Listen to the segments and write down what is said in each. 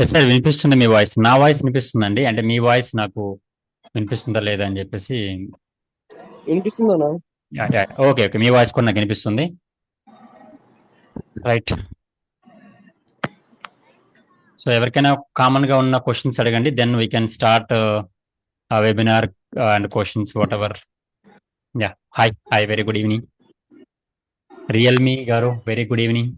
Yes sir, వినిపిస్తుంది మీ voice. నా voice వినిపిస్తుందండి, అంటే మీ వాయిస్ నాకు వినిపిస్తుందా లేదా అని చెప్పేసి. వినిపిస్తుందనా? ఓకే ఓకే, మీ వాయిస్ కూడా నాకు వినిపిస్తుంది. రైట్. సో ఎవరికైనా కామన్ గా ఉన్న క్వశ్చన్స్ అడగండి, then we can start webinar and questions whatever. Yeah, hi hi, very good evening. Realme గారు, వెరీ గుడ్ ఈవినింగ్.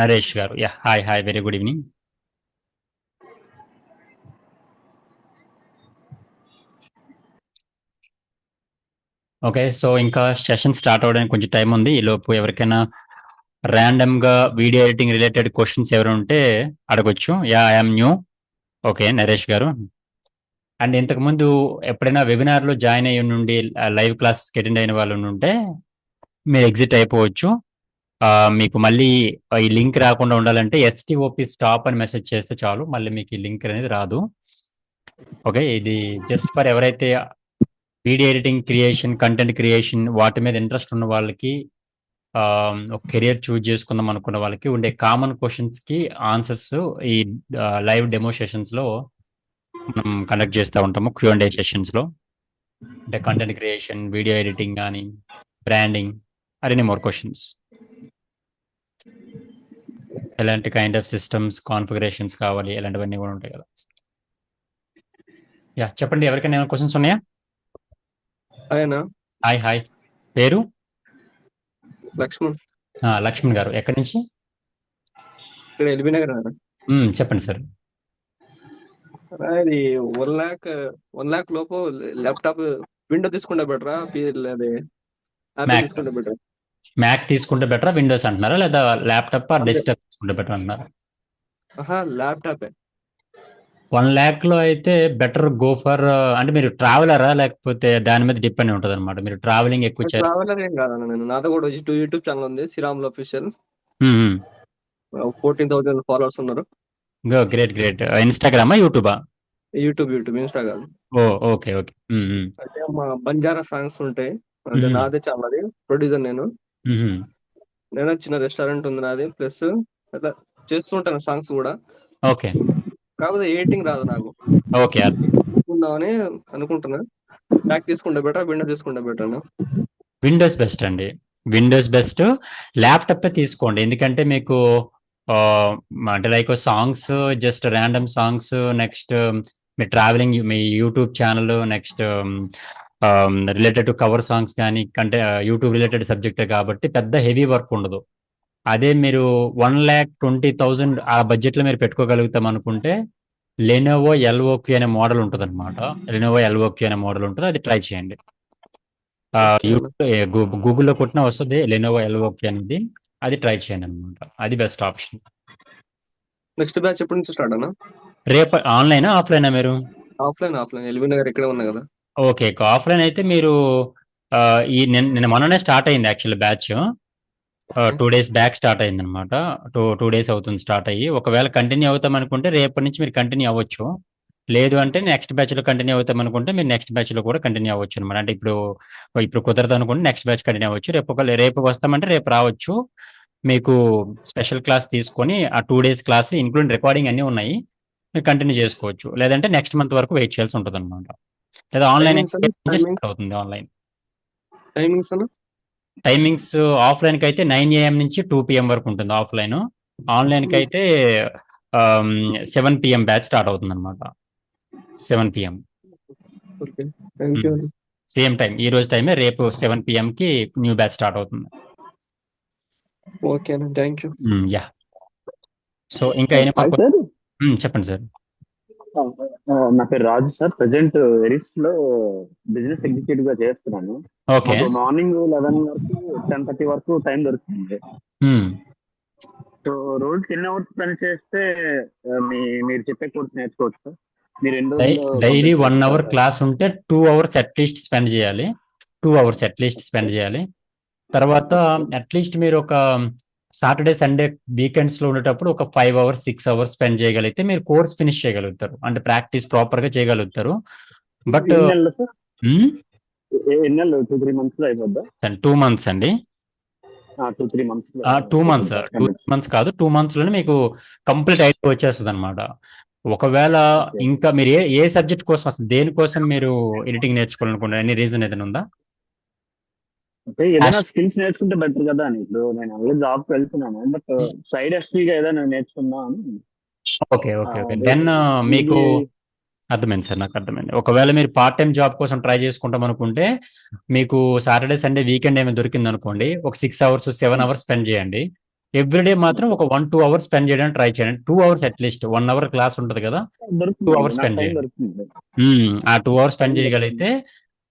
నరేష్ గారు, yeah hi hi, very good evening. Okay, so ఇంకా session start అవ్వడానికి కొంచెం time ఉంది. ఈ లోపు ఎవరికైనా ర్యాండమ్ గా వీడియో ఎడిటింగ్ రిలేటెడ్ క్వశ్చన్స్ ఎవరు ఉంటే అడగొచ్చు. Yeah, I'm new. Okay Naresh గారు. అండ్ ఇంతకు ముందు ఎప్పుడైనా వెబినార్ లో జాయిన్ అయ్యి నుండి లైవ్ క్లాసెస్ అటెండ్ అయిన వాళ్ళు ఉంటే మీరు ఎగ్జిట్ అయిపోవచ్చు. మీకు మళ్ళీ ఈ లింక్ రాకుండా ఉండాలంటే HTOP స్టాప్ అని మెసేజ్ చేస్తే చాలు, మళ్ళీ మీకు ఈ లింక్ అనేది రాదు. ఓకే, ఇది జస్ట్ ఫర్ ఎవరైతే video editing, creation, content creation వాటి మీద ఇంట్రెస్ట్ ఉన్న వాళ్ళకి, ఒక కెరియర్ చూజ్ చేసుకుందాం అనుకున్న వాళ్ళకి ఉండే కామన్ క్వశ్చన్స్ కి ఆన్సర్స్ ఈ లైవ్ డెమో సెషన్స్ లో మనం కండక్ట్ చేస్తూ ఉంటాము. Q&A సెషన్స్ లో, అంటే కంటెంట్ క్రియేషన్, వీడియో ఎడిటింగ్ కానీ, branding or any more questions, ఎలాంటి కైండ్ ఆఫ్ సిస్టమ్స్ కాన్ఫిగరేషన్స్ కావాలి, ఇలాంటివన్నీ కూడా ఉంటాయి కదా. యా, చెప్పండి, ఎవరికైనా క్వశ్చన్స్ ఉన్నాయా? ఆయన హాయ్ హాయ్, పేరు? లక్ష్మణ్. లక్ష్మణ్ గారు, ఎక్కడి నుంచి? ఇక్కడ ఎల్బీ నగర్ అన్న. చెప్పండి సార్. ఇది 1 lakh లోపు ల్యాప్టాప్ విండో తీసుకుంటే బెటరా, అదే యాపిల్ మ్యాక్ తీసుకుంటే బెటర్? మ్యాక్ తీసుకుంటే బెటరా, విండోస్ అంటున్నారా, లేదా ల్యాప్టాప్ అంటే డెస్క్టాప్ తీసుకుంటే బెటర్ అంటున్నారా? ల్యాప్టాపే. 1 lakh లో అయితే బెటర్ గో ఫర్, అంటే మీరు ట్రావెలరా లేకపోతే దాని మీద డిపెండ్ ఉంటుంది అనమాట. మీరు ట్రావెలింగ్ ఎక్కువ చేస్తారు. ట్రావెలర్ ఏం కాదన్న, నేను నాతో కూడా యూట్యూబ్ ఛానల్ ఉంది, శ్రీరాములు అఫీషియల్. 14,000 ఫాలోవర్స్ ఉన్నారు. Great great. ఇన్స్టాగ్రామా, యూట్యూబా? యూట్యూబ్, ఇన్స్టా కాదు. Oh, okay okay. అంటే మా బంజారా సాంగ్స్ ఉంటాయి. అంటే నాదే ఛానల్, అది ప్రొడ్యూసర్ నేను. చిన్న రెస్టారెంట్ ఉంది నాది, ప్లస్ అట్లా చేస్తూ ఉంటాను సాంగ్స్ కూడా. ఓకే కాకపోతే ఎడిటింగ్ రాదు నాకు. ఓకే. ఉందామని అనుకుంటున్నా. మ్యాక్ తీసుకుంటే బెటర్, విండో తీసుకుంటే బెటర్? విండోస్ బెస్ట్ అండి, విండోస్ బెస్ట్. ల్యాప్టాప్ తీసుకోండి, ఎందుకంటే మీకు అంటే like songs, just random songs, next me travelling, me YouTube channel, next related to cover songs కానీ, అంటే యూట్యూబ్ రిలేటెడ్ సబ్జెక్టే కాబట్టి పెద్ద హెవీ వర్క్ ఉండదు. అదే మీరు 1,20,000 ఆ బడ్జెట్లో మీరు పెట్టుకోగలుగుతాం అనుకుంటే లెనోవో LOQ అనే మోడల్ ఉంటుంది అనమాట. లెనోవో LOQ అనే మోడల్ ఉంటుంది, అది ట్రై చేయండి. గూగుల్లో కొట్టినా వస్తుంది లెనోవో LOQ అనేది, అది ట్రై చేయండి అనమాట. అది బెస్ట్ ఆప్షన్. నెక్స్ట్ బ్యాచ్ ఎప్పటి నుంచి స్టార్ట్ అన్న? రేపు ఆన్లైనా ఆఫ్లైనా మీరు? ఆఫ్లైన్. ఎల్బీ నగర్ ఇక్కడే ఉన్నా కదా. ఓకే, ఆఫ్లైన్ అయితే మీరు ఈ నిన్న మొన్ననే స్టార్ట్ అయింది actual batch. 2 days back start అయింది అనమాట. 2 days అవుతుంది స్టార్ట్ అయ్యి. ఒకవేళ కంటిన్యూ అవుతాం అనుకుంటే రేపటి నుంచి మీరు కంటిన్యూ అవ్వచ్చు. లేదు అంటే నెక్స్ట్ బ్యాచ్ లో కంటిన్యూ అవుతాం అనుకుంటే మీరు నెక్స్ట్ బ్యాచ్ లో కూడా కంటిన్యూ అవ్వచ్చు అనమాట. అంటే ఇప్పుడు కుదరదు అనుకుంటే నెక్స్ట్ బ్యాచ్ కంటిన్యూ అవ్వచ్చు. రేపు వస్తామంటే రేపు రావచ్చు. మీకు స్పెషల్ క్లాస్ తీసుకొని ఆ 2 days క్లాస్ ఇంక్లూడింగ్ రికార్డింగ్ అన్నీ ఉన్నాయి, మీరు కంటిన్యూ చేసుకోవచ్చు. లేదంటే నెక్స్ట్ మంత్ వరకు వెయిట్ చేయాల్సి ఉంటుంది అనమాట. లేదా ఆన్లైన్ స్టార్ట్ అవుతుంది. ఆన్లైన్ టైమింగ్స్ ఆఫ్లైన్ కి అయితే 9 AM నుంచి 2 PM వరకు ఉంటుంది ఆఫ్లైన్. ఆన్లైన్ కి అయితే 7 PM బ్యాచ్ స్టార్ట్ అవుతుంది అనమాట. 7 PM సేమ్ టైం, ఈ రోజు టైమే, రేపు 7 PM కి న్యూ బ్యాచ్ స్టార్ట్ అవుతుంది. Okay, thank you. Yeah, so ఇంకా చెప్పండి సార్. నా పేరు రాజు సార్. ప్రెసెంట్ ఎరిస్ లో బిజినెస్ ఎగ్జిక్యూటివ్ గా చేస్తున్నాను. ఓకే, మార్నింగ్ 11 వరకు 10:30 వరకు టైం దొరుకుతుంది. సో రోజుకి ఎన్ని అవర్స్ పని చేస్తే మీరు చెప్పే కోర్స్ నేర్చుకోవచ్చు సార్? మీరు డైలీ 1 hour క్లాస్ ఉంటే 2 hours అట్లీస్ట్ స్పెండ్ చేయాలి. 2 hours అట్లీస్ట్ స్పెండ్ చేయాలి. తర్వాత అట్లీస్ట్ మీరు ఒక సాటర్డే సండే వీకెండ్స్ లో ఉండేటప్పుడు ఒక 5 hours 6 hours స్పెండ్ చేయగలిగితే మీరు కోర్స్ ఫినిష్ చేయగలుగుతారు, అంటే ప్రాక్టీస్ ప్రాపర్ గా చేయగలుగుతారు. బట్ 2-3 months లో అయిపోద్దా? 2 months అండి. 2-3 months 2 మంత్స్ 2 మంత్స్ కాదు, 2 మంత్స్ లోనే మీకు కంప్లీట్ ఐడియా వచ్చేస్తుంది అనమాట. ఒకవేళ Okay. ఇంకా మీరు ఏ సబ్జెక్ట్ కోసం, అసలు దేనికోసం మీరు ఎడిటింగ్ నేర్చుకోవాలనుకుంటారు? ఎనీ రీజన్ ఏదైనా ఉందా? అంటే ఏదైనా స్కిల్స్ నేర్చుకుంటే బెటర్ కదా అని. ఇప్పుడు నేను ఆల్రెడీ జాబ్ కి వెళ్తున్నాను, బట్ సైడ్ ఎస్టీగా ఏదైనా నేర్చుకుందాం అని. ఓకే ఓకే ఓకే దెన్ మీకు అర్థమైంది సార్, నాకు అర్థమైంది. ఒకవేళ మీరు పార్ట్ టైం జాబ్ కోసం ట్రై చేసుకుంటాం అనుకుంటే, మీకు సాటర్డే సండే వీకెండ్ ఏమైనా దొరికింది అనుకోండి, ఒక 6 అవర్స్ 7 అవర్స్ స్పెండ్ చేయండి. ఎవ్రీడే మాత్రం ఒక 1-2 అవర్స్ స్పెండ్ చేయడానికి ట్రై చేయండి. 2 అవర్స్ అట్లీస్ట్, 1 అవర్ క్లాస్ ఉంటుంది కదా, 2 అవర్స్ స్పెండ్ చేయండి. దొరుకుతుంది. ఆ 2 అవర్స్ స్పెండ్ చేయగలిగితే,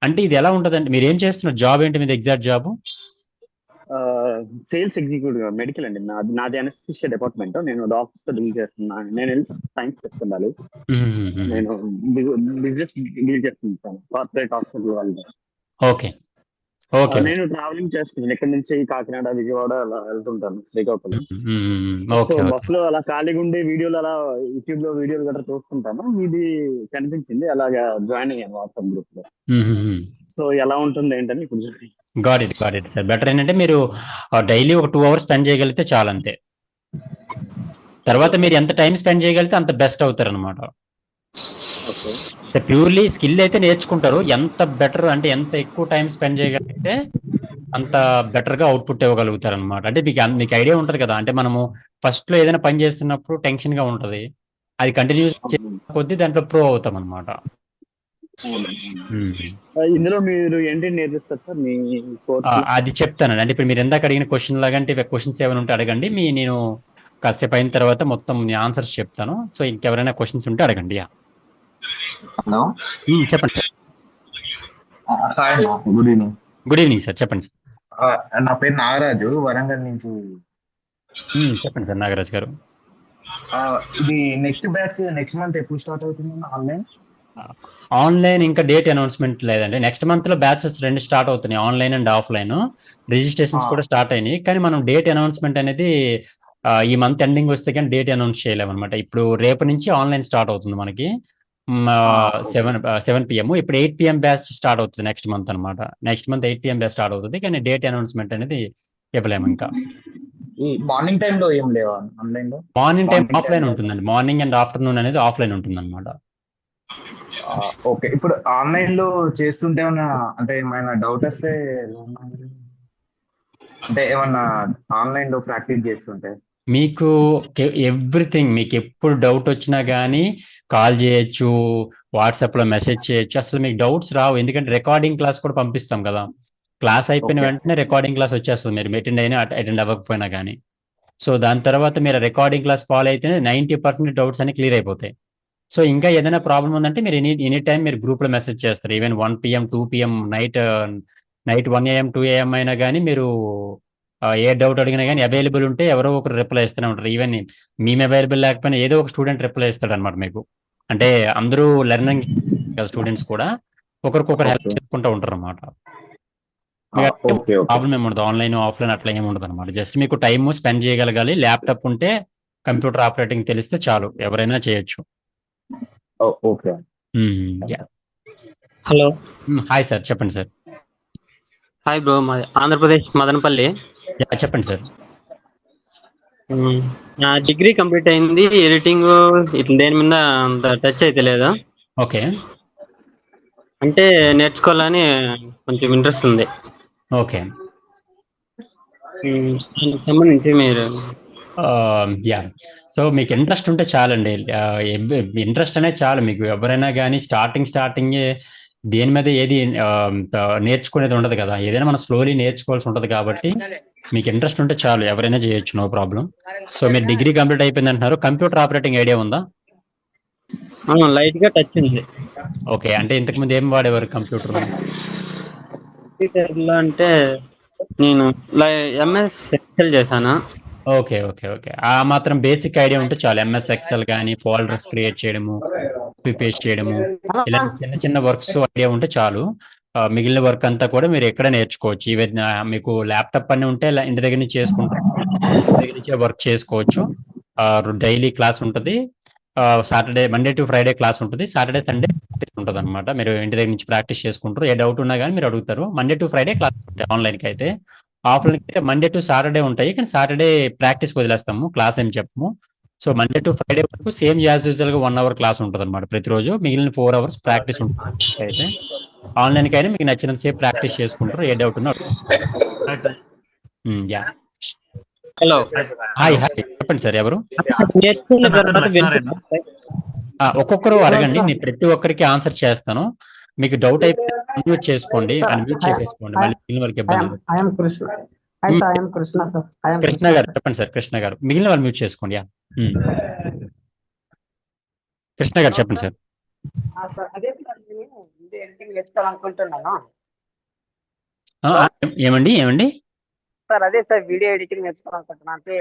అంటే ఇది ఎలా ఉంటుందంటే, మీరు ఏం చేస్తున్నారు, జాబ్ ఏంటి మీద exact job? Sales executive medical అండి. నాది అనస్థిషియా డిపార్ట్మెంట్. నేను డాక్టర్స్ తో డీల్ చేస్తున్నాను. నేను సైన్స్ చెప్తుండాలి. నేను బిజినెస్ డీల్ చేస్తుంటాను కార్పొరేట్ హాస్పిటల్ వాళ్ళు. ఓకే ఓకే నేను ట్రావెలింగ్ చేస్తున్నాను. ఇక్కడ నుంచి కాకినాడ, విజయవాడ అలా వెళ్తుంటాను శ్రీకాకుళం. సో ఓకే బస్ లో అలా ఖాళీగా ఉండే వీడియోలు, అలా యూట్యూబ్ లో వీడియోలు గట్రా చూస్తుంటాను. ఇది కనిపించింది, అలాగా జాయిన్ అయ్యాను వాట్సాప్ గ్రూప్ లో. సో ఎలా ఉంటుంది ఏంటని ఇప్పుడు చూడండి. Got it sir. బెటర్ ఏంటంటే మీరు డైలీ ఒక 2 అవర్స్ స్పెండ్ చేయగలిగితే చాలు, అంతే. తర్వాత మీరు ఎంత టైం స్పెండ్ చేయగలిగితే అంత బెస్ట్ అవుతారు అనమాట. ప్యూర్లీ స్కిల్ అయితే నేర్చుకుంటారు. ఎంత బెటర్ అంటే ఎంత ఎక్కువ టైం స్పెండ్ చేయగలిగితే అంత బెటర్ గా అవుట్పుట్ ఇవ్వగలుగుతారు అనమాట. అంటే మీకు ఐడియా ఉంటది కదా, అంటే మనము ఫస్ట్ లో ఏదైనా పని చేస్తున్నప్పుడు టెన్షన్ గా ఉంటది, అది కంటిన్యూస్ కొద్దీ దాంట్లో ప్రో అవుతాం అనమాట. ఇందులో మీరు ఏంటి నేర్పిస్తారు సార్ మీ కోర్స్? అది చెప్తానండి. అంటే ఇప్పుడు మీరు ఎందాక అడిగిన క్వశ్చన్ లాగంటే క్వశ్చన్స్ ఏమైనా ఉంటే అడగండి, నేను కాసేపు అయిన తర్వాత మొత్తం ఆన్సర్స్ చెప్తాను. సో ఇంకెవరైనా క్వశ్చన్స్ ఉంటే అడగండి. హలో, చెప్పండి సార్. హాయ్ అన్న, good evening. Good evening sir, చెప్పండి సార్. నా పేరు నాగరాజు, వరంగల్ నుంచి. చెప్పండి సార్ నాగరాజ్ గారు. ఇది నెక్స్ట్ బ్యాచ్ నెక్స్ట్ మంత్ ఎప్పుడు స్టార్ట్ అవుతుంది ఆన్లైన్? ఆన్లైన్ ఇంకా డేట్ అనౌన్స్మెంట్ లేదండి. నెక్స్ట్ మంత్ లో బ్యాచెస్ 2 స్టార్ట్ అవుతున్నాయి, ఆన్లైన్ అండ్ ఆఫ్లైన్. రిజిస్ట్రేషన్స్ కూడా స్టార్ట్ అయినాయి, కానీ మనం డేట్ అనౌన్స్మెంట్ అనేది ఈ మంత్ ఎండింగ్ వస్తే కానీ డేట్ అనౌన్స్ చేయలేము అనమాట. ఇప్పుడు రేపు నుంచి ఆన్లైన్ స్టార్ట్ అవుతుంది మనకి 7 PM. ఇప్పుడు 8 PM బ్యాచ్ స్టార్ట్ అవుతుంది నెక్స్ట్ మంత్ అనమాట. Next month 8 PM batch start అవుతుంది, కానీ డేట్ అనౌన్స్మెంట్ అనేది ఇవ్వలేము ఇంకా. మార్నింగ్ టైం లో ఏం లేవా ఆన్లైన్ లో? మార్నింగ్ టైం ఆఫ్లైన్ ఉంటుందండి. మార్నింగ్ అండ్ ఆఫ్టర్నూన్ అనేది ఆఫ్లైన్ ఉంటుంది అనమాట. ఓకే, ఇప్పుడు ఆన్లైన్ లో చేస్తుంటే అంటే ఏమైనా డౌట్ వస్తే, అంటే ఏమన్నా ఆన్లైన్ లో ప్రాక్టీస్ చేస్తుంటే మీకు ఎవ్రీథింగ్, మీకు ఎప్పుడు డౌట్ వచ్చినా కానీ కాల్ చేయొచ్చు, వాట్సాప్లో మెసేజ్ చేయొచ్చు, అసలు మీకు డౌట్స్ రావు. ఎందుకంటే రికార్డింగ్ క్లాస్ కూడా పంపిస్తాం కదా, క్లాస్ అయిపోయిన వెంటనే రికార్డింగ్ క్లాస్ వచ్చేస్తుంది, మీరు అటెండ్ అయినా అటెండ్ అవ్వకపోయినా కానీ. సో దాని తర్వాత మీరు రికార్డింగ్ క్లాస్ ఫాలో అయితే 90% డౌట్స్ అన్ని క్లియర్ అయిపోతాయి. సో ఇంకా ఏదైనా ప్రాబ్లం ఉందంటే మీరు ఎనీ టైం మీరు గ్రూప్లో మెసేజ్ చేస్తారు. Even 1 PM 2 PM night 1 AM 2 AM అయినా కానీ మీరు ఏ డౌట్ అడిగినా కానీ అవైలబుల్ ఉంటే ఎవరో ఒకరు రిప్లై ఇస్తూనే ఉంటారు. ఈవెన్ మేము అవైలబుల్ లేకపోయినా ఏదో ఒక స్టూడెంట్ రిప్లై ఇస్తాడు అనమాట మీకు. అంటే అందరూ లెర్నింగ్ స్టూడెంట్స్ కూడా ఒకరికొకరు హెల్ప్ చేసుకుంటూ ఉంటారు అనమాట. ప్రాబ్లం ఏముండదు, ఆన్లైన్ ఆఫ్లైన్ అట్లా ఏమి ఉండదు అనమాట. జస్ట్ మీకు టైమ్ స్పెండ్ చేయగలగాలి, ల్యాప్టాప్ ఉంటే, కంప్యూటర్ ఆపరేటింగ్ తెలిస్తే చాలు, ఎవరైనా చేయొచ్చు. ఓకే. హలో, హాయ్ సార్, చెప్పండి సార్. హాయ్ బ్రో, మాది ఆంధ్రప్రదేశ్ మదనపల్లి. చెప్పండి సార్. నా డిగ్రీ కంప్లీట్ అయింది, ఎడిటింగ్ ఇట్లా దేని మీద అంత టచ్ అయితే లేదు. ఓకే, అంటే నేర్చుకోవాలని కొంచెం ఇంట్రెస్ట్ ఉంది. ఓకే, దానికి సంబంధించి మీరు సో మీకు ఇంట్రెస్ట్ ఉంటే చాలండి. ఇంట్రెస్ట్ అనేది చాలు మీకు. ఎవరైనా కానీ స్టార్టింగే దేని మీద ఏది నేర్చుకునేది ఉండదు కదా, ఏదైనా మనం స్లోలీ నేర్చుకోవాల్సి ఉంటుంది. కాబట్టి మీకు ఇంట్రెస్ట్ ఉంటే చాలు, ఎవరైనా చేయొచ్చు, నో ప్రాబ్లం. సో మీరు డిగ్రీ కంప్లీట్ అయిపోయింది అంటున్నారు, కంప్యూటర్ ఆపరేటింగ్ ఐడియా ఉందా? లైట్ గా టచ్ ఉంది. ఓకే, అంటే ఇంతకుముందు ఏం వాడేవారు కంప్యూటర్? అంటే నేను MS ఎక్సెల్ చేశాను. ఓకే ఓకే ఓకే, ఆ మాత్రం బేసిక్ ఐడియా ఉంటే చాలు. MS ఎక్సెల్ కానీ ఫోల్డర్స్ క్రియేట్ చేయడము, పేస్ట్ చేయడము, ఇలా చిన్న చిన్న వర్క్స్ ఐడియా ఉంటే చాలు. మిగిలిన వర్క్ అంతా కూడా మీరు ఎక్కడ నేర్చుకోవచ్చు. ఈవెన్ మీకు ల్యాప్టాప్ అన్ని ఉంటే ఇంటి దగ్గర నుంచి చేసుకుంటారు, ఇంటి దగ్గర నుంచే వర్క్ చేసుకోవచ్చు. డైలీ క్లాస్ ఉంటుంది, Saturday Monday to Friday class ఉంటుంది, సాటర్డే సండే ప్రాక్టీస్ ఉంటుంది అనమాట. మీరు ఇంటి దగ్గర నుంచి ప్రాక్టీస్ చేసుకుంటారు. ఏ డౌట్ ఉన్నా కానీ మీరు అడుగుతారు. మండే టు ఫ్రైడే క్లాస్ ఉంటాయి ఆన్లైన్కి అయితే. ఆఫ్లైన్ అయితే మండే టు సాటర్డే ఉంటాయి, కానీ సాటర్డే ప్రాక్టీస్ వదిలేస్తాము, క్లాస్ ఏం చెప్పము. సో మండే టు ఫ్రైడే వరకు సేమ్ యాజ్ యూజువల్ గా 1 hour క్లాస్ ఉంటుంది అనమాట ప్రతిరోజు. మిగిలిన 4 hours ప్రాక్టీస్ ఉంటుంది. అయితే ఆన్లైన్ కైనా మీకు నచ్చినంత సేపు ప్రాక్టీస్ చేసుకుంటారు. ఏ డౌట్ ఉన్నా యా. హలో. హాయ్ హాయ్ చెప్పండి సార్, ఎవరు? నేర్చుకున్న తర్వాత benefit- ఒక్కొక్కరు అడగండి, నేను ప్రతి ఒక్కరికి ఆన్సర్ చేస్తాను. మీకు డౌట్ అయిపోతే అన్మ్యూట్ చేసుకోండి, అన్మ్యూట్ చేసేసుకోండి, మళ్ళీ మిగిలిన వాళ్ళకి ఇబ్బంది లేదు. కృష్ణ గారు చెప్పండి సార్. కృష్ణ గారు, మిగిలిన వాళ్ళు మ్యూట్ చేసుకోండి. యా. కృష్ణ గారు చెప్పండి సార్. అదే సార్ నేను వీడియో ఎడిటింగ్ నేర్చుకోవాలనుకుంటున్నాను ఏమండి ఏమండి? సార్. అదే సార్ వీడియో ఎడిటింగ్ నేర్చుకోవాలనుకుంటున్నాను. అంటే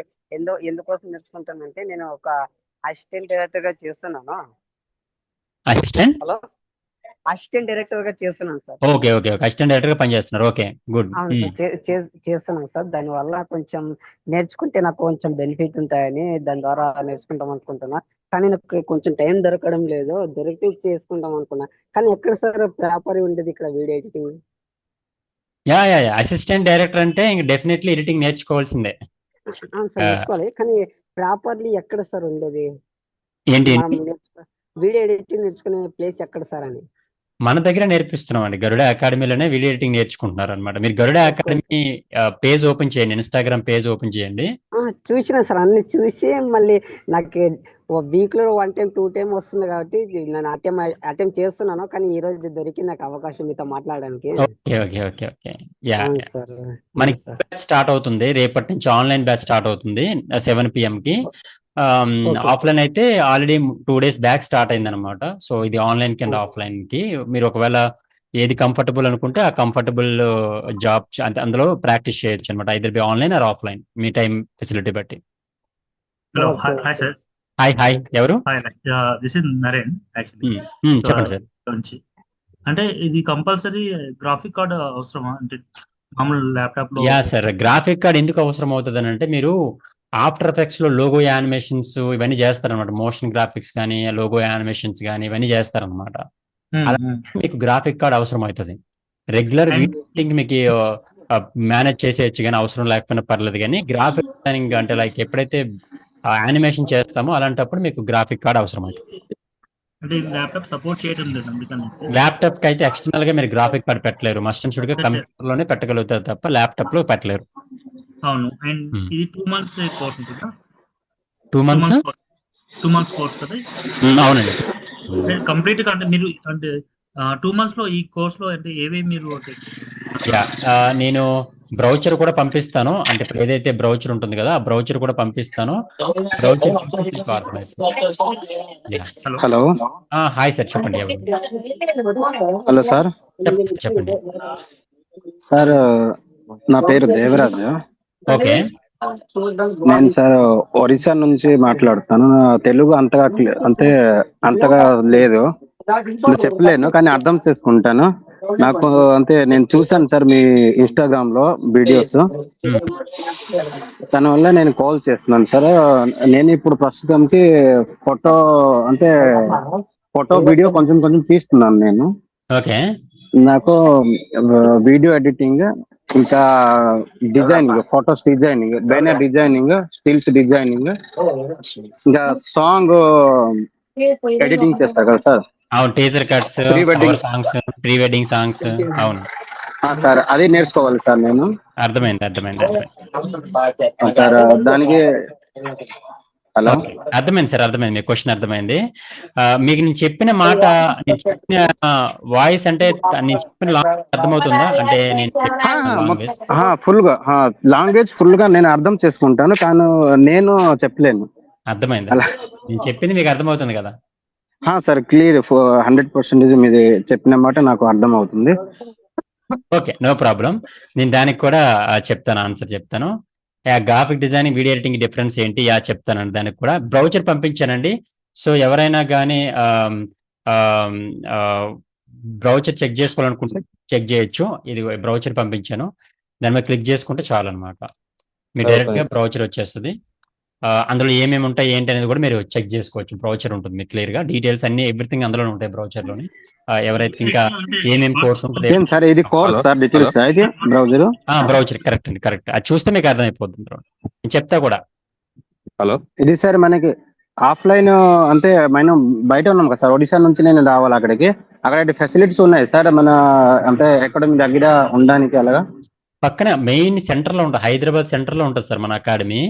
ఎందుకోసం నేర్చుకుంటానంటే నేను ఒక అసిస్టెంట్ డైరెక్టర్ గా చేస్తున్నాను. అసిస్టెంట్? హలో, అసిస్టెంట్ డైరెక్టర్ గా చేస్తున్నాను sir. Okay okay okay, assistant director గా పనిచేస్తున్నారు. Okay, good. అవును సార్, చేస్తున్నాను సార్. దానివల్ల కొంచెం నేర్చుకుంటే నాకు కొంచెం బెనిఫిట్ ఉంటాయని దాని ద్వారా నేర్చుకుంటాం అనుకుంటున్నా. కానీ నాకు కొంచెం టైం దొరకడం లేదు, దొరికితే చేసుకుంటాం అనుకున్నా. కానీ ఎక్కడ సార్ ప్రాపర్ ఉండేది ఇక్కడ video editing? Yeah yeah yeah, assistant director అంటే ఇంక డెఫినెట్లీ ఎడిటింగ్ నేర్చుకోవాల్సిందే. అవును సార్, నేర్చుకోవాలి. కానీ ప్రాపర్లీ ఎక్కడ సార్ ఉండేది? ఏంటి మనం వీడియో ఎడిటింగ్ నేర్చుకునే ప్లేస్ ఎక్కడ సార్ అని? మన దగ్గర నేర్పిస్తున్నాం అండి, గరుడ అకాడమీలోనే వీడియో ఎడిటింగ్ నేర్చుకుంటున్నారు అనమాట. మీరు గరుడ అకాడమీ పేజ్ ఓపెన్ చేయండి, ఇన్స్టాగ్రామ్ పేజ్ ఓపెన్ చేయండి. చూసిన సార్, అన్ని చూసి మళ్ళీ నాకు వీక్ లో 1 time 2 time వస్తుంది కాబట్టి నేను అటెంప్ట్ చేస్తున్నాను. కానీ ఈ రోజు దొరికింది నాకు అవకాశం మీతో మాట్లాడడానికి. Okay okay okay okay. Yeah, sir. మనకి బ్యాచ్ స్టార్ట్ అవుతుంది రేపటి నుంచి, ఆన్లైన్ బ్యాచ్ స్టార్ట్ అవుతుంది 7 PM కి. ఆఫ్లైన్ అయితే ఆల్రెడీ 2 days బ్యాక్ స్టార్ట్ అయింది అనమాట. సో ఇది ఆన్లైన్ కి అండ్ ఆఫ్లైన్ కి మీరు ఒకవేళ ఏది కంఫర్టబుల్ అనుకుంటే ఆ కంఫర్టబుల్ జాబ్ అంటే అందులో ప్రాక్టీస్ చేయొచ్చు అనమాట, either be online or offline, మీ టైం ఫెసిలిటీ బట్టి. Hello, hi sir. Hi hi, ఎవరు? Hi, this is Naren actually. చెప్పండి సార్. అంటే ఇది కంపల్సరీ గ్రాఫిక్ కార్డ్ అవసరమా? అంటే మామూలు ల్యాప్టాప్ లో? యా సార్, గ్రాఫిక్ కార్డ్ ఎందుకు అవసరం అవుతుంది అని అంటే, మీరు ఆఫ్టర్ ఎఫెక్ట్స్ లో లోగో యానిమేషన్స్ ఇవన్నీ చేస్తారనమాట, మోషన్ గ్రాఫిక్స్ కానీ లోగో యానిమేషన్స్ కానీ ఇవన్నీ చేస్తారనమాట. అలా మీకు గ్రాఫిక్ కార్డ్ అవసరం అవుతుంది. రెగ్యులర్ ఎడిటింగ్ మీకు మేనేజ్ చేసేయచ్చు కానీ, అవసరం లేకపోయినా పర్లేదు. కానీ గ్రాఫిక్ డిజైనింగ్ అంటే లైక్ ఎప్పుడైతే యానిమేషన్ చేస్తామో అలాంటప్పుడు మీకు గ్రాఫిక్ కార్డ్ అవసరం అవుతుంది. అంటే ల్యాప్టాప్ సపోర్ట్ చేయడం లేదు, అందుకని. ల్యాప్టాప్ కి అయితే ఎక్స్టర్నల్ గా మీరు గ్రాఫిక్ కార్డ్ పెట్టలేరు, మస్ట్ అండ్ షుడ్ గా కంప్యూటర్ లోనే పెట్టగలుగుతారు తప్ప ల్యాప్టాప్ లో పెట్టలేరు. అవును. అండ్ ఇది 2 months కోర్స్ ఉంటుందా? 2 months 2 months కోర్స్ కదా? అవునండి. కంప్లీట్ గా అంటే మీరు అంటే 2 months లో ఈ కోర్స్ లో అంటే ఏవేవి మీరు అంటే? యా, నేను బ్రౌచర్ కూడా పంపిస్తాను. అంటే ఇప్పుడు ఏదైతే బ్రౌచర్ ఉంటుంది కదా, ఆ బ్రౌచర్ కూడా పంపిస్తాను. Brochure hello. హాయ్ సార్, చెప్పండి. Hello sir. చెప్పండి సార్, నా పేరు దేవరాజు. ఓకే. నేను సార్ ఒరిస్సా నుంచి మాట్లాడుతాను. నా తెలుగు అంతగా లేదు, చెప్పలేను, కానీ అర్థం చేసుకుంటాను. నాకు అంటే నేను చూసాను సార్ మీ ఇన్స్టాగ్రామ్ లో వీడియోస్, దానివల్ల నేను కాల్ చేస్తున్నాను సార్. నేను ఇప్పుడు ప్రస్తుతానికి ఫోటో వీడియో కొంచెం తీస్తున్నాను నేను. ఓకే. నాకు వీడియో ఎడిటింగ్, ఇంకా designing, photos designing, banner designing, stills designing, ఇంకా సాంగ్ ఎడిటింగ్ చేస్తారు కదా సార్. అవును, teaser cuts, pre wedding songs, pre wedding songs. అవును సార్, అది నేర్చుకోవాలి సార్ నేను. అర్థమైంది సార్. దానికి హలో, అర్థమైంది సార్, అర్థమైంది, మీ క్వశ్చన్ అర్థమైంది. మీకు నేను చెప్పిన మాట, నేను చెప్పిన వాయిస్ అంటే నేను చెప్పిన లాంగ్వేజ్ అర్థమవుతుందా? అంటే ఫుల్ గా లాంగ్వేజ్ ఫుల్ గా నేను అర్థం చేసుకుంటాను, కానీ నేను చెప్పలేను. అర్థమైంది, నేను చెప్పింది మీకు అర్థమవుతుంది కదా? సార్, క్లియర్ 100% మీది చెప్పిన మాట నాకు అర్థం అవుతుంది. Okay, no problem. నేను దానికి కూడా ఆన్సర్ చెప్తాను. Graphic designing, video editing difference ఏంటి చెప్తానండి. దానికి కూడా బ్రౌచర్ పంపించానండి. సో ఎవరైనా కానీ బ్రౌచర్ చెక్ చేసుకోవాలనుకుంటే చెక్ చేయొచ్చు. ఇది బ్రౌచర్ పంపించాను, దాని మీద క్లిక్ చేసుకుంటే చాలు అనమాట, మీ డైరెక్ట్ గా బ్రౌచర్ వచ్చేస్తుంది. అందులో ఏమేమి ఉంటాయి ఏంటి అనేది కూడా మీరు చెక్ చేసుకోవచ్చు. బ్రౌచర్ ఉంటుంది మీకు క్లియర్గా, డీటెయిల్స్ అన్ని ఎవ్రీథింగ్ అందులోనే ఉంటాయి బ్రౌచర్లోని. ఎవరైతే ఇంకా ఏమేమి కోర్స్ ఉంటుంది ఏం సార్ ఇది కోర్స్ హలో సార్ డీటెయిల్స్ ఇది బ్రౌజర్? బ్రౌచర్ కరెక్ట్ అండి, కరెక్ట్. అది చూస్తే మీకు అర్థమైపోతుంది bro. నేను చెప్తా కూడా. హలో ఇది సార్ మనకి ఆఫ్లైన్ అంటే మనం బయట ఉన్నాం కదా సార్, ఒడిశా నుంచి నేను రావాలి అక్కడికి. అక్కడ ఫెసిలిటీస్ ఉన్నాయి సార్ మన అంటే అకాడమీ దగ్గర ఉండడానికి అలాగా? పక్కన మెయిన్ సెంటర్ లో ఉంటుంది, హైదరాబాద్ సెంటర్ లో ఉంటుంది సార్ మన అకాడమీ.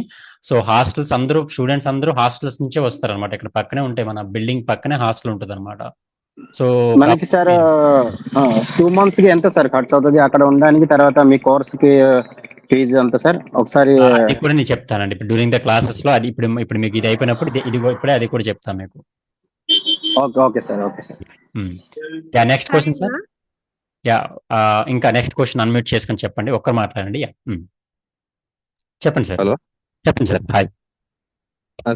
సో హాస్టల్స్ అందరూ, స్టూడెంట్స్ అందరూ హాస్టల్స్ నుంచే వస్తారు అనమాట. ఇక్కడ పక్కనే ఉంటాయి, మన బిల్డింగ్ పక్కనే హాస్టల్ ఉంటుంది అనమాట. సో మనకి సార్ 2 months కి ఎంత సార్ ఖర్చు అవుతుంది అక్కడ ఉండడానికి? తర్వాత మీ కోర్స్ కి ఫీజు ఎంత సార్ ఒకసారి? అది కూడా నేను చెప్తానండి ఇప్పుడు డ్యూరింగ్ ద క్లాసెస్ లో. అది ఇప్పుడు మీకు ఇది అయిపోయినప్పుడు ఇప్పుడే అది కూడా చెప్తాను మీకు. Okay sir, okay sir. Yeah, next question sir. Yeah, ఇంకా నెక్స్ట్ క్వశ్చన్ అన్మ్యూట్ చేసుకొని చెప్పండి, ఒక్కరు మాట్లాడండి. యా, చెప్పండి సార్. హలో. చెప్పండి సార్. హాయ్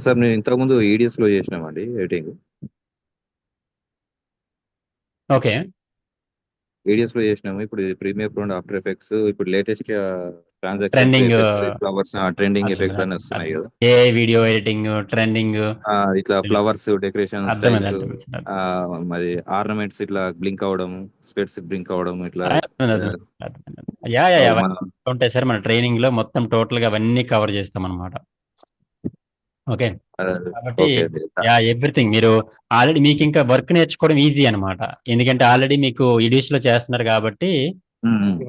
సార్ నేను ఇంతకుముందు ఈడిఎస్ లో చేసినామండి ఎడిటింగ్. ఓకే. ఈడిఎస్ లో చేసినాము. ఇప్పుడు Premiere Pro and After Effects ఇప్పుడు latest trending flowers trending effects అని వస్తున్నాయి కదా. ఏ వీడియో ఎడిటింగ్ ట్రెండింగ్ ఇట్లా ఫ్లవర్స్ డెకరేషన్ మరి ఆర్నమెంట్స్ ఇట్లా బ్లింక్ అవడం, స్పెట్స్ బ్లింక్ అవడం ఇట్లా ఉంటాయి సార్. మన ట్రైనింగ్ లో మొత్తం టోటల్ గా అవన్నీ కవర్ చేస్తాం అనమాట. ఓకే, కాబట్టి యా ఎవ్రీథింగ్ మీరు ఆల్రెడీ మీకు ఇంకా వర్క్ నేర్చుకోవడం ఈజీ అనమాట. ఎందుకంటే ఆల్రెడీ మీకు ఇడియూస్ లో చేస్తున్నారు కాబట్టి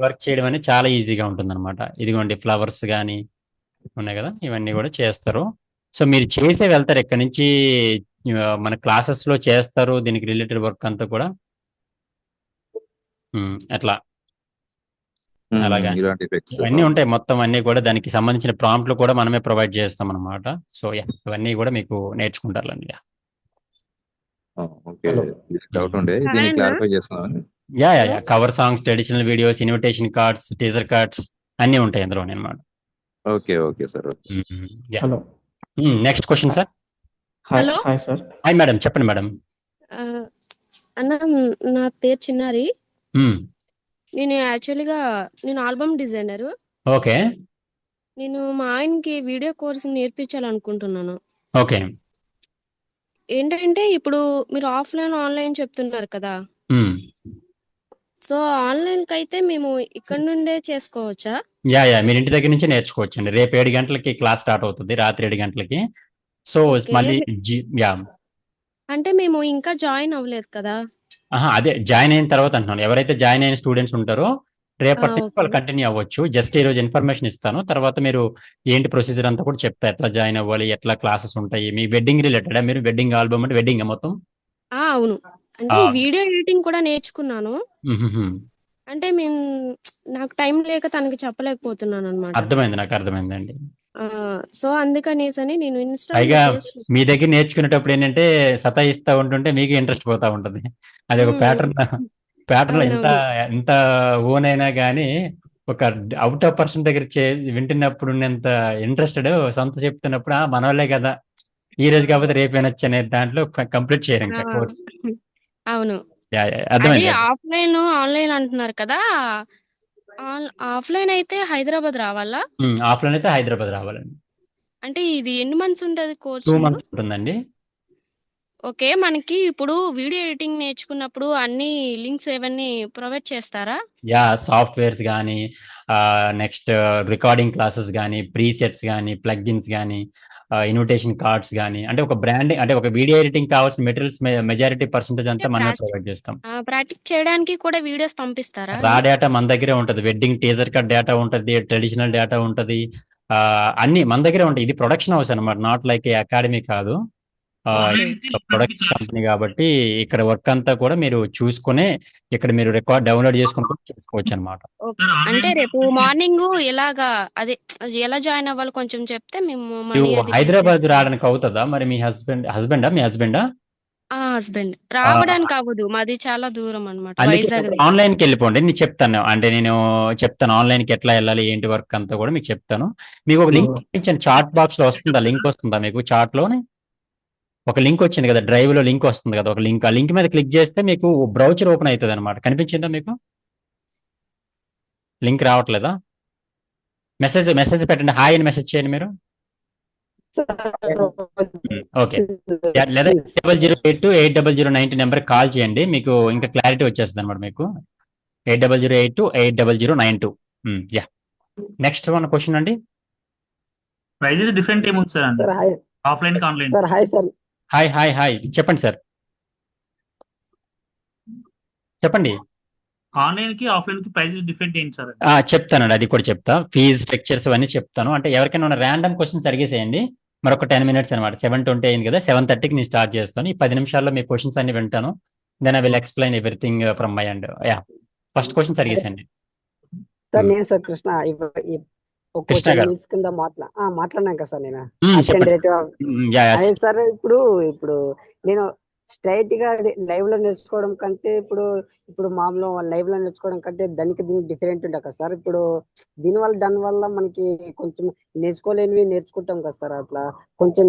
వర్క్ చేయడం అనేది చాలా ఈజీగా ఉంటుంది అనమాట. ఇదిగోండి ఫ్లవర్స్ కానీ ఉన్నాయి కదా, ఇవన్నీ కూడా చేస్తారు. సో మీరు చేసే వెళ్తారు ఇక్కడ నుంచి, మన క్లాసెస్ లో చేస్తారు దీనికి రిలేటెడ్ వర్క్ అంతా కూడా. అట్లా అలాగా ఇవన్నీ ఉంటాయి మొత్తం అన్ని కూడా. దానికి సంబంధించిన ప్రాంప్ట్లు కూడా మనమే ప్రొవైడ్ చేస్తాం అనమాట. సో ఇవన్నీ కూడా మీకు నేర్చుకుంటారులేండి. డౌట్ ఉండే దీన్ని క్లారిఫై చేస్తున్నాను. Yeah cover songs, traditional videos, invitation cards, teaser cards అన్ని ఉంటాయి అందులో అనమాట. Okay okay sir. Hello, next question sir. Hello hi sir. Hi madam, చెప్పండి మేడం. అన్న, నా పేరు చిన్నారి. నేను యాక్చువల్గా ఆల్బమ్ డిజైనర్. ఓకే. నేను మా ఆయనకి వీడియో కోర్స్ నేర్పించాలనుకుంటున్నాను. ఓకే. ఏంటంటే ఇప్పుడు మీరు ఆఫ్లైన్ ఆన్లైన్ చెప్తున్నారు కదా, సో ఆన్లైన్ కి అయితే మేము ఇక్కడ నుండే చేసుకోవచ్చా? యా మీరు ఇంటి దగ్గర నుంచి నేర్చుకోవచ్చు అండి. రేపు 7 గంటలకి క్లాస్ స్టార్ట్ అవుతుంది, రాత్రి 7 గంటలకి. సో మళ్ళీ అంటే మేము ఇంకా జాయిన్ అవ్వలేదు కదా. అదే జాయిన్ అయిన తర్వాత అంటున్నాను. ఎవరైతే జాయిన్ అయిన స్టూడెంట్స్ ఉంటారో రేపటి నుంచి వాళ్ళు కంటిన్యూ అవ్వచ్చు. జస్ట్ ఈ రోజు ఇన్ఫర్మేషన్ ఇస్తాను, తర్వాత మీరు ఏంటి ప్రొసీజర్ అంతా కూడా చెప్తా, ఎట్లా జాయిన్ అవ్వాలి, ఎట్లా క్లాసెస్ ఉంటాయి. మీ వెడ్డింగ్ రిలేటెడ్ మీరు వెడ్డింగ్ ఆల్బమ్ అంటే వెడ్డింగ్ మొత్తం? అవును, అంటే వీడియో ఎడిటింగ్ కూడా నేర్చుకున్నాను. అంటే నాకు టైం లేక తనకి చెప్పలేకపోతున్నాను అనమాట. అర్థమైంది, నాకు అర్థమైందండి. సో అందుకనేసని నేను పైగా మీ దగ్గర నేర్చుకునేటప్పుడు ఏంటంటే సతాయిస్తా ఉంటుంటే మీకు ఇంట్రెస్ట్ పోతా ఉంటుంది. అది ఒక ప్యాటర్న్ ఎంత ఓన్ అయినా కానీ ఒక అవుట్ ఆఫ్ పర్సన్ దగ్గర వింటున్నప్పుడు ఉన్నంత ఇంట్రెస్టెడ్ సొంత చెప్తున్నప్పుడు మన వాళ్ళే కదా, ఈ రోజు కాకపోతే రేపు వినొచ్చు అనే దాంట్లో కంప్లీట్ చేయరు ఇంకా కోర్స్. అవును, ఆఫ్లైన్ ఆన్లైన్ అంటున్నారు కదా. ఆఫ్లైన్ అయితే హైదరాబాద్ రావాలా? ఆఫ్లైన్ అయితే హైదరాబాద్ రావాలండి. అంటే ఇది ఎన్ని మంత్స్ ఉంటుంది కోర్స్? 2 months ఉంటుందండి. ఓకే, మనకి ఇప్పుడు వీడియో ఎడిటింగ్ నేర్చుకున్నప్పుడు అన్ని లింక్స్ ఏవన్నీ ప్రొవైడ్ చేస్తారా? యా, సాఫ్ట్వేర్స్ కానీ, నెక్స్ట్ రికార్డింగ్ క్లాసెస్ కానీ, ప్రీసెట్స్ కానీ, ప్లగ్ఇన్స్ కానీ, ఇన్విటేషన్ కార్డ్స్ కానీ, అంటే ఒక బ్రాండింగ్ అంటే ఒక వీడియో ఎడిటింగ్ కావాల్సిన మెటీరియల్స్ మెజారిటీ పర్సెంటేజ్ అంతా మనమే ప్రొవైడ్ చేస్తాం. ప్రాక్టీస్ చేయడానికి కూడా వీడియోస్ పంపిస్తారా? రా డేటా మన దగ్గరే ఉంటుంది, వెడ్డింగ్ టీజర్ కట్ డేటా ఉంటుంది, ట్రెడిషనల్ డేటా ఉంటుంది, అన్ని మన దగ్గరే ఉంటాయి. ఇది ప్రొడక్షన్ హౌస్ అనమాట, నాట్ లైక్ అకాడమీ కాదు, ప్రొడక్షన్ కంపెనీ. కాబట్టి ఇక్కడ వర్క్ అంతా కూడా మీరు చూసుకునే ఇక్కడ మీరు రికార్డ్ డౌన్లోడ్ చేసుకుని చేసుకోవచ్చు అనమాట. అంటే రేపు మార్నింగ్ ఎలాగా అదే ఎలా జాయిన్ అవ్వాలి కొంచెం చెప్తే మేము హైదరాబాద్ రావడానికి అవుతుందా మరి? మీ హస్బెండా? మీ హస్బెండా? హస్బెండ్ రావడానికి అవ్వదు, మాది చాలా దూరం అనమాట, వైజాగ్. ఆన్లైన్ కి వెళ్ళిపోండి, నేను చెప్తాను. అంటే నేను చెప్తాను ఆన్లైన్ కి ఎట్లా వెళ్ళాలి, ఏంటి వర్క్ అంతా కూడా మీకు చెప్తాను. మీకు ఒక లింక్ ఇచ్చాను, చాట్ బాక్స్ లో వస్తుందా? లింక్ వస్తుందా మీకు? చాట్ లోనే ఒక లింక్ వచ్చింది కదా, డ్రైవ్ లో లింక్ వస్తుంది కదా ఒక లింక్. ఆ లింక్ మీద క్లిక్ చేస్తే మీకు బ్రౌచర్ ఓపెన్ అవుతుంది అనమాట. కనిపించిందా మీకు? లింక్ రావట్లేదా? మెసేజ్ పెట్టండి, హాయ్ అని మెసేజ్ చేయండి మీరు. ఓకే, లేదా 8008-8090 నెంబర్ కాల్ చేయండి, మీకు ఇంకా క్లారిటీ వచ్చేస్తుంది అనమాట. మీకు 8008-809092. యా, నెక్స్ట్ వన్ క్వశ్చన్ అండి. ప్రైజెస్ డిఫరెంట్ ఏముంది సార్ అండి, సార్ హాయ్ ఆఫ్లైన్ కి online? Sir. Hi sir. Hi hi hi, చెప్పండి సార్, చెప్పండి. ఆన్లైన్ కి ఆఫ్లైన్ కి ప్రైజెస్ డిఫరెంట్ ఏంటి సార్? చెప్తానండి, అది కూడా చెప్తా. ఫీజ్ స్ట్రక్చర్స్ అవన్నీ చెప్తాను. అంటే ఎవరికైనా ఉన్న ర్యాండమ్ క్వశ్చన్స్ అడిగేసేయండి. మరొక 10 minutes అనమాట. 7:20 అయింది కదా, 7:30కి నేను స్టార్ట్ చేస్తాను. ఈ 10 నిమిషాల్లో మీ క్వశ్చన్స్ అన్ని వింటాను. Then I will explain everything from my end. Yeah, first questions అడిగేసేయండి. సార్ నేను సార్ కృష్ణ కృష్ణ గారు కింద మాట్లాడినాం కదా సార్. నేను చెప్పండి. అదే సార్, ఇప్పుడు నేను స్ట్రైట్ గా లైవ్ లో నేర్చుకోవడం కంటే ఇప్పుడు మామూలు లైవ్ లో నేర్చుకోవడం కంటే దీనికి డిఫరెంట్ ఉంటుంది కదా సార్. ఇప్పుడు దాని వల్ల మనకి కొంచెం నేర్చుకోలేనివి నేర్చుకుంటాం కదా సార్. అట్లా కొంచెం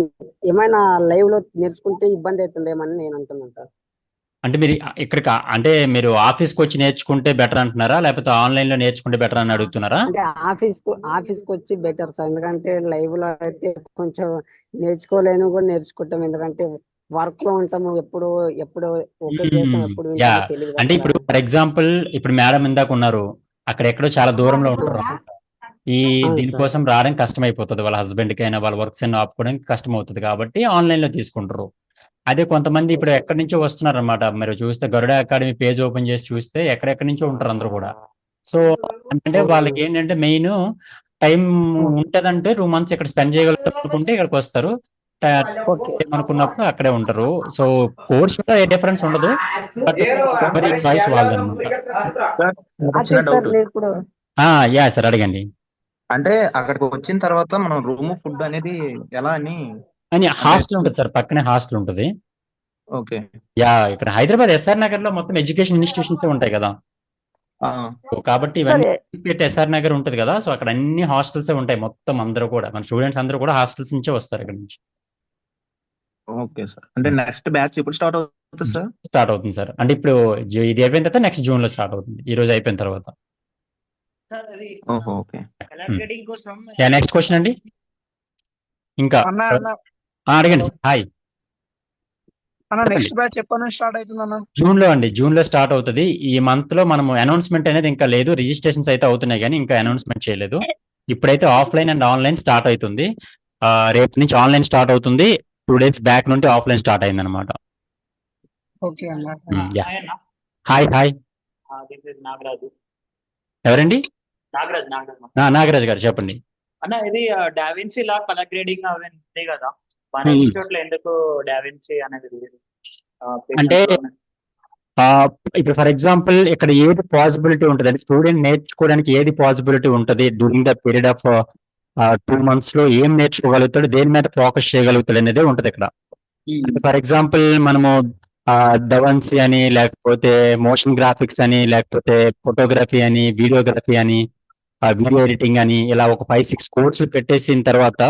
ఏమైనా లైవ్ లో నేర్చుకుంటే ఇబ్బంది అవుతుందేమని నేను అంటున్నాను సార్. అంటే మీరు ఇక్కడికి, అంటే మీరు ఆఫీస్కి వచ్చి నేర్చుకుంటే బెటర్ అంటున్నారా, లేకపోతే ఆన్లైన్ లో నేర్చుకుంటే బెటర్ అని అడుగుతున్నారా? అంటే ఆఫీస్కి వచ్చి బెటర్ సార్. ఎందుకంటే లైవ్ లో అయితే కొంచెం నేర్చుకోలేను కూడా నేర్చుకుంటాం. ఎందుకంటే వర్క్ లో ఉంటాము, ఎప్పుడు ఒకే చేస్తాం, ఎప్పుడు తెలియదు. అంటే ఇప్పుడు ఫర్ ఎగ్జాంపుల్, ఇప్పుడు మేడం ఇందాక ఉన్నారు, అక్కడ ఎక్కడో చాలా దూరంలో ఉంటారు. దీనికోసం రావడానికి కష్టం అయిపోతుంది. వాళ్ళ హస్బెండ్ కి అయినా వాళ్ళ వర్క్స్ అయినా ఆపుకోవడానికి కష్టం అవుతుంది, కాబట్టి ఆన్లైన్ లో తీసుకుంటారు. అదే కొంతమంది ఇప్పుడు ఎక్కడి నుంచో వస్తున్నారు అనమాట. మీరు చూస్తే గరుడ అకాడమీ పేజ్ ఓపెన్ చేసి చూస్తే ఎక్కడెక్కడి నుంచో ఉంటారు అందరూ కూడా. సో అంటే వాళ్ళకి ఏంటంటే మెయిన్ టైం ఉంటదంటే 2 months ఇక్కడ స్పెండ్ చేయగలుగుతారు అనుకుంటే ఇక్కడికి వస్తారు, అనుకున్నప్పుడు అక్కడే ఉంటారు. సో కోర్స్ కూడా ఏ డిఫరెన్స్ ఉండదు, బట్ మరి చాయిస్ వాళ్ళదన్నమాట. యా సార్, అడగండి. అంటే అక్కడికి వచ్చిన తర్వాత మనం రూమ్ ఫుడ్ అనేది ఎలా అని హాస్టల్ ఉంటుంది సార్, పక్కనే హాస్టల్ ఉంటుంది. ఓకే. యా, ఇక్కడ హైదరాబాద్ ఎస్ఆర్ నగర్ లో మొత్తం ఎడ్యుకేషన్ ఇన్స్టిట్యూషన్స్ ఉంటాయి కదా, కాబట్టి ఇవన్నీ ఎస్ఆర్ నగర్ ఉంటుంది కదా. సో అక్కడ అన్ని హాస్టల్స్ ఉంటాయి. మొత్తం అందరూ కూడా, మన స్టూడెంట్స్ అందరూ కూడా హాస్టల్స్ నుంచే వస్తారు ఇక్కడ నుంచి. Okay sir. అంటే నెక్స్ట్ బ్యాచ్ ఎప్పుడు స్టార్ట్ అవుతుంది సార్? స్టార్ట్ అవుతుంది సార్, అంటే ఇప్పుడు ఇది అయిపోయిన తర్వాత నెక్స్ట్ జూన్ లో స్టార్ట్ అవుతుంది, ఈ రోజు అయిపోయిన తర్వాత. ఓకే. నెక్స్ట్ క్వశ్చన్ అండి. ఇంకా అడగండి సార్. హాయ్, నెక్స్ట్ బ్యాచ్ ఎప్పటి నుంచి స్టార్ట్ అవుతుంది అన్న? జూన్ లో అండి, జూన్ లో స్టార్ట్ అవుతుంది. ఈ మంత్ లో మనం అనౌన్స్మెంట్ అనేది ఇంకా లేదు, రిజిస్ట్రేషన్స్ అయితే అవుతున్నాయి కానీ ఇంకా అనౌన్స్మెంట్ చేయలేదు. ఇప్పుడైతే ఆఫ్లైన్ అండ్ ఆన్లైన్ స్టార్ట్ అవుతుంది. రేపు నుంచి ఆన్లైన్ స్టార్ట్ అవుతుంది. 2 days బ్యాక్ నుండి ఆఫ్లైన్ స్టార్ట్ అయింది అనమాట. హాయ్ హాయ్, ఎవరండి? నాగరాజ్ గారు, చెప్పండి. అన్న ఇది డావిన్సీ లా కలర్ గ్రేడింగ్ అవి ఉంటాయి కదా, మన ఇన్స్టిట్యూట్ లో ఎందుకు డావిన్సీ అనేది లేదు? అంటే ఇప్పుడు ఫర్ ఎగ్జాంపుల్ ఇక్కడ ఏది పాసిబిలిటీ ఉంటుంది అంటే స్టూడెంట్ నేర్చుకోవడానికి ఏది పాసిబిలిటీ ఉంటుంది during the period of 2 months లో ఏం నేర్చుకోగలుగుతాడు, దేని మీద ఫోకస్ చేయగలుగుతాడు అనేది ఉంటుంది ఇక్కడ. ఫర్ ఎగ్జాంపుల్ మనము డవన్సీ అని, లేకపోతే మోషన్ గ్రాఫిక్స్ అని, లేకపోతే ఫోటోగ్రఫీ అని, వీడియోగ్రఫీ అని, వీడియో ఎడిటింగ్ అని, ఇలా ఒక 5-6 కోర్సులు పెట్టేసిన తర్వాత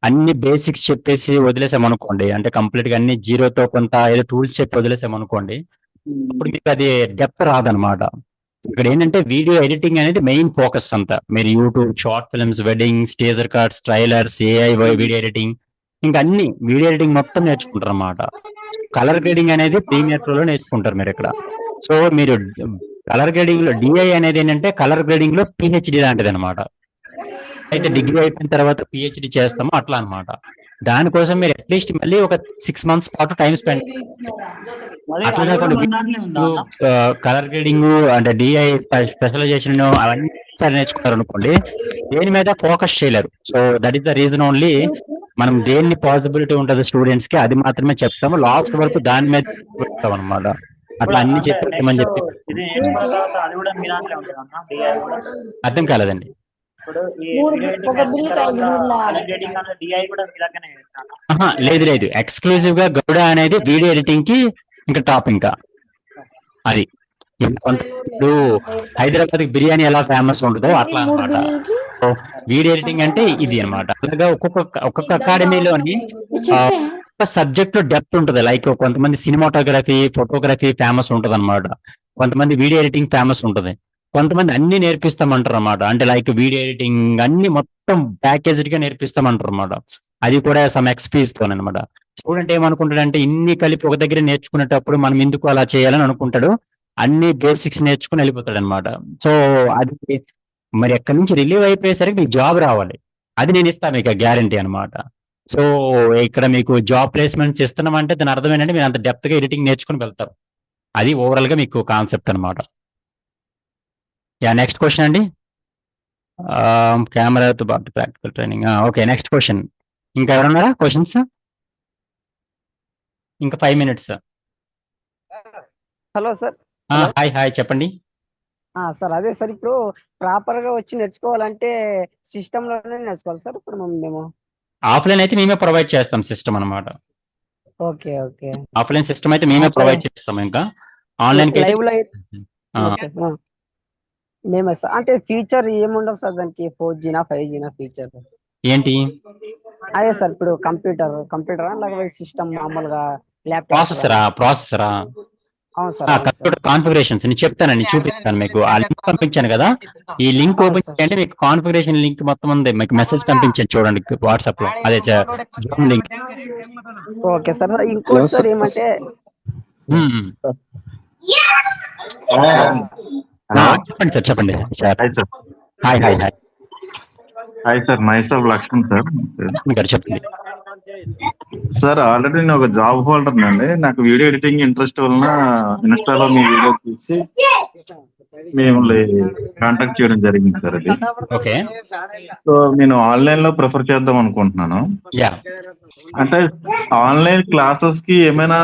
అన్ని బేసిక్స్ చెప్పేసి వదిలేసామనుకోండి, అంటే కంప్లీట్ గా అన్ని జీరోతో కొంత ఏదో టూల్స్ చెప్పి వదిలేసామనుకోండి, ఇప్పుడు మీకు అది డెప్త్ రాదనమాట. ఇక్కడ ఏంటంటే వీడియో ఎడిటింగ్ అనేది మెయిన్ ఫోకస్ అంతా. మీరు YouTube short films, weddings, teaser cards, trailers, AI video editing, ఇంకా అన్ని వీడియో ఎడిటింగ్ మొత్తం నేర్చుకుంటారు అనమాట. కలర్ గ్రేడింగ్ అనేది ప్రీమియర్ ప్రోలో నేర్చుకుంటారు మీరు ఇక్కడ. సో మీరు కలర్ గ్రేడింగ్ లో డిఐ అనేది ఏంటంటే కలర్ గ్రేడింగ్ లో పిహెచ్డి లాంటిది అనమాట. అయితే డిగ్రీ అయిపోయిన తర్వాత పిహెచ్డి చేస్తామో అట్లా అనమాట. దానికోసం మీరు అట్లీస్ట్ మళ్ళీ ఒక 6 months పాటు టైం స్పెండ్. అట్లా కలర్ గ్రేడింగ్ అంటే డిఐ స్పెషలైజేషన్ అవన్నీ సరే నేర్చుకున్నారు అనుకోండి, దేని మీద ఫోకస్ చేయలేరు. So that is the reason only మనం దేన్ని పాసిబిలిటీ ఉంటుంది స్టూడెంట్స్ కి అది మాత్రమే చెప్తాము. లాస్ట్ వరకు దాని మీద చెప్తాం అనమాట. అట్లా అన్ని చెప్పమని చెప్పి. అర్థం కాలేదండి. లేదు, ఎక్స్క్లూజివ్ గా గౌడ అనేది వీడియో ఎడిటింగ్ కి ఇంకా టాప్. ఇంకా అది ఇప్పుడు హైదరాబాద్ బిర్యానీ ఎలా ఫేమస్ ఉంటుందో అట్లా అనమాట. వీడియో ఎడిటింగ్ అంటే ఇది అనమాట. అలాగా ఒక్కొక్క అకాడమీలోని సబ్జెక్ట్ లో డెప్త్ ఉంటుంది. లైక్ కొంతమంది సినిమాటోగ్రఫీ, ఫోటోగ్రఫీ ఫేమస్ ఉంటుంది అనమాట, కొంతమంది వీడియో ఎడిటింగ్ ఫేమస్ ఉంటుంది. కొంతమంది అన్ని నేర్పిస్తామంటారు అన్నమాట. అంటే లైక్ వీడియో ఎడిటింగ్ అన్ని మొత్తం ప్యాకేజ్డ్ గా నేర్పిస్తామంటారు అన్నమాట. అది కూడా సమ్ ఎక్స్పీస్ తో అనమాట. స్టూడెంట్ ఏమనుకుంటాడంటే ఇన్ని కలిపి ఒక దగ్గర నేర్చుకునేటప్పుడు మనం ఎందుకు అలా చేయాలని అనుకుంటాడు. అన్ని బేసిక్స్ నేర్చుకుని వెళ్ళిపోతాడు అనమాట. సో అది మరి ఎక్కడి నుంచి రిలీవ్ అయిపోయేసరికి మీకు జాబ్ రావాలి. అది నేను ఇస్తాను మీకు గ్యారంటీ అనమాట. సో ఇక్కడ మీకు జాబ్ ప్లేస్మెంట్స్ ఇస్తున్నామంటే దాని అర్థం ఏంటంటే మీరు అంత డెప్త్ గా ఎడిటింగ్ నేర్చుకుని వెళ్తారు. అది ఓవరాల్ గా మీకు కాన్సెప్ట్ అనమాట. యా నెక్స్ట్ క్వశ్చన్ అండి. కెమెరాతో పాటు practical training. Okay next question. ఇంకా ఎవరున్నారా క్వశ్చన్స్? ఇంకా 5 minutes. Hello sir. Hi hi చెప్పండి. సార్ అదే సార్ ఇప్పుడు ప్రాపర్ గా వచ్చి నేర్చుకోవాలంటే సిస్టమ్ లోనే నేర్చుకోవాలి సార్ ఇప్పుడు మేము? ఆఫ్లైన్ అయితే మేమే ప్రొవైడ్ చేస్తాం సిస్టమ్ అనమాట. Okay okay. ఆఫ్లైన్ సిస్టమ్ అయితే మేమే ప్రొవైడ్ చేస్తాం. ఇంకా ఆన్లైన్ లైవ్ లో మేమే సార్. అంటే ఫీచర్ ఏముండవు సార్ దానికి? 4Gనా 5Gనా ఫీచర్ ఏంటి? అదే సార్ ఇప్పుడు కంప్యూటర్ లేకపోతే సిస్టమ్ మామూలుగా ల్యాప్టాప్? ప్రాసెసరా? అవును సార్. కంప్యూటర్ కాన్ఫిగరేషన్స్ నేను చెప్తానండి, చూపిస్తాను మీకు. ఆ లింక్ పంపించాను కదా, ఈ లింక్ ఓపెన్ చేయండి, మీకు కాన్ఫిగరేషన్ లింక్ మొత్తం ఉంది. మీకు మెసేజ్ పంపించాను చూడండి వాట్సాప్ లో, అదే జూమ్ లింక్. Okay sir. ఇంకోటి సార్ ఏమంటే చెప్పండి సార్, చెప్పండి. Hi hi hi hi sir, myself Lakshman sir. గారు చెప్పండి సార్. ఆల్రెడీ నేను ఒక జాబ్ హోల్డర్ అండి. నాకు వీడియో ఎడిటింగ్ ఇంట్రెస్ట్ వలన ఇన్స్టాలో మీ వీడియో చూసి మిమ్మల్ని కాంటాక్ట్ చేయడం జరిగింది సార్. అది ఓకే. సో నేను ఆన్లైన్ లో ప్రిఫర్ చేద్దాం అనుకుంటున్నాను. అంటే ఆన్లైన్ క్లాసెస్ కి ఏమైనా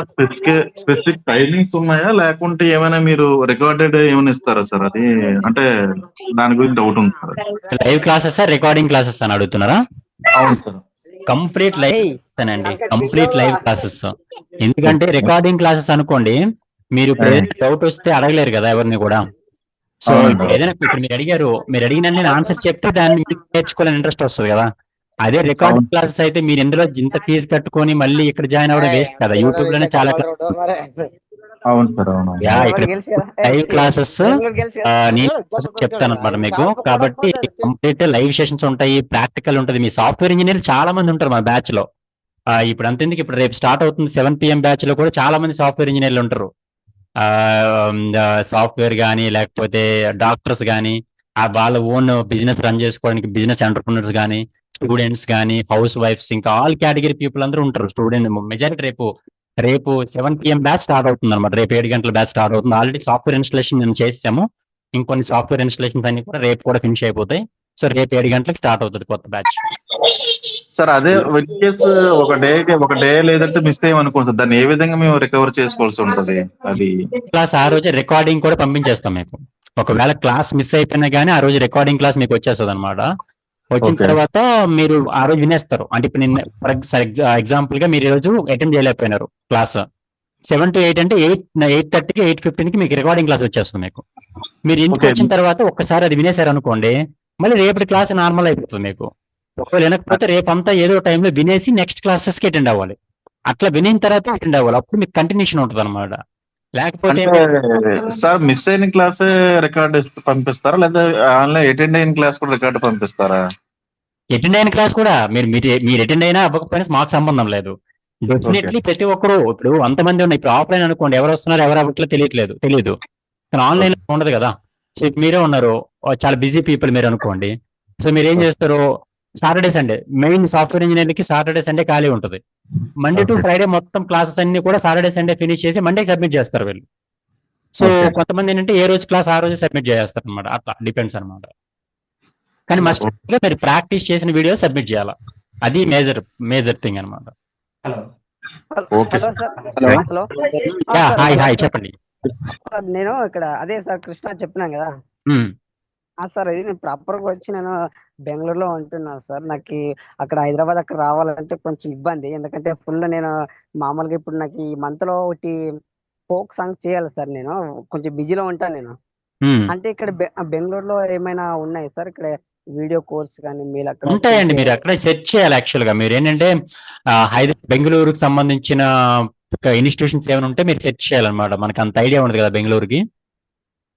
స్పెసిఫిక్ టైమింగ్స్ ఉన్నాయా, లేకుంటే ఏమైనా మీరు రికార్డెడ్ ఏమైనా ఇస్తారా సార్? అది అంటే దాని గురించి డౌట్ ఉంది sir. Live classes recording classes అని అడుగుతున్నారా? అవును సార్. కంప్లీట్ లైవ్ అండి, కంప్లీట్ లైవ్ క్లాసెస్. ఎందుకంటే రికార్డింగ్ క్లాసెస్ అనుకోండి, మీరు డౌట్ వస్తే అడగలేరు కదా ఎవరిని కూడా. సో ఏదైనా ఇప్పుడు మీరు అడిగిన నేను ఆన్సర్ చెప్తే దాన్ని నేర్చుకోవాలని ఇంట్రెస్ట్ వస్తుంది కదా. అదే రికార్డింగ్ క్లాసెస్ అయితే మీరు ఎందులో ఇంత ఫీజు కట్టుకొని మళ్ళీ ఇక్కడ జాయిన్ అవ్వడం వేస్ట్ కదా. యూట్యూబ్ లోనే చాలా అవును సార్. అవును. ఇక్కడ లైవ్ క్లాసెస్ నేను చెప్తాను అనమాట మీకు. కాబట్టి కంప్లీట్ లైవ్ సెషన్స్ ఉంటాయి, ప్రాక్టికల్ ఉంటుంది. మీ సాఫ్ట్వేర్ ఇంజనీర్ చాలా మంది ఉంటారు మా బ్యాచ్ లో. ఇప్పుడు అంతెందుకు, ఇప్పుడు రేపు స్టార్ట్ అవుతుంది 7 PM బ్యాచ్ లో కూడా చాలా మంది సాఫ్ట్వేర్ ఇంజనీర్లు ఉంటారు. సాఫ్ట్వేర్ కానీ లేకపోతే డాక్టర్స్ కానీ, వాళ్ళ ఓన్ బిజినెస్ రన్ చేసుకోవడానికి బిజినెస్ ఎంటర్ప్రినర్స్ కానీ, స్టూడెంట్స్ కానీ, హౌస్ వైఫ్స్, ఇంకా ఆల్ కేటగిరీ పీపుల్ అందరూ ఉంటారు. స్టూడెంట్ మెజారిటీ రేపు 7 PM బ్యాచ్ స్టార్ట్ అవుతుంది అనమాట. రేపు 7 గంటల బ్యాచ్ స్టార్ట్ అవుతుంది. ఆల్రెడీ సాఫ్ట్వేర్ ఇన్స్టలేషన్ నేను చేసాము. ఇంకొన్ని సాఫ్ట్వేర్ ఇన్స్టలేషన్స్ అన్ని కూడా రేపు కూడా ఫినిష్ అయిపోతాయి. సో రేపు 7 గంటలకు స్టార్ట్ అవుతుంది కొత్త బ్యాచ్. సార్ అదే వచ్చేసి ఒక డే లేదంటే మిస్ అయ్యమనుకోండి సార్, దాన్ని ఏ విధంగా మేము రికవర్ చేసుకోవాల్సి ఉంటుంది? అది క్లాస్ ఆ రోజే రికార్డింగ్ కూడా పంపించేస్తాం మీకు. ఒకవేళ క్లాస్ మిస్ అయిపోయినా కానీ ఆ రోజు రికార్డింగ్ క్లాస్ మీకు వచ్చేస్తుంది అనమాట. వచ్చిన తర్వాత మీరు ఆ రోజు వినేస్తారు. అంటే ఇప్పుడు నేను ఎగ్జాంపుల్ గా మీరు ఈ రోజు అటెండ్ చేయలేకపోయినారు క్లాస్ 7 to 8 అంటే 8:30కి 8:15కి మీకు రికార్డింగ్ క్లాస్ వచ్చేస్తుంది మీకు. మీరు ఇంటికి వచ్చిన తర్వాత ఒక్కసారి అది వినేశారు అనుకోండి, మళ్ళీ రేపటి క్లాస్ నార్మల్ అయిపోతుంది మీకు. ఒకవేళ వినకపోతే రేపంతా ఏదో టైంలో వినేసి నెక్స్ట్ క్లాసెస్ కి అటెండ్ అవ్వాలి. అట్లా వినిన తర్వాత అటెండ్ అవ్వాలి, అప్పుడు మీకు కంటిన్యూషన్ ఉంటుంది అనమాట. లేకపోతే సార్ మిస్ అయిన క్లాస్ రికార్డ్ పంపిస్తారా, లేదా ఆన్లైన్ అటెండ్ అయిన క్లాస్ కూడా రికార్డు పంపిస్తారా? అటెండ్ అయిన క్లాస్ కూడా మీరు అటెండ్ అయినా అవ్వకపోయినా మాకు సంబంధం లేదు. డెఫినెట్లీ ప్రతి ఒక్కరు, ఇప్పుడు అంతమంది ఉన్నాయి. ఇప్పుడు ఆఫ్లైన్ అనుకోండి, ఎవరు వస్తున్నారు ఎవరు అవ్వట్లేదు తెలియదు. కానీ ఆన్లైన్ లో ఉండదు కదా. సో మీరే ఉన్నారు, చాలా బిజీ పీపుల్ మీరు అనుకోండి. సో మీరు ఏం చేస్తారు, సాటర్డే సండే మెయిన్ సాఫ్ట్వేర్ ఇంజనీర్కి సాటర్డే సండే ఖాళీ ఉంటుంది. మండే టు ఫ్రైడే మొత్తం క్లాసెస్ అన్ని కూడా సాటర్డే సండే ఫినిష్ చేసి మండే సబ్మిట్ చేస్తారు వీళ్ళు. సో కొంతమంది ఏంటంటే ఏ రోజు క్లాస్ ఆ రోజు సబ్మిట్ చేస్తారు అనమాట. అట్లా డిపెండ్స్ అనమాట. కానీ మస్ట్ మీరు ప్రాక్టీస్ చేసిన వీడియో సబ్మిట్ చేయాలి. అది మేజర్ థింగ్ అనమాట. హాయ్ చెప్పండి. నేను ఇక్కడ అదే సార్ కృష్ణ చెప్పినాను కదా సార్. ఇది నేను ప్రాపర్ గా వచ్చి నేను బెంగళూరులో ఉంటున్నాను సార్. నాకు అక్కడ హైదరాబాద్ అక్కడ రావాలంటే కొంచెం ఇబ్బంది. ఎందుకంటే ఫుల్ నేను మామూలుగా ఇప్పుడు నాకు ఈ మంత్ లో ఒకటి ఫోక్ సాంగ్ చేయాలి సార్. నేను కొంచెం బిజీలో ఉంటాను నేను. అంటే ఇక్కడ బెంగళూరులో ఏమైనా ఉన్నాయి సార్ ఇక్కడ వీడియో కోర్స్ కానీ? మీరు అక్కడ ఉంటాయండి, మీరు అక్కడ సెర్చ్ చేయాలి. యాక్చువల్ గా మీరు ఏంటంటే బెంగళూరుకి సంబంధించిన ఇన్స్టిట్యూషన్స్ ఏమైనా ఉంటే మీరు సెర్చ్ చేయాలన్నమాట. మనకు అంత ఐడియా ఉండదు కదా బెంగళూరుకి.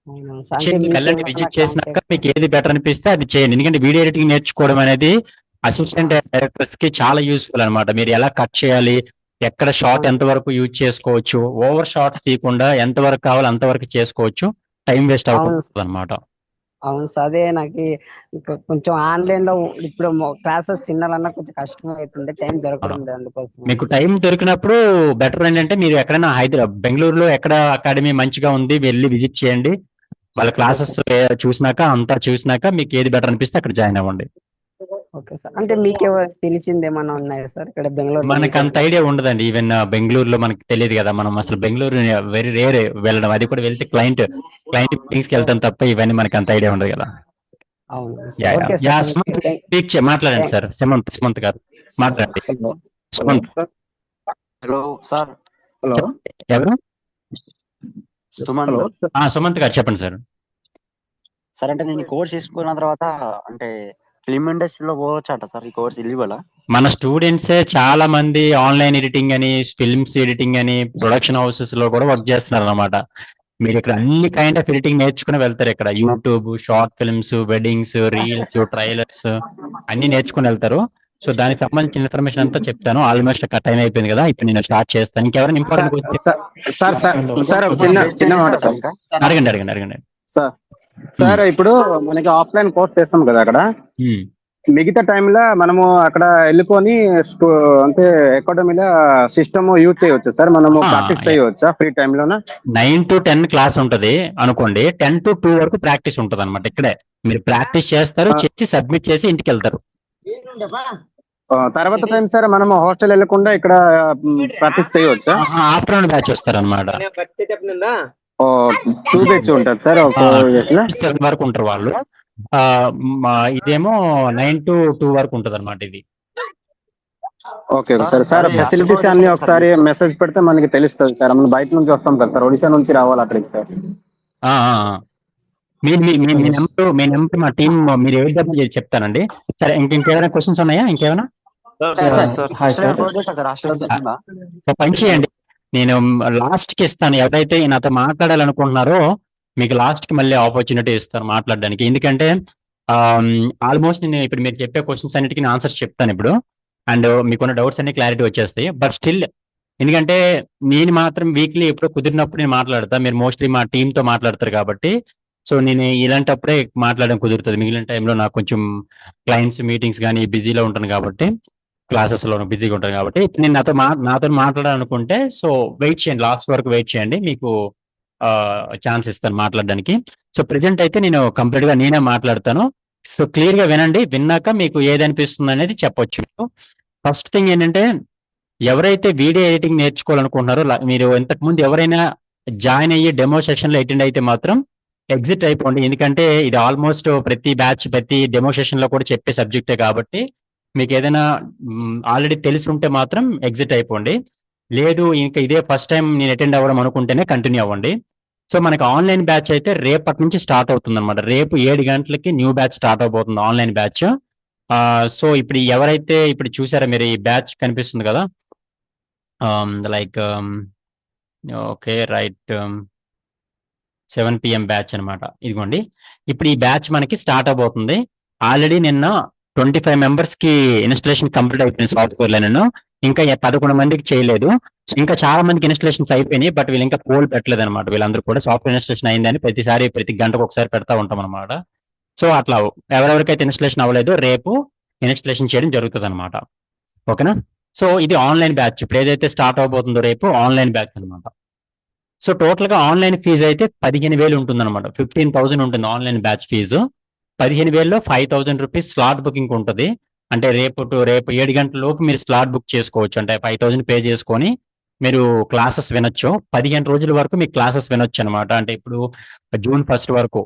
అవునా సార్? అంటే వెళ్ళండి, మీకేమన్నా విజిట్ చేసినాక కాంటాక్ట్ మీకు ఏది బెటర్ అనిపిస్తే అది చేయండి. ఎందుకంటే వీడియో ఎడిటింగ్ నేర్చుకోవడం అనేది అసిస్టెంట్ డైరెక్టర్స్ కి చాలా యూస్ఫుల్ అనమాట. మీరు ఎలా కట్ చేయాలి, ఎక్కడ షార్ట్ అవును ఎంత వరకు యూజ్ చేసుకోవచ్చు, ఓవర్ షార్ట్స్ తీయకుండా ఎంత వరకు కావాలో అంతవరకు చేసుకోవచ్చు, టైం వేస్ట్ అవును అవ్వకుండా అనమాట. అవును సార్. అదే నాకు కొంచెం ఆన్లైన్ లో ఇప్పుడు క్లాసెస్ వినాలన్నా కొంచెం కష్టం అవుతుంది, టైం దొరకడం లేదు అందుకోసం. మీకు టైం దొరికినప్పుడు బెటర్ ఏంటంటే మీరు ఎక్కడైనా బెంగళూరులో ఎక్కడ అకాడమీ మంచిగా ఉంది వెళ్ళి విజిట్ చేయండి. వాళ్ళ క్లాసెస్ చూసినాక అంతా చూసినాక మీకు ఏది బెటర్ అనిపిస్తే అక్కడ జాయిన్ అవ్వండి. Okay sir. అంటే మీకు తెలిసింది ఏమన్నా ఉన్నాయా సార్ ఇక్కడ బెంగళూరులో? మనకు అంత ఐడియా ఉండదండి. ఈవెన్ బెంగళూరులో మనకు తెలియదు కదా, మనం అసలు బెంగళూరు వెరీ రేర్ వెళ్ళడం. అది కూడా వెళ్తే క్లయింట్ మీటింగ్స్ కి వెళ్తాం తప్ప ఇవన్నీ మనకి అంత ఐడియా ఉండదు కదా. అవును yeah sir. Okay yeah sir. Sumanth మాట్లాడండి సార్. సుమంత్ గారు మాట్లాడండి. Sumanth hello sir. హలో ఎవరు? సుమంత్. సుమంత్ గారు చెప్పండి సార్. సార్ అంటే నేను కోర్స్ చేసుకున్న తర్వాత అంటే ఫిల్మ్ ఇండస్ట్రీలో పోవచ్చట సార్, ఈ కోర్స్ ఎలిజిబుల్? మన స్టూడెంట్సే చాలా మంది ఆన్లైన్ ఎడిటింగ్ అని, ఫిల్మ్స్ ఎడిటింగ్ అని, ప్రొడక్షన్ హౌసెస్ లో కూడా వర్క్ చేస్తున్నారు అనమాట. మీరు ఇక్కడ అన్ని కైండ్ ఆఫ్ ఎడిటింగ్ నేర్చుకుని వెళ్తారు. ఇక్కడ YouTube, short films, weddings, reels, trailers అన్ని నేర్చుకుని వెళ్తారు. సో దానికి సంబంధించిన ఇన్ఫర్మేషన్ అంతా చెప్తాను. ఆల్మోస్ట్ టైం అయిపోయింది కదా, ఇప్పుడు నేను స్టార్ట్ చేస్తాను. ఇంకెవరైనా ఇంపార్టెంట్ సార్ చిన్న మాట సార్. అడగండి. సార్ ఇప్పుడు మనకి ఆఫ్లైన్ కోర్స్ చేస్తాం కదా అక్కడ, మిగతా టైంలో మనము అక్కడ వెళ్ళుకొని అంటే అకాడమీలో సిస్టమ్ యూజ్ చేయవచ్చు సార్, మనము ప్రాక్టీస్ చేయవచ్చా ఫ్రీ టైంలోనా? 9 to 10 క్లాస్ ఉంటది అనుకోండి, 10 to 2 వరకు ప్రాక్టీస్ ఉంటది అనమాట. ఇక్కడే మీరు ప్రాక్టీస్ చేస్తారు, చేసి సబ్మిట్ చేసి ఇంటికి వెళ్తారు. తర్వాత టైం సార్ మనము హాస్టల్ వెళ్ళకుండా ఇక్కడ ప్రాక్టీస్ చేయవచ్చా? ఆఫ్టర్నూన్ బ్యాచ్ వస్తారు అనమాట. 2 బ్యాచ్ ఉంటుంది సార్, 7 వరకు ఉంటారు వాళ్ళు. ఇదేమో 9 to 2 వరకు ఉంటది అనమాట ఇది. Okay sir. ఫెసిలిటీస్ అన్ని ఒకసారి మెసేజ్ పెడితే మనకి తెలుస్తుంది సార్. మనం బయట నుంచి వస్తాం కదా సార్, ఒడిశా నుంచి రావాలి అక్కడికి సార్. మీ నెంబర్ మా టీం మీరు ఏ చెప్తానండి. సరే, ఇంకేమైనా క్వశ్చన్స్ ఉన్నాయా? ఇంకేమైనా పని చేయండి, నేను లాస్ట్ కి ఇస్తాను. ఎవరైతే నాతో మాట్లాడాలనుకుంటున్నారో మీకు లాస్ట్ కి మళ్ళీ ఆపర్చునిటీ ఇస్తాను మాట్లాడడానికి. ఎందుకంటే ఆల్మోస్ట్ నేను ఇప్పుడు మీరు చెప్పే క్వశ్చన్స్ అన్నిటికీ నేను ఆన్సర్స్ చెప్తాను ఇప్పుడు, అండ్ మీకున్న డౌట్స్ అన్ని క్లారిటీ వచ్చేస్తాయి. బట్ స్టిల్ ఎందుకంటే నేను మాత్రం వీక్లీ ఎప్పుడో కుదిరినప్పుడు నేను మాట్లాడతా, మీరు మోస్ట్లీ మా టీంతో మాట్లాడతారు కాబట్టి. సో నేను ఇలాంటప్పుడే మాట్లాడడం కుదురుతుంది. మిగిలిన టైంలో నాకు కొంచెం క్లయింట్స్ మీటింగ్స్ కానీ బిజీలో ఉంటాను కాబట్టి, క్లాసెస్లో బిజీగా ఉంటాను కాబట్టి. నేను నాతో మాట్లాడాలనుకుంటే సో వెయిట్ చేయండి, లాస్ట్ వరకు వెయిట్ చేయండి, మీకు ఛాన్స్ ఇస్తాను మాట్లాడడానికి. సో ప్రెజెంట్ అయితే నేను కంప్లీట్ గా నేనే మాట్లాడతాను. సో క్లియర్ గా వినండి, విన్నాక మీకు ఏది అనిపిస్తుంది అనేది చెప్పొచ్చు. ఫస్ట్ థింగ్ ఏంటంటే, ఎవరైతే వీడియో ఎడిటింగ్ నేర్చుకోవాలనుకుంటున్నారో మీరు ఇంతకుముందు ఎవరైనా జాయిన్ అయ్యి డెమో సెషన్ లో అటెండ్ అయితే మాత్రం ఎగ్జిట్ అయిపోండి. ఎందుకంటే ఇది ఆల్మోస్ట్ ప్రతి బ్యాచ్ ప్రతి డెమో సెషన్ లో కూడా చెప్పే సబ్జెక్టే కాబట్టి, మీకు ఏదైనా ఆల్రెడీ తెలిసి ఉంటే మాత్రం ఎగ్జిట్ అయిపోండి. లేదు ఇంకా ఇదే ఫస్ట్ టైం నేను అటెండ్ అవ్వడం అనుకుంటేనే కంటిన్యూ అవ్వండి. సో మనకి ఆన్లైన్ బ్యాచ్ అయితే రేపటి నుంచి స్టార్ట్ అవుతుంది అనమాట. రేపు 7 గంటలకి న్యూ బ్యాచ్ స్టార్ట్ అవబోతుంది, ఆన్లైన్ బ్యాచ్. సో ఇప్పుడు ఎవరైతే ఇప్పుడు చూసారో మీరు ఈ బ్యాచ్ కనిపిస్తుంది కదా, like okay right 7 PM batch అనమాట. ఇదిగోండి, ఇప్పుడు ఈ బ్యాచ్ మనకి స్టార్ట్ అవబోతుంది. ఆల్రెడీ నిన్న 25 మెంబర్స్ కి ఇన్స్టలేషన్ కంప్లీట్ అయిపోయింది సాఫ్ట్వేర్ లో. నేను ఇంకా 11 మందికి చేయలేదు. ఇంకా చాలా మందికి ఇన్స్టలేషన్స్ అయిపోయినాయి, బట్ వీళ్ళు ఇంకా పోల్ పెట్టలేదు అనమాట. వీళ్ళందరూ కూడా సాఫ్ట్వేర్ ఇన్స్టలేషన్ అయిందని ప్రతి గంటకు ఒకసారి పెడతా ఉంటాం అనమాట. సో అట్లా ఎవరెవరికైతే ఇన్స్టలేషన్ అవ్వలేదో రేపు ఇన్స్టలేషన్ చేయడం జరుగుతుంది అనమాట. ఓకేనా? సో ఇది ఆన్లైన్ బ్యాచ్. ఇప్పుడు ఏదైతే స్టార్ట్ అవబోతుందో రేపు ఆన్లైన్ బ్యాచ్ అనమాట. సో టోటల్ గా ఆన్లైన్ ఫీజు అయితే 15,000 ఉంటుంది అనమాట. 15,000 ఉంటుంది ఆన్లైన్ బ్యాచ్ ఫీజు. 15,000లో 5,000 రూపీస్ స్లాట్ బుకింగ్ ఉంటుంది. అంటే రేపు 7 గంటల లోపు మీరు స్లాట్ బుక్ చేసుకోవచ్చు. అంటే 5,000 పే చేసుకొని మీరు క్లాసెస్ వినొచ్చు. 15 రోజుల వరకు మీకు క్లాసెస్ వినొచ్చు అనమాట. అంటే ఇప్పుడు June 1 వరకు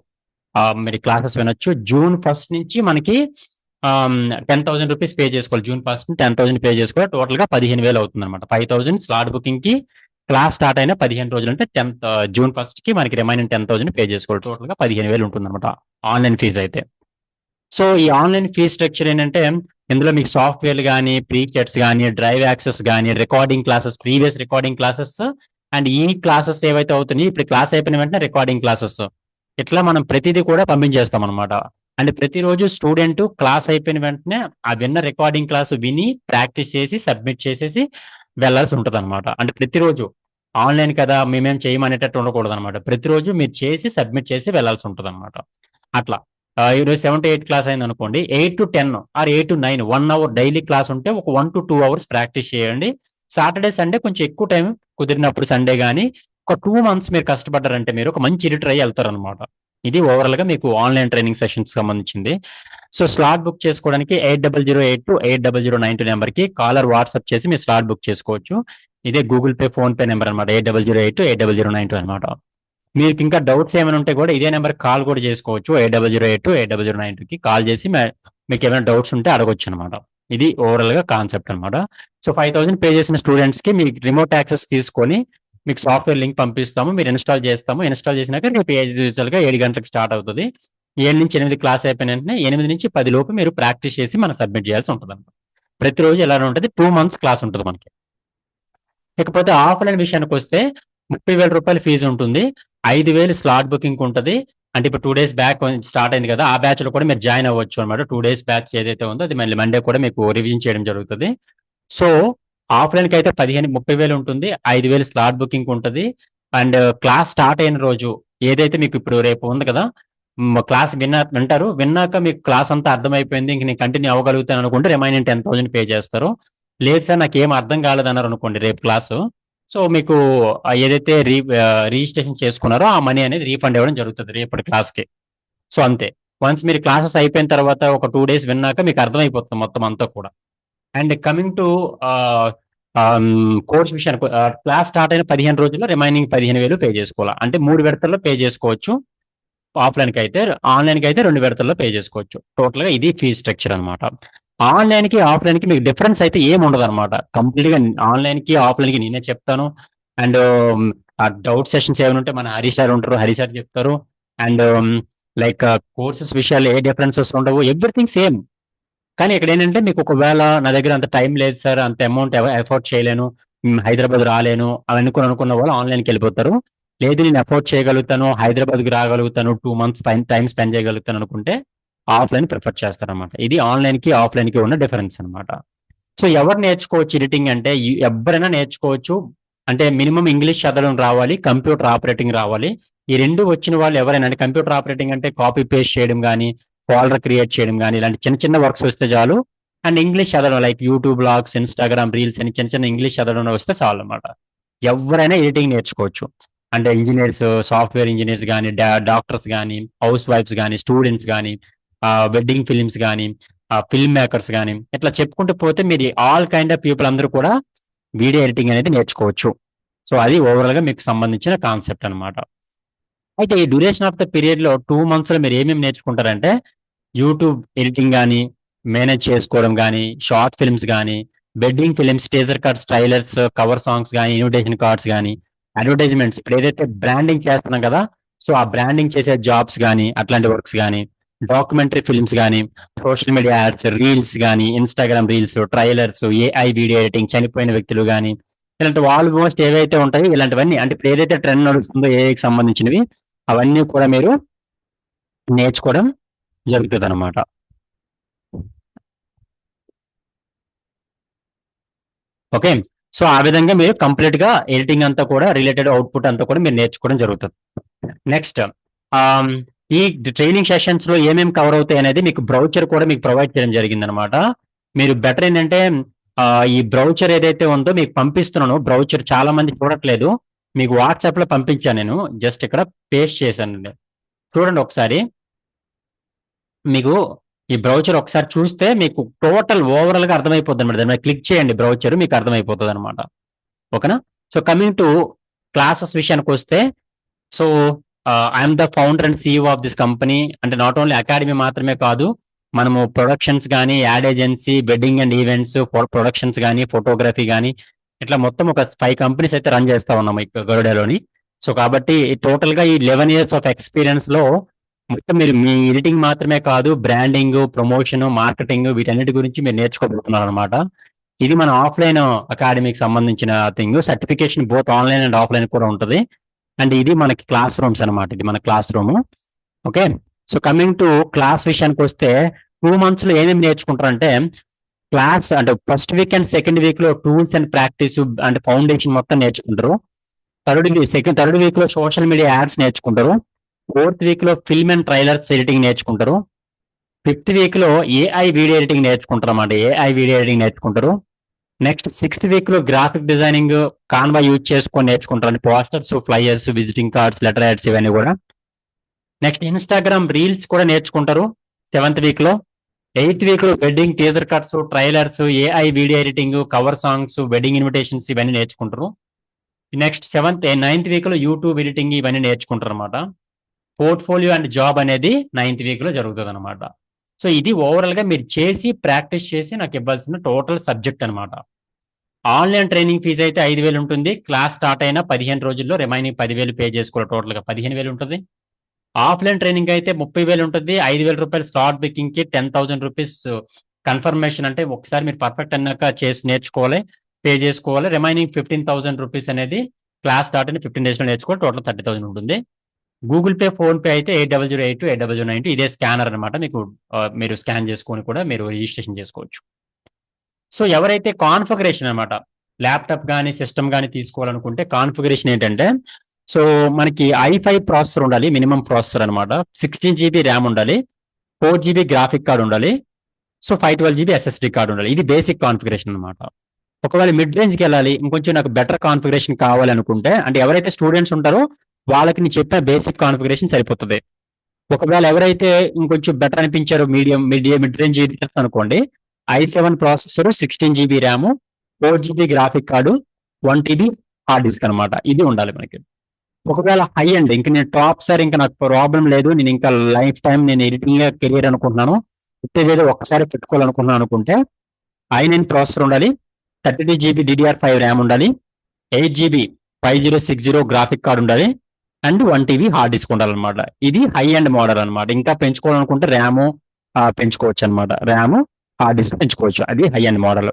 మీరు క్లాసెస్ వినొచ్చు. June 1 నుంచి మనకి 10,000 రూపీస్ పే చేసుకోవాలి. June 1 నుంచి 10,000 పే చేసుకోవాలి. టోటల్ గా 15,000 అవుతుంది అనమాట. 5,000 స్లాట్ బుకింగ్ కి, క్లాస్ స్టార్ట్ అయిన 15 రోజులు అంటే June 1 కి మనకి రిమైనింగ్ 10,000 పే చేసుకోవాలి. టోటల్ గా 15,000 ఉంటుంది అనమాట ఆన్లైన్ ఫీజు అయితే. సో ఈ ఆన్లైన్ ఫీజ్ స్ట్రక్చర్ ఏంటంటే, ఇందులో మీకు సాఫ్ట్వేర్లు కానీ, ప్రీసెట్స్ కానీ, డ్రైవ్ యాక్సెస్ కానీ, recording classes, previous recording classes, and ఈ క్లాసెస్ ఏవైతే అవుతున్నాయి ఇప్పుడు క్లాస్ అయిపోయిన వెంటనే రికార్డింగ్ క్లాసెస్ ఇట్లా మనం ప్రతిదీ కూడా పంపించేస్తాం అనమాట. అంటే ప్రతిరోజు స్టూడెంట్ క్లాస్ అయిపోయిన వెంటనే ఆ విన్న రికార్డింగ్ క్లాస్ విని ప్రాక్టీస్ చేసి సబ్మిట్ చేసేసి వెళ్లాల్సి ఉంటుంది అనమాట. అంటే ప్రతిరోజు ఆన్లైన్ కదా మేమేం చేయమనేటట్టు ఉండకూడదు అనమాట. ప్రతిరోజు మీరు చేసి సబ్మిట్ చేసి వెళ్లాల్సి ఉంటుంది అనమాట. అట్లా ఈరోజు 7 to 8 క్లాస్ అయింది అనుకోండి, 8 to 10 or 8 to 9 1 hour daily class ఉంటే ఒక 1 to 2 hours ప్రాక్టీస్ చేయండి. సాటర్డే సండే కొంచెం ఎక్కువ టైం కుదిరినప్పుడు సండే కానీ ఒక 2 months మీరు కష్టపడ్డారంటే మీరు ఒక మంచి ఎడిటర్ అయ్యి వెళ్తారనమాట. ఇది ఓవరాల్ గా మీకు ఆన్లైన్ ట్రైనింగ్ సెషన్స్ సంబంధించింది. సో స్లాట్ బుక్ చేసుకోవడానికి 8008280092 నెంబర్ కి కాలర్ వాట్సాప్ చేసి మీరు స్లాట్ బుక్ చేసుకోవచ్చు. ఇదే Google pay phone pay number అనమాట, 8008280092 అనమాట. మీకు ఇంకా డౌట్స్ ఏమైనా ఉంటే కూడా ఇదే నెంబర్ కాల్ కూడా చేసుకోవచ్చు. 8008280092 కి కాల్ చేసి మీకు ఏమైనా డౌట్స్ ఉంటే అడగొచ్చు అనమాట. ఇది ఓవరాల్ గా కాన్సెప్ట్ అనమాట. సో 5000 పే చేసిన స్టూడెంట్స్ కి మీకు రిమోట్ యాక్సెస్ తీసుకొని మీకు సాఫ్ట్వేర్ లింక్ పంపిస్తాము, మీరు ఇన్స్టాల్ చేస్తాము. ఇన్స్టాల్ చేసినాక రేపు యూజువల్ గా 7 గంటలకు స్టార్ట్ అవుతుంది. 7 నుంచి 8 క్లాస్ అయిపోయిన వెంటనే 8 నుంచి 10 లోపు మీరు ప్రాక్టీస్ చేసి మనం సబ్మిట్ చేయాల్సి ఉంటుంది అనమాట. ప్రతిరోజు ఎలా ఉంటుంది, 2 months క్లాస్ ఉంటుంది మనకి. ఇకపోతే ఆఫ్లైన్ విషయానికి వస్తే 30,000 రూపాయలు ఫీజు ఉంటుంది. 5,000 స్లాట్ బుకింగ్ ఉంటుంది. అంటే ఇప్పుడు 2 days బ్యాక్ స్టార్ట్ అయింది కదా, ఆ బ్యాచ్ లో కూడా మీరు జాయిన్ అవ్వచ్చు అనమాట. 2 days బ్యాచ్ ఏదైతే ఉందో అది మళ్ళీ మండే కూడా మీకు రివిజన్ చేయడం జరుగుతుంది. సో ఆఫ్లైన్ కి అయితే 30,000 ఉంటుంది, 5,000 స్లాట్ బుకింగ్ ఉంటుంది. అండ్ క్లాస్ స్టార్ట్ అయిన రోజు ఏదైతే మీకు ఇప్పుడు రేపు ఉంది కదా, క్లాస్ వింటారు. విన్నాక మీకు క్లాస్ అంతా అర్థమైపోయింది, ఇంక నేను కంటిన్యూ అవ్వగలుగుతాను అనుకుంటే రిమైనింగ్ 10,000 పే చేస్తారు. లేదు సార్ నాకు ఏం అర్థం కాలేదన్నారు అనుకోండి రేపు క్లాసు, సో మీకు ఏదైతే రిజిస్ట్రేషన్ చేసుకున్నారో ఆ మనీ అనేది రీఫండ్ ఇవ్వడం జరుగుతుంది రేపటి క్లాస్కి. సో అంతే. వన్స్ మీరు క్లాసెస్ అయిపోయిన తర్వాత ఒక 2 days విన్నాక మీకు అర్థమైపోతుంది మొత్తం అంతా కూడా. అండ్ కమింగ్ టు కోర్స్ విషయానికి, క్లాస్ స్టార్ట్ అయిన 15 రోజుల్లో రిమైనింగ్ 15,000 పే చేసుకోవాలి. అంటే 3 విడతల్లో పే చేసుకోవచ్చు. ఆఫ్లైన్ కి అయితే, ఆన్లైన్ కి అయితే 2 విడతల్లో పే చేసుకోవచ్చు. టోటల్ గా ఇది ఫీ స్ట్రక్చర్ అనమాట. ఆన్లైన్ కి ఆఫ్లైన్ కి మీకు డిఫరెన్స్ అయితే ఏమి ఉండదు అనమాట. కంప్లీట్ గా ఆన్లైన్ కి ఆఫ్లైన్ కి నేనే చెప్తాను. అండ్ ఆ డౌట్ సెషన్స్ ఏమైనా ఉంటే మన హరీష్ సార్ ఉంటారు, హరీష్ సార్ చెప్తారు. అండ్ లైక్ కోర్సెస్ విషయాలు ఏ డిఫరెన్సెస్ ఉండవు, ఎవ్రీథింగ్ సేమ్. కానీ ఇక్కడ ఏంటంటే మీకు ఒకవేళ నా దగ్గర అంత టైం లేదు సార్, అంత అమౌంట్ ఎఫోర్డ్ చేయలేను, హైదరాబాద్ రాలేను అని అనుకున్న వాళ్ళు ఆన్లైన్కి వెళ్ళిపోతారు. లేదు నేను ఎఫోర్డ్ చేయగలుగుతాను, హైదరాబాద్కి రాగలుగుతాను, 2 months టైం స్పెండ్ చేయగలుగుతాను అనుకుంటే ఆఫ్లైన్ ప్రిఫర్ చేస్తారనమాట. ఇది ఆన్లైన్ కి ఆఫ్లైన్ కి ఉన్న డిఫరెన్స్ అనమాట. సో ఎవరు నేర్చుకోవచ్చు ఎడిటింగ్ అంటే, ఎవరైనా నేర్చుకోవచ్చు. అంటే మినిమం ఇంగ్లీష్ చదవడం రావాలి, కంప్యూటర్ ఆపరేటింగ్ రావాలి. ఈ 2 వచ్చిన వాళ్ళు ఎవరైనా, అంటే కంప్యూటర్ ఆపరేటింగ్ అంటే కాపీ పేస్ట్ చేయడం కానీ, ఫోల్డర్ క్రియేట్ చేయడం కానీ, ఇలాంటి చిన్న చిన్న వర్క్స్ వస్తే చాలు. అండ్ ఇంగ్లీష్ చదవడం like YouTube blogs, Instagram reels అని చిన్న చిన్న ఇంగ్లీష్ చదవడం వస్తే చాలు అనమాట. ఎవరైనా ఎడిటింగ్ నేర్చుకోవచ్చు. అంటే ఇంజనీర్స్, సాఫ్ట్వేర్ ఇంజనీర్స్ కానీ, డాక్టర్స్ కానీ, హౌస్ వైఫ్స్ కానీ, స్టూడెంట్స్ కానీ, వెడ్డింగ్ ఫిలిమ్స్ కానీ, ఫిల్మ్ మేకర్స్ కానీ, ఇట్లా చెప్పుకుంటూ పోతే మీరు ఆల్ కైండ్ ఆఫ్ పీపుల్ అందరూ కూడా వీడియో ఎడిటింగ్ అనేది నేర్చుకోవచ్చు. సో అది ఓవరాల్ గా మీకు సంబంధించిన కాన్సెప్ట్ అనమాట. అయితే ఈ డ్యూరేషన్ ఆఫ్ ద పీరియడ్ లో 2 months లో మీరు ఏమేమి నేర్చుకుంటారంటే, యూట్యూబ్ ఎడిటింగ్ కానీ, మేనేజ్ చేసుకోవడం కానీ, షార్ట్ ఫిల్మ్స్ కానీ, wedding films, teaser cards, trailers, cover songs కానీ, ఇన్విటేషన్ కార్డ్స్ కానీ, అడ్వర్టైజ్మెంట్స్, ఇప్పుడు ఏదైతే బ్రాండింగ్ చేస్తున్నాం కదా, సో ఆ బ్రాండింగ్ చేసే జాబ్స్ కానీ, అట్లాంటి వర్క్స్ కానీ, డాక్యుమెంటరీ ఫిల్మ్స్ కానీ, సోషల్ మీడియా యాడ్స్, రీల్స్ కానీ, Instagram reels, trailers, AI video editing, చనిపోయిన వ్యక్తులు కానీ, ఇలాంటి ఆల్మోస్ట్ ఏవైతే ఉంటాయో ఇలాంటివన్నీ, అంటే ఇప్పుడు ఏదైతే ట్రెండ్ నడుస్తుందో ఏఐకి సంబంధించినవి అవన్నీ కూడా మీరు నేర్చుకోవడం జరుగుతుంది అనమాట. ఓకే. సో ఆ విధంగా మీరు కంప్లీట్ గా ఎడిటింగ్ అంతా కూడా రిలేటెడ్ అవుట్పుట్ అంతా కూడా మీరు నేర్చుకోవడం జరుగుతుంది. నెక్స్ట్ ఈ ట్రైనింగ్ సెషన్స్ లో ఏమేమి కవర్ అవుతాయి అనేది మీకు బ్రౌచర్ కూడా మీకు ప్రొవైడ్ చేయడం జరిగింది అనమాట. మీరు బెటర్ ఏంటంటే ఈ బ్రౌచర్ ఏదైతే ఉందో మీకు పంపిస్తున్నాను. బ్రౌచర్ చాలా మంది చూడట్లేదు, మీకు వాట్సాప్ లో పంపించాను. నేను జస్ట్ ఇక్కడ పేస్ట్ చేశానండి, చూడండి ఒకసారి. మీకు ఈ బ్రౌచర్ ఒకసారి చూస్తే మీకు టోటల్ ఓవరాల్ గా అర్థమైపోతుంది అనమాట. దాని మీద క్లిక్ చేయండి, బ్రౌచర్ మీకు అర్థమైపోతుంది అనమాట. ఓకేనా. సో కమింగ్ టు క్లాసెస్ విషయానికి వస్తే, so I'm the founder and CEO of this company. అంటే నాట్ ఓన్లీ అకాడమీ మాత్రమే కాదు, మనము ప్రొడక్షన్స్ కానీ, ad agency, wedding and events, productions కానీ, ఫోటోగ్రఫీ కానీ, ఇట్లా మొత్తం ఒక 5 కంపెనీస్ అయితే రన్ చేస్తా ఉన్నాము ఇక్కడ గరుడలోని. సో కాబట్టి టోటల్ గా ఈ 11 years ఆఫ్ ఎక్స్పీరియన్స్ లో మొత్తం మీరు మీ ఎడిటింగ్ మాత్రమే కాదు, బ్రాండింగ్, ప్రమోషన్, మార్కెటింగ్, వీటన్నిటి గురించి మీరు నేర్చుకోబోతున్నారు అనమాట. ఇది మన ఆఫ్లైన్ అకాడమీకి సంబంధించిన thing. Certification both online and offline కూడా ఉంటుంది. అండ్ ఇది మనకి క్లాస్ రూమ్స్ అనమాట. ఇది మన class room. Okay. So coming to class విషయానికి వస్తే 2 months లో ఏమేమి నేర్చుకుంటారంటే క్లాస్ అంటే first week and second week లో టూల్స్ అండ్ ప్రాక్టీస్ అంటే ఫౌండేషన్ మొత్తం నేర్చుకుంటారు. థర్డ్ వీక్ లో సోషల్ మీడియా యాడ్స్ నేర్చుకుంటారు. 4th వీక్ లో ఫిల్మ్ అండ్ ట్రైలర్స్ ఎడిటింగ్ నేర్చుకుంటారు. 5th వీక్ లో ఏఐ వీడియో ఎడిటింగ్ నేర్చుకుంటారు అన్నమాట. ఏఐ వీడియో ఎడిటింగ్ నేర్చుకుంటారు. నెక్స్ట్ 6th వీక్ లో గ్రాఫిక్ డిజైనింగ్ కాన్వా యూజ్ చేసుకొని నేర్చుకుంటారు. అంటే posters, flyers, visiting cards, letter ads ఇవన్నీ కూడా. నెక్స్ట్ ఇన్స్టాగ్రామ్ రీల్స్ కూడా నేర్చుకుంటారు 7th వీక్ లో. 8th వీక్ లో wedding teaser cuts, trailers, AI video editing, cover songs, wedding invitations ఇవన్నీ నేర్చుకుంటారు. నెక్స్ట్ 9th వీక్ లో యూట్యూబ్ ఎడిటింగ్ ఇవన్నీ నేర్చుకుంటారు అనమాట. పోర్ట్ఫోలియో అండ్ జాబ్ అనేది 9th వీక్ లో జరుగుతుంది అనమాట. సో ఇది ఓవరాల్ గా మీరు చేసి ప్రాక్టీస్ చేసి నాకు ఇవ్వాల్సిన టోటల్ సబ్జెక్ట్ అనమాట. ఆన్లైన్ ట్రైనింగ్ ఫీజు అయితే 5,000 ఉంటుంది. క్లాస్ స్టార్ట్ అయిన 15 రోజుల్లో రిమైనింగ్ 10,000 పే చేసుకోవాలి. టోటల్ గా 15,000 ఉంటుంది. ఆఫ్లైన్ ట్రైనింగ్ అయితే 30,000 ఉంటుంది. 5,000 రూపాయలు స్లాట్ బుకింగ్ కి, 10,000 రూపీస్ కన్ఫర్మేషన్ అంటే ఒకసారి మీరు పర్ఫెక్ట్ అన్నాక చేసి నేర్చుకోవాలి, పే చేసుకోవాలి. రిమైనింగ్ 15,000 రూపీస్ అనేది క్లాస్ స్టార్ట్ అయిన 15 days లో నేర్చుకోవాలి. టోటల్ 30,000 ఉంటుంది. గూగుల్ పే, ఫోన్ పే అయితే 8008 8092 ఇదే స్కానర్ అనమాట. మీకు మీరు స్కాన్ చేసుకొని కూడా మీరు రిజిస్ట్రేషన్ చేసుకోవచ్చు. సో ఎవరైతే కాన్ఫిగరేషన్ అనమాట ల్యాప్టాప్ కానీ సిస్టమ్ కానీ తీసుకోవాలనుకుంటే కాన్ఫిగరేషన్ ఏంటంటే సో మనకి i5 ప్రాసెసర్ ఉండాలి, మినిమం ప్రాసెసర్ అనమాట. 16 GB ర్యామ్ ఉండాలి, 4 GB గ్రాఫిక్ కార్డ్ ఉండాలి, సో 512 GB SSD కార్డ్ ఉండాలి. ఇది బేసిక్ కాన్ఫిగరేషన్ అనమాట. ఒకవేళ మిడ్ రేంజ్కి వెళ్ళాలి, ఇంకొంచెం నాకు బెటర్ కాన్ఫిగరేషన్ కావాలి అనుకుంటే అంటే ఎవరైతే స్టూడెంట్స్ ఉంటారో వాళ్ళకి నేను చెప్పిన బేసిక్ కాన్ఫిగరేషన్ సరిపోతుంది. ఒకవేళ ఎవరైతే ఇంకొంచెం బెటర్ అనిపించారో మిడ్ రేంజ్ అనుకోండి, i7 processor, 16 GB RAM, 4 GB graphic card, 1 TB hard disk అనమాట. ఇది ఉండాలి మనకి. ఒకవేళ హై అండ్ ఇంకా నేను టాప్ సార్ ఇంకా నాకు ప్రాబ్లం లేదు, నేను ఇంకా లైఫ్ టైం నేను ఎడిటింగ్ కెరియర్ అనుకుంటున్నాను, ఏదో ఒక్కసారి పెట్టుకోవాలనుకుంటున్నాను అనుకుంటే i9 ప్రాసెసర్ ఉండాలి, 32 GB DDR5 ర్యామ్ ఉండాలి, 8 GB 5060 గ్రాఫిక్ కార్డు ఉండాలి అండ్ 1 TB హార్డ్ డిస్క్ ఉండాలన్నమాట. ఇది హై అండ్ మోడల్ అనమాట. ఇంకా పెంచుకోవాలనుకుంటే ర్యామ్ పెంచుకోవచ్చు అనమాట. ర్యామ్, హార్డ్ డిస్క్ పెంచుకోవచ్చు. అది హై అండ్ మోడల్.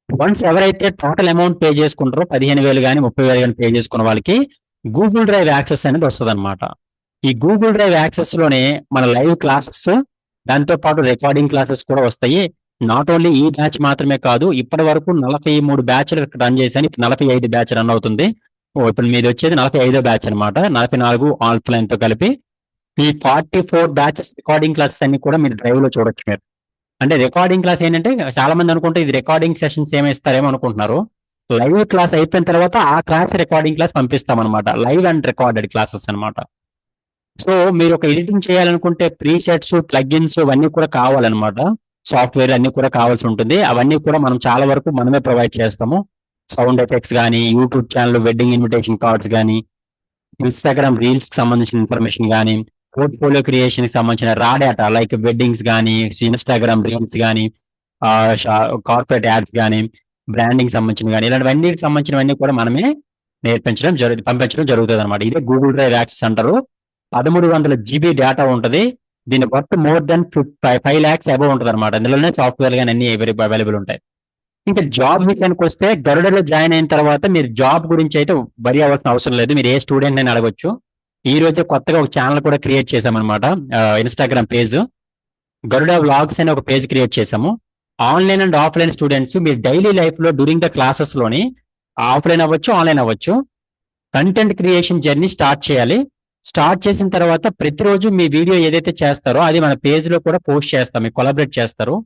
వన్స్ ఎవరైతే టోటల్ అమౌంట్ పే చేసుకుంటారో 15,000 కానీ 30,000 కానీ పే చేసుకున్న వాళ్ళకి గూగుల్ డ్రైవ్ యాక్సెస్ అనేది వస్తుంది అనమాట. ఈ గూగుల్ డ్రైవ్ యాక్సెస్ లోనే మన లైవ్ క్లాసెస్, దాంతో పాటు రికార్డింగ్ క్లాసెస్ కూడా వస్తాయి. నాట్ ఓన్లీ ఈ బ్యాచ్ మాత్రమే కాదు, ఇప్పటి వరకు 43 బ్యాచ్లు రన్ చేశాను. 45 బ్యాచ్ రన్ అవుతుంది. ఇప్పుడు మీది వచ్చేది 45వ బ్యాచ్ అనమాట. 44 ఆఫ్లైన్ తో కలిపి ఈ 44 బ్యాచెస్ రికార్డింగ్ క్లాసెస్ అన్ని కూడా మీరు డ్రైవ్ లో చూడొచ్చు. మీరు అంటే రికార్డింగ్ క్లాస్ ఏంటంటే చాలా మంది అనుకుంటే ఇది రికార్డింగ్ సెషన్స్ ఏమిస్తారేమో అనుకుంటున్నారు. లైవ్ క్లాస్ అయిపోయిన తర్వాత ఆ క్లాస్ రికార్డింగ్ క్లాస్ పంపిస్తాం అనమాట. లైవ్ అండ్ రికార్డెడ్ క్లాసెస్ అనమాట. సో మీరు ఒక ఎడిటింగ్ చేయాలనుకుంటే ప్రీసెట్స్, ప్లగ్ఇన్స్ అవన్నీ కూడా కావాలన్నమాట. సాఫ్ట్వేర్ అన్ని కూడా కావాల్సి ఉంటుంది. అవన్నీ కూడా మనం చాలా వరకు మనమే ప్రొవైడ్ చేస్తాము. సౌండ్ ఎఫెక్ట్స్ కానీ, YouTube channel wedding invitation cards కానీ, ఇన్స్టాగ్రామ్ రీల్స్ కి సంబంధించిన ఇన్ఫర్మేషన్ కానీ, పోర్ట్ఫోలియో క్రియేషన్ కి సంబంధించిన రా డేటా లైక్ వెడ్డింగ్స్ కానీ, ఇన్స్టాగ్రామ్ రీల్స్ కానీ, కార్పొరేట్ యాడ్స్ కానీ, బ్రాండింగ్ సంబంధించిన కానీ, ఇలాంటివన్నిటికి సంబంధించినవన్నీ కూడా మనమే పంపించడం జరుగుతుంది అనమాట. ఇదే గూగుల్ డ్రైవ్ యాక్సెస్ అంటారు. 1300 GB డేటా ఉంటుంది. దీని worth more than 5 lakhs above ఉంటుంది అనమాట. అందులోనే సాఫ్ట్వేర్ కానీ అన్ని అవైలబుల్ ఉంటాయి. ఇంకా జాబ్ విషయానికి వస్తే గరుడలో జాయిన్ అయిన తర్వాత మీరు జాబ్ గురించి అయితే వరి అవ్వాల్సిన అవసరం లేదు. మీరు ఏ స్టూడెంట్ అయినా అడగొచ్చు. ఈ రోజే కొత్తగా ఒక ఛానల్ కూడా క్రియేట్ చేసామన్నమాట. ఇన్స్టాగ్రామ్ పేజ్ గరుడ వ్లాగ్స్ అని ఒక పేజ్ క్రియేట్ చేసాము. ఆన్లైన్ అండ్ ఆఫ్లైన్ స్టూడెంట్స్ మీరు డైలీ లైఫ్ లో డ్యూరింగ్ ద క్లాసెస్ లోని ఆఫ్లైన్ అవ్వచ్చు, ఆన్లైన్ అవ్వచ్చు, కంటెంట్ క్రియేషన్ జర్నీ స్టార్ట్ చేయాలి. స్టార్ట్ చేసిన తర్వాత ప్రతిరోజు మీ వీడియో ఏదైతే చేస్తారో అది మన పేజ్ లో కూడా పోస్ట్ చేస్తాం. మీరు కొలాబరేట్ చేస్తారు.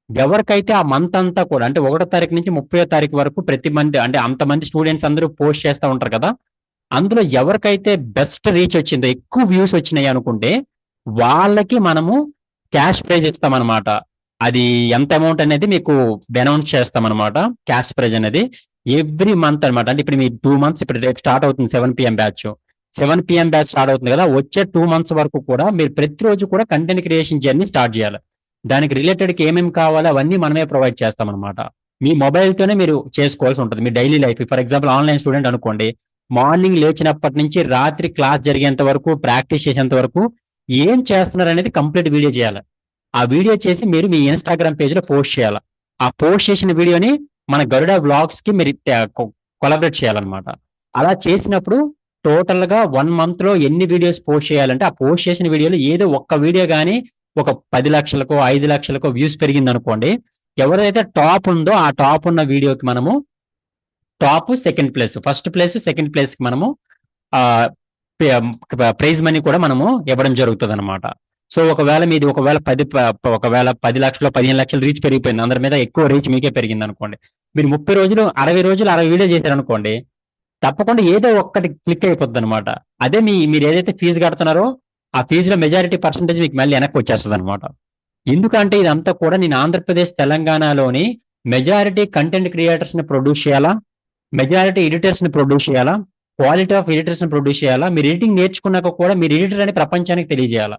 ఎవరికైతే ఆ మంత్ అంతా కూడా అంటే 1వ తారీఖు నుంచి 30వ తారీఖు వరకు ప్రతి మంత్ అంటే అంతమంది స్టూడెంట్స్ అందరూ పోస్ట్ చేస్తూ ఉంటారు కదా, అందులో ఎవరికైతే బెస్ట్ రీచ్ వచ్చిందో, ఎక్కువ వ్యూస్ వచ్చినాయి అనుకుంటే వాళ్ళకి మనము క్యాష్ ప్రైజ్ ఇస్తామన్నమాట. అది ఎంత అమౌంట్ అనేది మీకు అనౌన్స్ చేస్తామన్నమాట. క్యాష్ ప్రైజ్ అనేది ఎవ్రీ మంత్ అనమాట. అంటే ఇప్పుడు మీ 2 months ఇప్పుడు రేపు స్టార్ట్ అవుతుంది 7 PM batch. 7 PM batch start అవుతుంది కదా, వచ్చే 2 months వరకు కూడా మీరు ప్రతిరోజు కూడా కంటెంట్ క్రియేషన్ జర్నీ స్టార్ట్ చేయాలి. దానికి రిలేటెడ్కి ఏమేమి కావాలో అవన్నీ మనమే ప్రొవైడ్ చేస్తామన్నమాట. మీ మొబైల్తోనే మీరు చేసుకోవాల్సి ఉంటుంది. మీ daily life for example online student అనుకోండి, మార్నింగ్ లేచినప్పటి నుంచి రాత్రి క్లాస్ జరిగేంత వరకు, ప్రాక్టీస్ చేసేంత వరకు ఏం చేస్తున్నారు అనేది కంప్లీట్ వీడియో చేయాలి. ఆ వీడియో చేసి మీరు మీ ఇన్స్టాగ్రామ్ పేజ్ లో పోస్ట్ చేయాలి. ఆ పోస్ట్ చేసిన వీడియోని మన గరుడ వ్లాగ్స్ కి మీరు కొలాబరేట్ చేయాలన్నమాట. అలా చేసినప్పుడు టోటల్ గా 1 month లో ఎన్ని వీడియోస్ పోస్ట్ చేయాలంటే ఆ పోస్ట్ చేసిన వీడియోలో ఏదో ఒక్క వీడియో కానీ ఒక 10 లక్షలకో 5 లక్షలకో వ్యూస్ పెరిగింది అనుకోండి, ఎవరైతే టాప్ ఉందో ఆ టాప్ ఉన్న వీడియోకి మనము top, second place, first place, second place కి మనము ప్రైజ్ మనీ కూడా మనము ఇవ్వడం జరుగుతుంది అనమాట. సో ఒకవేళ 10 లక్షలు 15 లక్షలు రీచ్ పెరిగిపోయింది, అందరి మీద ఎక్కువ రీచ్ మీకే పెరిగింది అనుకోండి, మీరు 30 రోజులు 60 రోజులు 60 వీడియో చేశారు అనుకోండి, తప్పకుండా ఏదో ఒక్కటి క్లిక్ అయిపోద్ది అనమాట. అదే మీరు ఏదైతే ఫీజు కడుతున్నారో ఆ ఫీజులో మెజారిటీ పర్సెంటేజ్ మీకు మళ్ళీ వెనక్కి వచ్చేస్తుంది అనమాట. ఎందుకంటే ఇదంతా కూడా నేను ఆంధ్రప్రదేశ్ తెలంగాణలోని మెజారిటీ కంటెంట్ క్రియేటర్స్ ని ప్రొడ్యూస్ చేయాలా, మెజారిటీ ఎడిటర్స్ ని ప్రొడ్యూస్ చేయాలా, క్వాలిటీ ఆఫ్ ఎడిటర్స్ ని ప్రొడ్యూస్ చేయాలా, మీరు ఎడిటింగ్ నేర్చుకున్నాక కూడా మీరు ఎడిటర్ అని ప్రపంచానికి తెలియజేయాలా.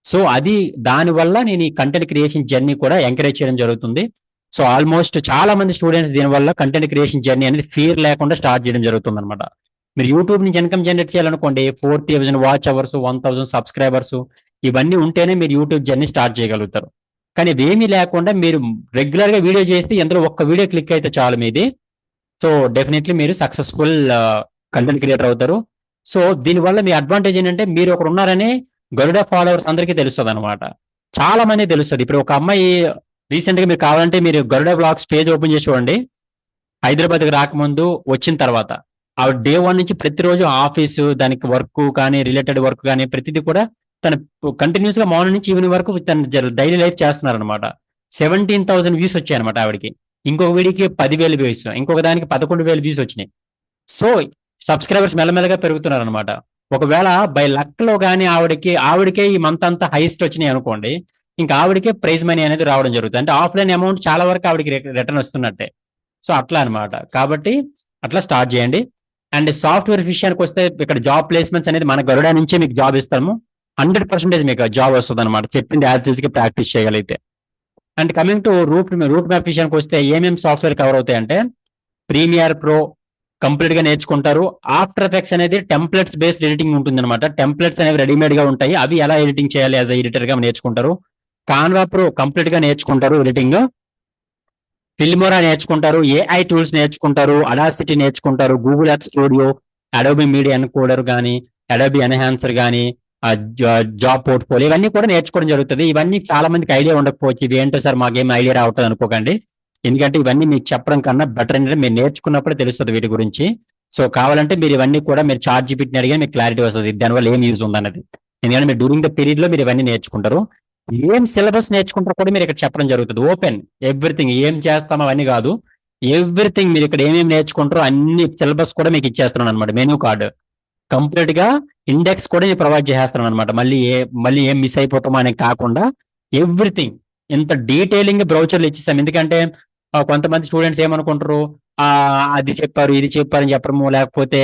సో అది దానివల్ల నేను ఈ కంటెంట్ క్రియేషన్ జర్నీ కూడా ఎంకరేజ్ చేయడం జరుగుతుంది. సో ఆల్మోస్ట్ చాలా మంది స్టూడెంట్స్ దీనివల్ల కంటెంట్ క్రియేషన్ జర్నీ అనేది ఫియర్ లేకుండా స్టార్ట్ చేయడం జరుగుతుంది అనమాట. మీరు యూట్యూబ్ నుంచి ఇన్కమ్ జనరేట్ చేయాలనుకోండి, 4000 వాచ్ అవర్స్, 1000 సబ్స్క్రైబర్స్ ఇవన్నీ ఉంటేనే మీరు యూట్యూబ్ జర్నీ స్టార్ట్ చేయగలుగుతారు. కానీ ఇవేమీ లేకుండా మీరు రెగ్యులర్ గా వీడియో చేస్తే ఎందులో ఒక్క వీడియో క్లిక్ అయితే చాలు మీది, సో డెఫినెట్లీ మీరు సక్సెస్ఫుల్ కంటెంట్ క్రియేటర్ అవుతారు. సో దీనివల్ల మీ అడ్వాంటేజ్ ఏంటంటే మీరు ఒకరు ఉన్నారని గరుడ ఫాలోవర్స్ అందరికీ తెలుస్తుంది అనమాట, చాలా మంది తెలుస్తుంది. ఇప్పుడు ఒక అమ్మాయి రీసెంట్ గా మీరు కావాలంటే మీరు గరుడ బ్లాగ్స్ పేజ్ ఓపెన్ చేసి చూడండి, హైదరాబాద్కి రాకముందు వచ్చిన తర్వాత ఆవిడ డే 1 నుంచి ప్రతిరోజు ఆఫీసు దానికి వర్క్ కానీ రిలేటెడ్ వర్క్ కానీ ప్రతిదీ కూడా తను కంటిన్యూస్ గా మార్నింగ్ నుంచి ఈవినింగ్ వరకు తన డైలీ లైఫ్ చేస్తున్నారు అనమాట. 17,000 వ్యూస్ వచ్చాయి అనమాట ఆవిడకి, ఇంకొక వీడియోకి 10,000 వ్యూస్, ఇంకొక దానికి 11,000 వ్యూస్ వచ్చినాయి. సో సబ్స్క్రైబర్స్ మెల్లమెల్లగా పెరుగుతున్నారు అనమాట. ఒకవేళ బై లక్ లో కానీ ఆవిడకే ఈ మంత్ అంతా హైయెస్ట్ వచ్చినాయి అనుకోండి, ఇంకా ఆవిడకే ప్రైజ్ మనీ అనేది రావడం జరుగుతుంది. అంటే ఆఫ్లైన్ అమౌంట్ చాలా వరకు ఆవిడకి రిటర్న్ వస్తున్నట్టే. సో అట్లా అనమాట. కాబట్టి అట్లా స్టార్ట్ చేయండి. అండ్ సాఫ్ట్వేర్ విషయానికి వస్తే ఇక్కడ జాబ్ ప్లేస్మెంట్స్ అనేది మన గరుడ నుంచే మీకు జాబ్ ఇస్తాము, 100% మీకు జాబ్ వస్తుంది అనమాట, చెప్పింది యాజ్ గా ప్రాక్టీస్ చేయగలిగితే. And coming to root map విషయానికి వస్తే ఏమేమి సాఫ్ట్వేర్ కవర్ అవుతాయి అంటే ప్రీమియర్ ప్రో కంప్లీట్ గా నేర్చుకుంటారు. ఆఫ్టర్ ఎఫెక్ట్స్ అనేది టెంప్లెట్స్ బేస్డ్ ఎడిటింగ్ ఉంటుంది అనమాట. టెంప్లెట్స్ అనేవి రెడీమేడ్ గా ఉంటాయి, అవి ఎలా ఎడిటింగ్ చేయాలి యాజ్ ఎడిటర్ గా నేర్చుకుంటారు. కాన్వా ప్రో కంప్లీట్ గా నేర్చుకుంటారు ఎడిటింగ్, ఫిల్మోరా నేర్చుకుంటారు, ఏఐ టూల్స్ నేర్చుకుంటారు, అడాసిటీ నేర్చుకుంటారు, Google earth studio, Adobe media encoder కానీ, అడోబీ ఎన్హాన్సర్ కానీ, జాబ్ పోర్ట్ఫోలియో ఇవన్నీ కూడా నేర్చుకోవడం జరుగుతుంది. ఇవన్నీ చాలా మందికి ఐడియా ఉండకపోవచ్చు, ఇవి ఏంటో సార్ మాకేం ఐడియా రావట్లేదు అనుకోకండి, ఎందుకంటే ఇవన్నీ మీకు చెప్పడం కన్నా బెటర్ ఏంటంటే మీరు నేర్చుకున్నప్పుడే తెలుస్తుంది వీటి గురించి. సో కావాలంటే మీరు ఇవన్నీ కూడా మీరు చార్ట్ జీపీటీని అడిగిన మీకు క్లారిటీ వస్తుంది దానివల్ల ఏం యూజ్ ఉందన్నది. ఎందుకంటే మీరు డ్యూరింగ్ ద పీరియడ్ లో మీరు ఇవన్నీ నేర్చుకుంటారు. ఏం సిలబస్ నేర్చుకుంటారో కూడా మీరు ఇక్కడ చెప్పడం జరుగుతుంది. ఓపెన్ ఎవ్రీథింగ్, ఏం చేస్తాం అవన్నీ కాదు, ఎవ్రీథింగ్ మీరు ఇక్కడ ఏమేమి నేర్చుకుంటారో అన్ని సిలబస్ కూడా మీకు ఇచ్చేస్తున్నాను అనమాట. మెనూ కార్డు కంప్లీట్ గా ఇండెక్స్ కూడా నేను ప్రొవైడ్ చేసేస్తున్నాను అనమాట. మళ్ళీ ఏం మిస్ అయిపోతామో అనేది కాకుండా ఎవ్రీథింగ్ ఇంత డీటెయిలింగ్ బ్రౌచర్లు ఇచ్చేసాం. ఎందుకంటే కొంతమంది స్టూడెంట్స్ ఏమనుకుంటారు, అది చెప్పారు ఇది చెప్పారు అని చెప్పడము, లేకపోతే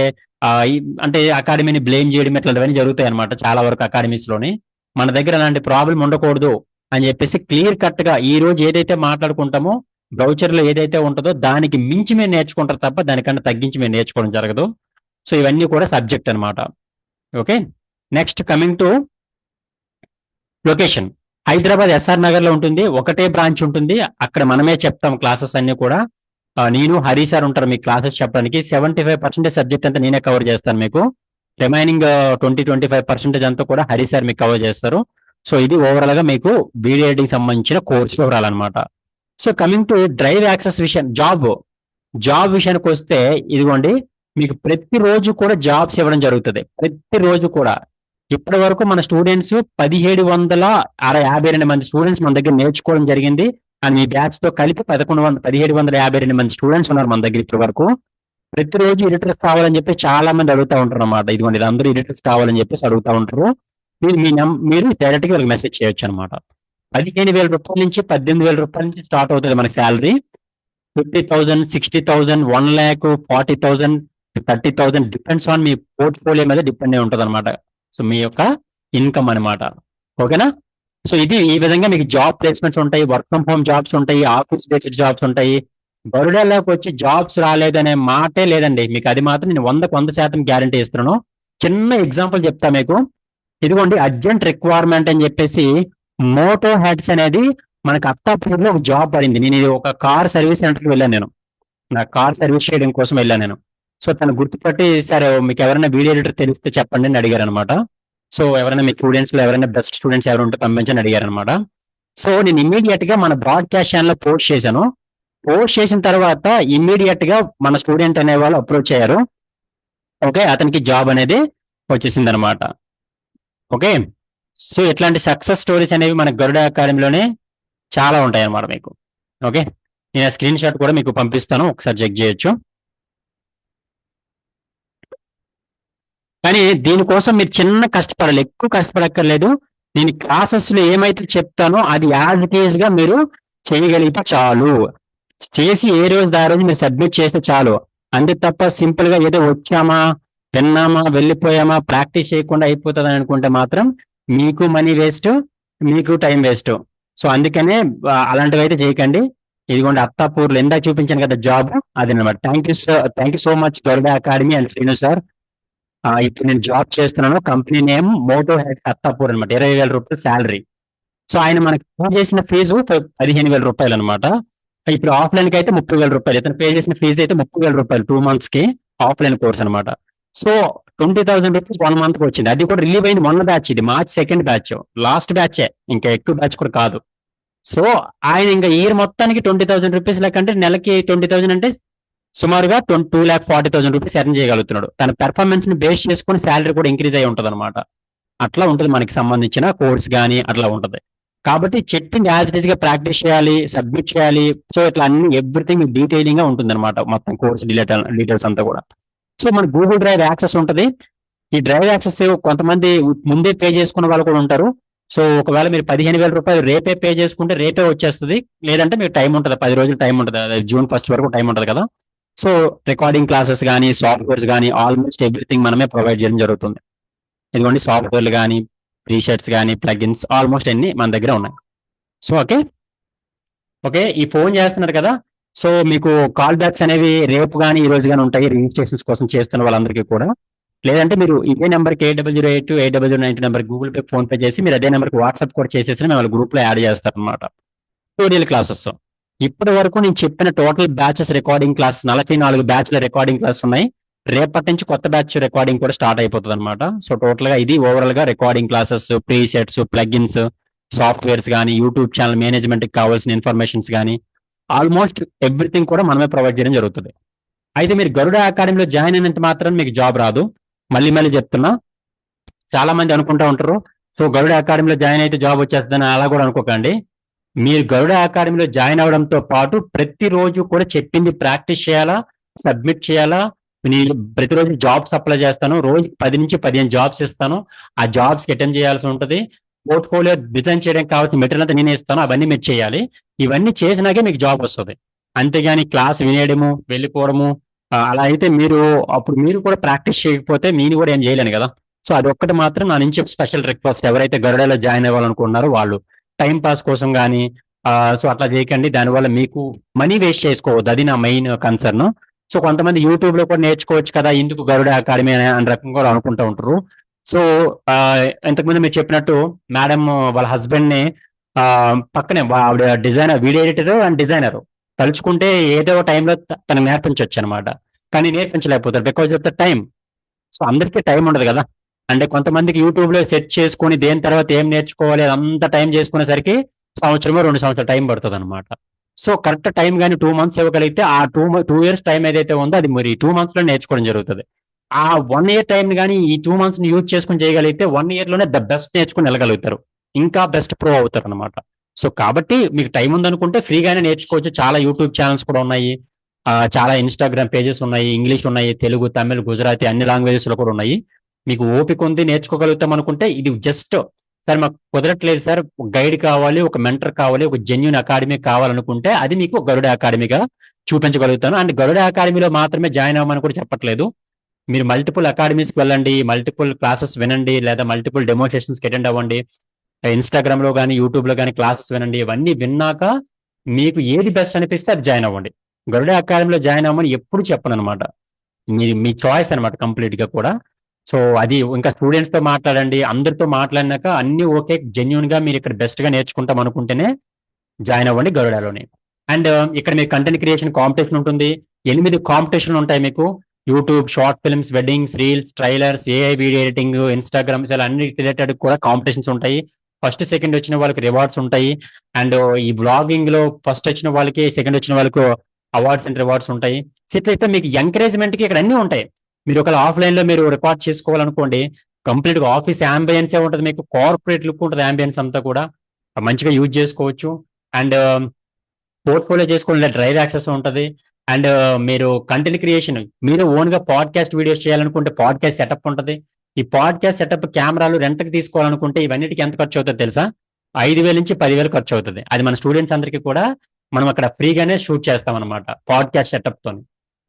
అంటే అకాడమీని బ్లేమ్ చేయడం ఇట్లాంటివన్నీ జరుగుతాయి అనమాట చాలా వరకు అకాడమీస్ లోని. మన దగ్గర అలాంటి ప్రాబ్లం ఉండకూడదు అని చెప్పేసి క్లియర్ కట్ గా ఈ రోజు ఏదైతే మాట్లాడుకుంటామో బ్రౌచర్ లో ఏదైతే ఉంటుందో దానికి మించి మేము నేర్చుకుంటారు తప్ప దానికన్నా తగ్గించి మేము నేర్చుకోవడం జరగదు. సో ఇవన్నీ కూడా సబ్జెక్ట్ అనమాట. Okay, next coming to location. Hyderabad SR Nagar లో ఉంటుంది, ఒకటే బ్రాంచ్ ఉంటుంది, అక్కడ మనమే చెప్తాం క్లాసెస్ అన్ని కూడా. నేను హరి సార్ ఉంటారు మీకు క్లాసెస్ చెప్పడానికి. 75% సబ్జెక్ట్ అంతా నేనే కవర్ చేస్తాను మీకు, రిమైనింగ్ 20-25% అంతా కూడా హరి సార్ మీకు కవర్ చేస్తారు. సో ఇది ఓవరాల్ గా మీకు వీడియో ఎడిటింగ్ సంబంధించిన కోర్స్ వివరాలన్నమాట. So coming to drive access విషయం, జాబ్ విషయానికి వస్తే ఇదిగోండి మీకు ప్రతిరోజు కూడా జాబ్స్ ఇవ్వడం జరుగుతుంది. ప్రతిరోజు కూడా ఇప్పటి వరకు మన స్టూడెంట్స్ 1752 మంది స్టూడెంట్స్ మన దగ్గర నేర్చుకోవడం జరిగింది. అండ్ మీ బ్యాచ్ తో కలిపి 1752 మంది స్టూడెంట్స్ ఉన్నారు మన దగ్గర ఇప్పటి వరకు. ప్రతిరోజు ఎడిటర్స్ కావాలని చెప్పి చాలా మంది అడుగుతూ ఉంటారు అనమాట. ఇదిగోండి ఇది అందరూ ఎడిటర్స్ కావాలని చెప్పేసి అడుగుతూ ఉంటారు. మీరు డైరెక్ట్ గా వాళ్ళకి మెసేజ్ చేయొచ్చు అనమాట. 15,000 రూపాయల నుంచి 18,000 రూపాయల నుంచి స్టార్ట్ అవుతుంది మన salary. 50,000, 60,000, 1,00,000, 40,000, 30,000 depends on me portfolio మీద డిపెండ్ అయి ఉంటుంది అనమాట. సో మీ యొక్క ఇన్కమ్ అనమాట. ఓకేనా? సో ఇది ఈ విధంగా మీకు జాబ్ ప్లేస్మెంట్స్ ఉంటాయి, వర్క్ ఫ్రమ్ హోమ్ జాబ్స్ ఉంటాయి, ఆఫీస్ బేస్డ్ జాబ్స్ ఉంటాయి. గరుడలోకి వచ్చి జాబ్స్ రాలేదనే మాటే లేదండి మీకు. అది మాత్రం నేను 100% గ్యారంటీ ఇస్తున్నాను. చిన్న ఎగ్జాంపుల్ చెప్తా మీకు. ఇదిగోండి అర్జెంట్ రిక్వైర్మెంట్ అని చెప్పేసి మోటో హెడ్స్ అనేది మనకు అత్తాపూర్లో ఒక జాబ్ పడింది. నేను ఇది ఒక కార్ సర్వీస్ సెంటర్కి వెళ్ళాను, నా కార్ సర్వీస్ చేయడం కోసం వెళ్ళాను నేను. సో తను గుర్తుపట్టి సార్ మీకు ఎవరైనా వీడియో ఎడిటర్ తెలిస్తే చెప్పండి అని అడిగారు అనమాట. సో ఎవరైనా మీ స్టూడెంట్స్ లో ఎవరైనా బెస్ట్ స్టూడెంట్స్ ఎవరు ఉంటే పంపించని అడిగారు అనమాట. సో నేను ఇమ్మీడియట్ గా మన బ్రాడ్కాస్ట్ ఛానల్ పోస్ట్ చేశాను. పోస్ట్ చేసిన తర్వాత ఇమ్మీడియట్ గా మన స్టూడెంట్ అనే వాళ్ళు అప్రోచ్ అయ్యారు. ఓకే, అతనికి జాబ్ అనేది వచ్చేసింది అనమాట. ఓకే, సో ఇట్లాంటి సక్సెస్ స్టోరీస్ అనేవి మన గరుడ అకాడమీలోనే చాలా ఉంటాయి అన్నమాట మీకు. ఓకే, నేను ఆ స్క్రీన్ షాట్ కూడా మీకు పంపిస్తాను, ఒకసారి చెక్ చేయొచ్చు. కానీ దీనికోసం మీరు చిన్న కష్టపడాలి, ఎక్కువ కష్టపడక్కర్లేదు. నేను క్లాసెస్ లో ఏమైతే చెప్తానో అది యాజ్ ఇట్ ఈజ్ గా మీరు చేయగలిగితే చాలు. చేసి ఏ రోజు ఆ రోజు మీరు సబ్మిట్ చేస్తే చాలు. అంతే తప్ప సింపుల్ గా ఏదో వచ్చామా విన్నామా వెళ్ళిపోయామా ప్రాక్టీస్ చేయకుండా అయిపోతుంది అని అనుకుంటే మాత్రం మీకు మనీ వేస్ట్, మీకు టైం వేస్ట్. సో అందుకనే అలాంటివి అయితే చేయకండి. ఇదిగోండి అత్తాపూర్లో ఇందాక చూపించాను కదా జాబ్, అది అనమాట. Thank you so much Garuda Academy and Srinu sir. ఇప్పుడు నేను జాబ్ చేస్తున్నాను, company name Moto Heads Attapur అనమాట. 20,000 రూపాయలు శాలరీ. సో ఆయన మనకి పే చేసిన ఫీజు 15,000 రూపాయలు అనమాట. ఇప్పుడు ఆఫ్లైన్ కి అయితే 30,000 రూపాయలు. ఇతను పే చేసిన ఫీజు అయితే 30,000 రూపాయలు 2 months కి ఆఫ్లైన్ కోర్స్ అనమాట. సో 20,000 రూపీస్ 1 month కి వచ్చింది. అది కూడా రిలీవ్ అయింది మొన్న బ్యాచ్, ఇది March 2nd బ్యాచ్, లాస్ట్ బ్యాచే, ఇంకా ఎక్కువ బ్యాచ్ కూడా కాదు. సో ఆయన ఇంకా ఇయర్ మొత్తానికి 20,000 రూపీస్ లేకంటే నెలకి 20,000 అంటే సుమారుగా 2,40,000 రూపీస్ ఎర్న్ చేయగలుగుతున్నాడు. తన పెర్ఫార్మెన్స్ ని బేస్ చేసుకుని శాలరీ కూడా ఇంక్రీజ్ అయి ఉంటుంది అనమాట. అట్లా ఉంటుంది మనకి సంబంధించిన కోర్స్ కానీ అట్లా ఉంటుంది. కాబట్టి చెప్పింది యాజ్ ఇట్ ఈస్ గా ప్రాక్టీస్ చేయాలి, సబ్మిట్ చేయాలి. సో ఇట్లా అన్ని ఎవ్రీథింగ్ డీటెయిలింగ్ గా ఉంటుంది అనమాట, మొత్తం కోర్స్ డీటెయిల్స్ అంతా కూడా. సో మన గూగుల్ డ్రైవ్ యాక్సెస్ ఉంటుంది. ఈ డ్రైవ్ యాక్సెస్ కొంతమంది ముందే పే చేసుకున్న వాళ్ళు కూడా ఉంటారు. సో ఒకవేళ మీరు 15,000 రూపాయలు రేపే పే చేసుకుంటే రేపే వచ్చేస్తుంది. లేదంటే మీకు టైం ఉంటుంది, 10 రోజులు టైం ఉంటుంది, June 1st వరకు టైం ఉంటుంది కదా. సో రికార్డింగ్ క్లాసెస్ కానీ సాఫ్ట్వేర్స్ కానీ ఆల్మోస్ట్ ఎవ్రీథింగ్ మనమే ప్రొవైడ్ చేయడం జరుగుతుంది. ఇదిగోండి సాఫ్ట్వేర్లు కానీ ప్రీషెట్స్ కానీ ప్లగిన్స్ ఆల్మోస్ట్ అన్ని మన దగ్గర ఉన్నాయి. సో ఓకే ఈ ఫోన్ చేస్తున్నారు కదా. సో మీకు కాల్ బ్యాక్స్ అనేవి రేపు కానీ ఈ రోజు కానీ ఉంటాయి రిజిస్ట్రేషన్స్ కోసం చేస్తున్న వాళ్ళందరికీ కూడా. లేదంటే మీరు ఇదే నెంబర్కి 8008280090 number Google pay phone pay చేసి మీరు అదే నెంబర్కి వాట్సాప్ కూడా చేసేసి మేము గ్రూప్ లో యాడ్ చేస్తారు అనమాట. ట్యూటోరియల్ క్లాసెస్ ఇప్పటి వరకు నేను చెప్పిన టోటల్ బ్యాచెస్ రికార్డింగ్ క్లాస్ 44 బ్యాచ్ల రికార్డింగ్ క్లాస్ ఉన్నాయి. రేపటి నుంచి కొత్త బ్యాచ్ రికార్డింగ్ కూడా స్టార్ట్ అయిపోతుంది అనమాట. సో టోటల్ గా ఇది ఓవరాల్ గా recording classes, presets, plugins, softwares కానీ యూట్యూబ్ ఛానల్ మేనేజ్మెంట్ కి కావాల్సిన ఇన్ఫర్మేషన్స్ కానీ ఆల్మోస్ట్ ఎవ్రీథింగ్ కూడా మనమే ప్రొవైడ్ చేయడం జరుగుతుంది. అయితే మీరు గరుడ అకాడమీలో జాయిన్ అయినంత మాత్రం మీకు జాబ్ రాదు. మళ్ళీ చెప్తున్నా, చాలా మంది అనుకుంటా ఉంటారు సో గరుడ అకాడమీలో జాయిన్ అయితే జాబ్ వచ్చేస్తుందని. అలా కూడా అనుకోకండి. మీరు గరుడ అకాడమీలో జాయిన్ అవడంతో పాటు ప్రతిరోజు కూడా చెప్పింది ప్రాక్టీస్ చేయాలా, సబ్మిట్ చేయాలా. నేను ప్రతిరోజు జాబ్స్ అప్లై చేస్తాను, రోజుకి 10 నుంచి 15 జాబ్స్ ఇస్తాను. ఆ జాబ్స్ కి అటెండ్ చేయాల్సి ఉంటుంది. పోర్ట్ఫోలియో డిజైన్ చేయడానికి కావాల్సిన మెటీరియల్ అంతా నేనే ఇస్తాను, అవన్నీ మీరు చేయాలి. ఇవన్నీ చేసినాకే మీకు జాబ్ వస్తుంది. అంతేగాని క్లాస్ వినేయడము వెళ్ళిపోవడము అలా అయితే అప్పుడు మీరు కూడా ప్రాక్టీస్ చేయకపోతే నేను కూడా ఏం చేయలేను కదా. సో అదొక్కటి మాత్రం నా నుంచి స్పెషల్ రిక్వెస్ట్. ఎవరైతే గరుడలో జాయిన్ అవ్వాలనుకుంటున్నారో వాళ్ళు టైం పాస్ కోసం కానీ సో అట్లా చేయకండి. దానివల్ల మీకు మనీ వేస్ట్ చేసుకోవద్దు, అది నా మెయిన్ కన్సర్న్. సో కొంతమంది యూట్యూబ్ లో కూడా నేర్చుకోవచ్చు కదా, ఎందుకు గరుడ అకాడమీ అనే రకంగా కూడా అనుకుంటూ ఉంటారు. సో ఇంతకుముందు మీరు చెప్పినట్టు మేడం వాళ్ళ హస్బెండ్ ని పక్కనే ఆవిడ designer, video editor and designer, తలుచుకుంటే ఏదో టైంలో తనకు నేర్పించవచ్చు అనమాట. కానీ నేర్పించలేకపోతారు because of the time. So అందరికీ టైం ఉండదు కదా. అంటే కొంతమందికి యూట్యూబ్ లో సెట్ చేసుకుని దేని తర్వాత ఏం నేర్చుకోవాలి అంత టైం చేసుకునేసరికి 1-2 సంవత్సరాలు టైం పడుతుంది అనమాట. సో కరెక్ట్ టైం కానీ 2 months ఇవ్వగలిగితే ఆ 2 years టైం ఏదైతే ఉందో అది మరి 2 months లో నేర్చుకోవడం జరుగుతుంది. ఆ 1 year టైం కానీ ఈ 2 months ని యూజ్ చేసుకుని చేయగలిగితే 1 year లోనే ద బెస్ట్ నేర్చుకుని వెళ్ళగలుగుతారు, ఇంకా బెస్ట్ ప్రో అవుతారు అనమాట. సో కాబట్టి మీకు టైం ఉందనుకుంటే ఫ్రీగానే నేర్చుకోవచ్చు. చాలా యూట్యూబ్ ఛానల్స్ కూడా ఉన్నాయి, చాలా ఇన్స్టాగ్రామ్ పేజెస్ ఉన్నాయి, ఇంగ్లీష్ ఉన్నాయి, తెలుగు, తమిళ్, గుజరాతీ అన్ని లాంగ్వేజెస్ లో కూడా ఉన్నాయి. మీకు ఓపిక ఉంది నేర్చుకోగలుగుతాం అనుకుంటే ఇది జస్ట్ సార్ మాకు కుదరట్లేదు సార్, గైడ్ కావాలి, ఒక మెంటర్ కావాలి, ఒక జెన్యూన్ అకాడమీ కావాలనుకుంటే అది మీకు గరుడ అకాడమీగా చూపించగలుగుతాను. అండ్ గరుడ అకాడమీలో మాత్రమే జాయిన్ అవ్వమని కూడా చెప్పట్లేదు. మీరు మల్టిపుల్ అకాడమీస్కి వెళ్ళండి, మల్టిపుల్ క్లాసెస్ వినండి, లేదా మల్టిపుల్ డెమోన్స్ట్రేషన్స్కి అటెండ్ అవ్వండి. ఇన్స్టాగ్రామ్ లో కానీ యూట్యూబ్ లో కానీ క్లాసెస్ వినండి. ఇవన్నీ విన్నాక మీకు ఏది బెస్ట్ అనిపిస్తే అది జాయిన్ అవ్వండి. గరుడ అకాడమీలో జాయిన్ అవ్వమని ఎప్పుడు చెప్పను అనమాట, మీ చాయిస్ అనమాట కంప్లీట్ గా కూడా. సో అది ఇంకా స్టూడెంట్స్ తో మాట్లాడండి, అందరితో మాట్లాడినాక అన్ని ఓకే జెన్యూన్ గా మీరు ఇక్కడ బెస్ట్ గా నేర్చుకుంటాం అనుకుంటేనే జాయిన్ అవ్వండి గరుడలోనే. అండ్ ఇక్కడ మీకు కంటెంట్ క్రియేషన్ కాంపిటీషన్ ఉంటుంది, 8 కాంపిటీషన్లు ఉంటాయి మీకు. YouTube, short films, weddings, reels, trailers, AI video editing, Instagrams, ఇలా అన్ని రిలేటెడ్ కూడా కాంపిటీషన్స్ ఉంటాయి. ఫస్ట్ సెకండ్ వచ్చిన వాళ్ళకి రివార్డ్స్ ఉంటాయి. అండ్ ఈ బ్లాగింగ్ లో ఫస్ట్ వచ్చిన వాళ్ళకి, సెకండ్ వచ్చిన వాళ్ళకి అవార్డ్స్ అండ్ రివార్డ్స్ ఉంటాయి. సో ఇట్లయితే మీకు ఎంకరేజ్మెంట్ కి ఇక్కడ అన్ని ఉంటాయి. మీరు ఒకవేళ ఆఫ్లైన్ లో మీరు రికార్డ్ చేసుకోవాలనుకోండి, కంప్లీట్ గా ఆఫీస్ అంబియన్సే ఉంటుంది, మీకు కార్పొరేట్ లుక్ ఉంటుంది, అంబియన్స్ అంతా కూడా మంచిగా యూజ్ చేసుకోవచ్చు. అండ్ పోర్ట్ఫోలియో చేసుకోవాలి, డ్రైవ్ యాక్సెస్ ఉంటుంది. అండ్ మీరు కంటెంట్ క్రియేషన్, మీరు ఓన్ గా పాడ్కాస్ట్ వీడియోస్ చేయాలనుకుంటే పాడ్కాస్ట్ సెటప్ ఉంటుంది. ఈ పాడ్కాస్ట్ సెటప్ కెమెరాలు రెంట్కి తీసుకోవాలనుకుంటే ఇవన్నిటికి ఎంత ఖర్చు అవుతుంది తెలుసా? 5,000 నుంచి 10,000 ఖర్చు అవుతుంది. అది మన స్టూడెంట్స్ అందరికీ కూడా మనం అక్కడ ఫ్రీగానే షూట్ చేస్తాం అనమాట పాడ్కాస్ట్ సెటప్ తో.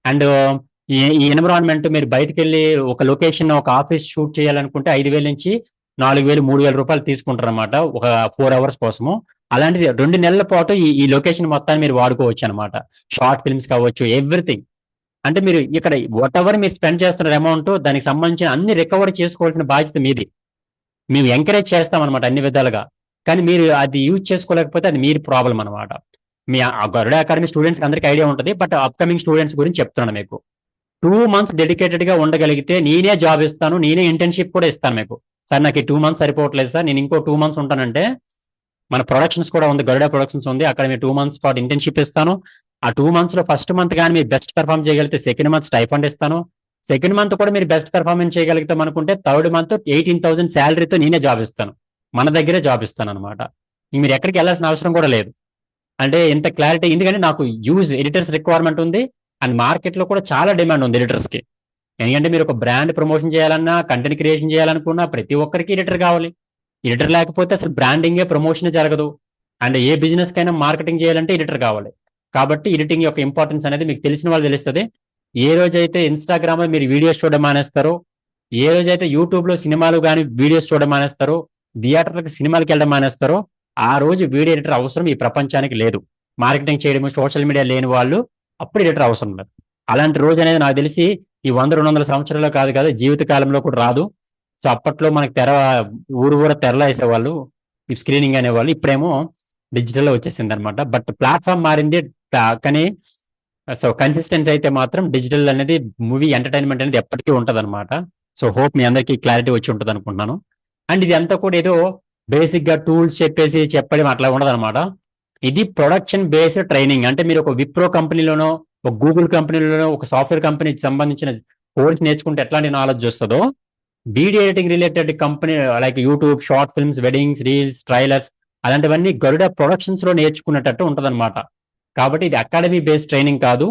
అండ్ ఈ ఎన్విరాన్మెంట్, మీరు బయటకు వెళ్ళి ఒక లొకేషన్, ఒక ఆఫీస్ షూట్ చేయాలనుకుంటే 5,000 నుంచి 4,000, 3,000 రూపాయలు తీసుకుంటారు అనమాట ఒక 4 hours కోసము. అలాంటిది 2 నెలల పాటు ఈ లొకేషన్ మొత్తాన్ని మీరు వాడుకోవచ్చు అనమాట. షార్ట్ ఫిల్మ్స్ కావచ్చు, ఎవ్రీథింగ్. అంటే మీరు ఇక్కడ వాట్ ఎవర్ మీరు స్పెండ్ చేస్తున్న అమౌంట్, దానికి సంబంధించిన అన్ని రికవరీ చేసుకోవాల్సిన బాధ్యత మీది. మేము ఎంకరేజ్ చేస్తాం అనమాట అన్ని విధాలుగా. కానీ మీరు అది యూజ్ చేసుకోలేకపోతే అది మీరు ప్రాబ్లం అనమాట. మీ గరుడ అకాడమీ స్టూడెంట్స్ అందరికీ ఐడియా ఉంటుంది, బట్ అప్కమింగ్ స్టూడెంట్స్ గురించి చెప్తున్నాను మీకు. 2 months డెడికేటెడ్ గా ఉండగలిగితే నేనే జాబ్ ఇస్తాను, నేనే ఇంటర్న్షిప్ కూడా ఇస్తాను మీకు. సార్ నాకు ఈ 2 months సరిపోవట్లేదు సార్, నేను ఇంకో 2 months ఉంటానంటే, మన ప్రొడక్షన్స్ కూడా ఉంది, గరుడ ప్రొడక్షన్స్ ఉంది, అక్కడ మీరు 2 months పాటు ఇంటర్న్షిప్ ఇస్తాను. ఆ 2 months లో ఫస్ట్ మంత్ కానీ మీరు బెస్ట్ పెర్ఫార్మ్ చేయగలిగితే సెకండ్ మంత్ స్టైఫండ్ ఇస్తాను. సెకండ్ మంత్ కూడా మీరు బెస్ట్ పెర్ఫార్మెన్స్ చేయగలుగుతాం అనుకుంటే థర్డ్ మంత్ 18,000 శాలరీతో నేనే జాబ్ ఇస్తాను, మన దగ్గరే జాబ్ ఇస్తాను అనమాట. మీరు ఎక్కడికి వెళ్ళాల్సిన అవసరం కూడా లేదు. అంటే ఇంత క్లారిటీ, ఎందుకంటే నాకు ఎడిటర్స్ రిక్వైర్మెంట్ ఉంది. అండ్ మార్కెట్ లో కూడా చాలా డిమాండ్ ఉంది ఎడిటర్స్ కి. ఎందుకంటే మీరు ఒక బ్రాండ్ ప్రమోషన్ చేయాలన్నా, కంటెంట్ క్రియేషన్ చేయాలనుకున్నా ప్రతి ఒక్కరికి ఎడిటర్ కావాలి. ఎడిటర్ లేకపోతే అసలు బ్రాండింగే, ప్రమోషన్ జరగదు. అండ్ ఏ బిజినెస్ కైనా మార్కెటింగ్ చేయాలంటే ఎడిటర్ కావాలి. కాబట్టి ఎడిటింగ్ యొక్క ఇంపార్టెన్స్ అనేది మీకు తెలిసిన వాళ్ళు తెలుస్తుంది. ఏ రోజైతే ఇన్స్టాగ్రామ్ లో మీరు వీడియోస్ చూడడం మానేస్తారో, ఏ రోజైతే యూట్యూబ్ లో సినిమాలు కానీ వీడియోస్ చూడడం మానేస్తారో, థియేటర్లకు సినిమాలకు వెళ్ళడం మానేస్తారో, ఆ రోజు వీడియో ఎడిటర్ అవసరం ఈ ప్రపంచానికి లేదు. మార్కెటింగ్ చేయడము, సోషల్ మీడియా లేని వాళ్ళు అప్పుడు ఎడిటర్ అవసరం లేదు. అలాంటి రోజు అనేది నాకు తెలిసి ఈ 100-200 సంవత్సరాలు కాదు కదా, జీవిత కాలంలో కూడా రాదు. సో అప్పట్లో మనకి ఊరు తెరలో వేసేవాళ్ళు, స్క్రీనింగ్ అనేవాళ్ళు. ఇప్పుడేమో డిజిటల్ లో వచ్చేసింది అనమాట. బట్ ప్లాట్ఫామ్ మారింది, కానీ సో కన్సిస్టెన్సీ అయితే మాత్రం డిజిటల్ అనేది, మూవీ ఎంటర్టైన్మెంట్ అనేది ఎప్పటికీ ఉంటది అనమాట. సో హోప్ మీ అందరికీ క్లారిటీ వచ్చి ఉంటుంది అనుకుంటున్నాను. అండ్ ఇది అంతా కూడా ఏదో బేసిక్ గా టూల్స్ చెప్పడం అట్లా ఉండదు అనమాట. ఇది ప్రొడక్షన్ బేస్డ్ ట్రైనింగ్. అంటే మీరు ఒక విప్రో కంపెనీలోనో, ఒక గూగుల్ కంపెనీలోనో, ఒక సాఫ్ట్వేర్ కంపెనీకి సంబంధించిన కోర్స్ నేర్చుకుంటే ఎట్లాంటి నాలెడ్జ్ వస్తుందో, video editing related company like YouTube, short films, weddings, reels, trailers, అలాంటివన్నీ గరుడ ప్రొడక్షన్స్ లో నేర్చుకునేటట్టు ఉంటది అనమాట. కాబట్టి ఇది అకాడమీ బేస్డ్ ట్రైనింగ్ కాదు,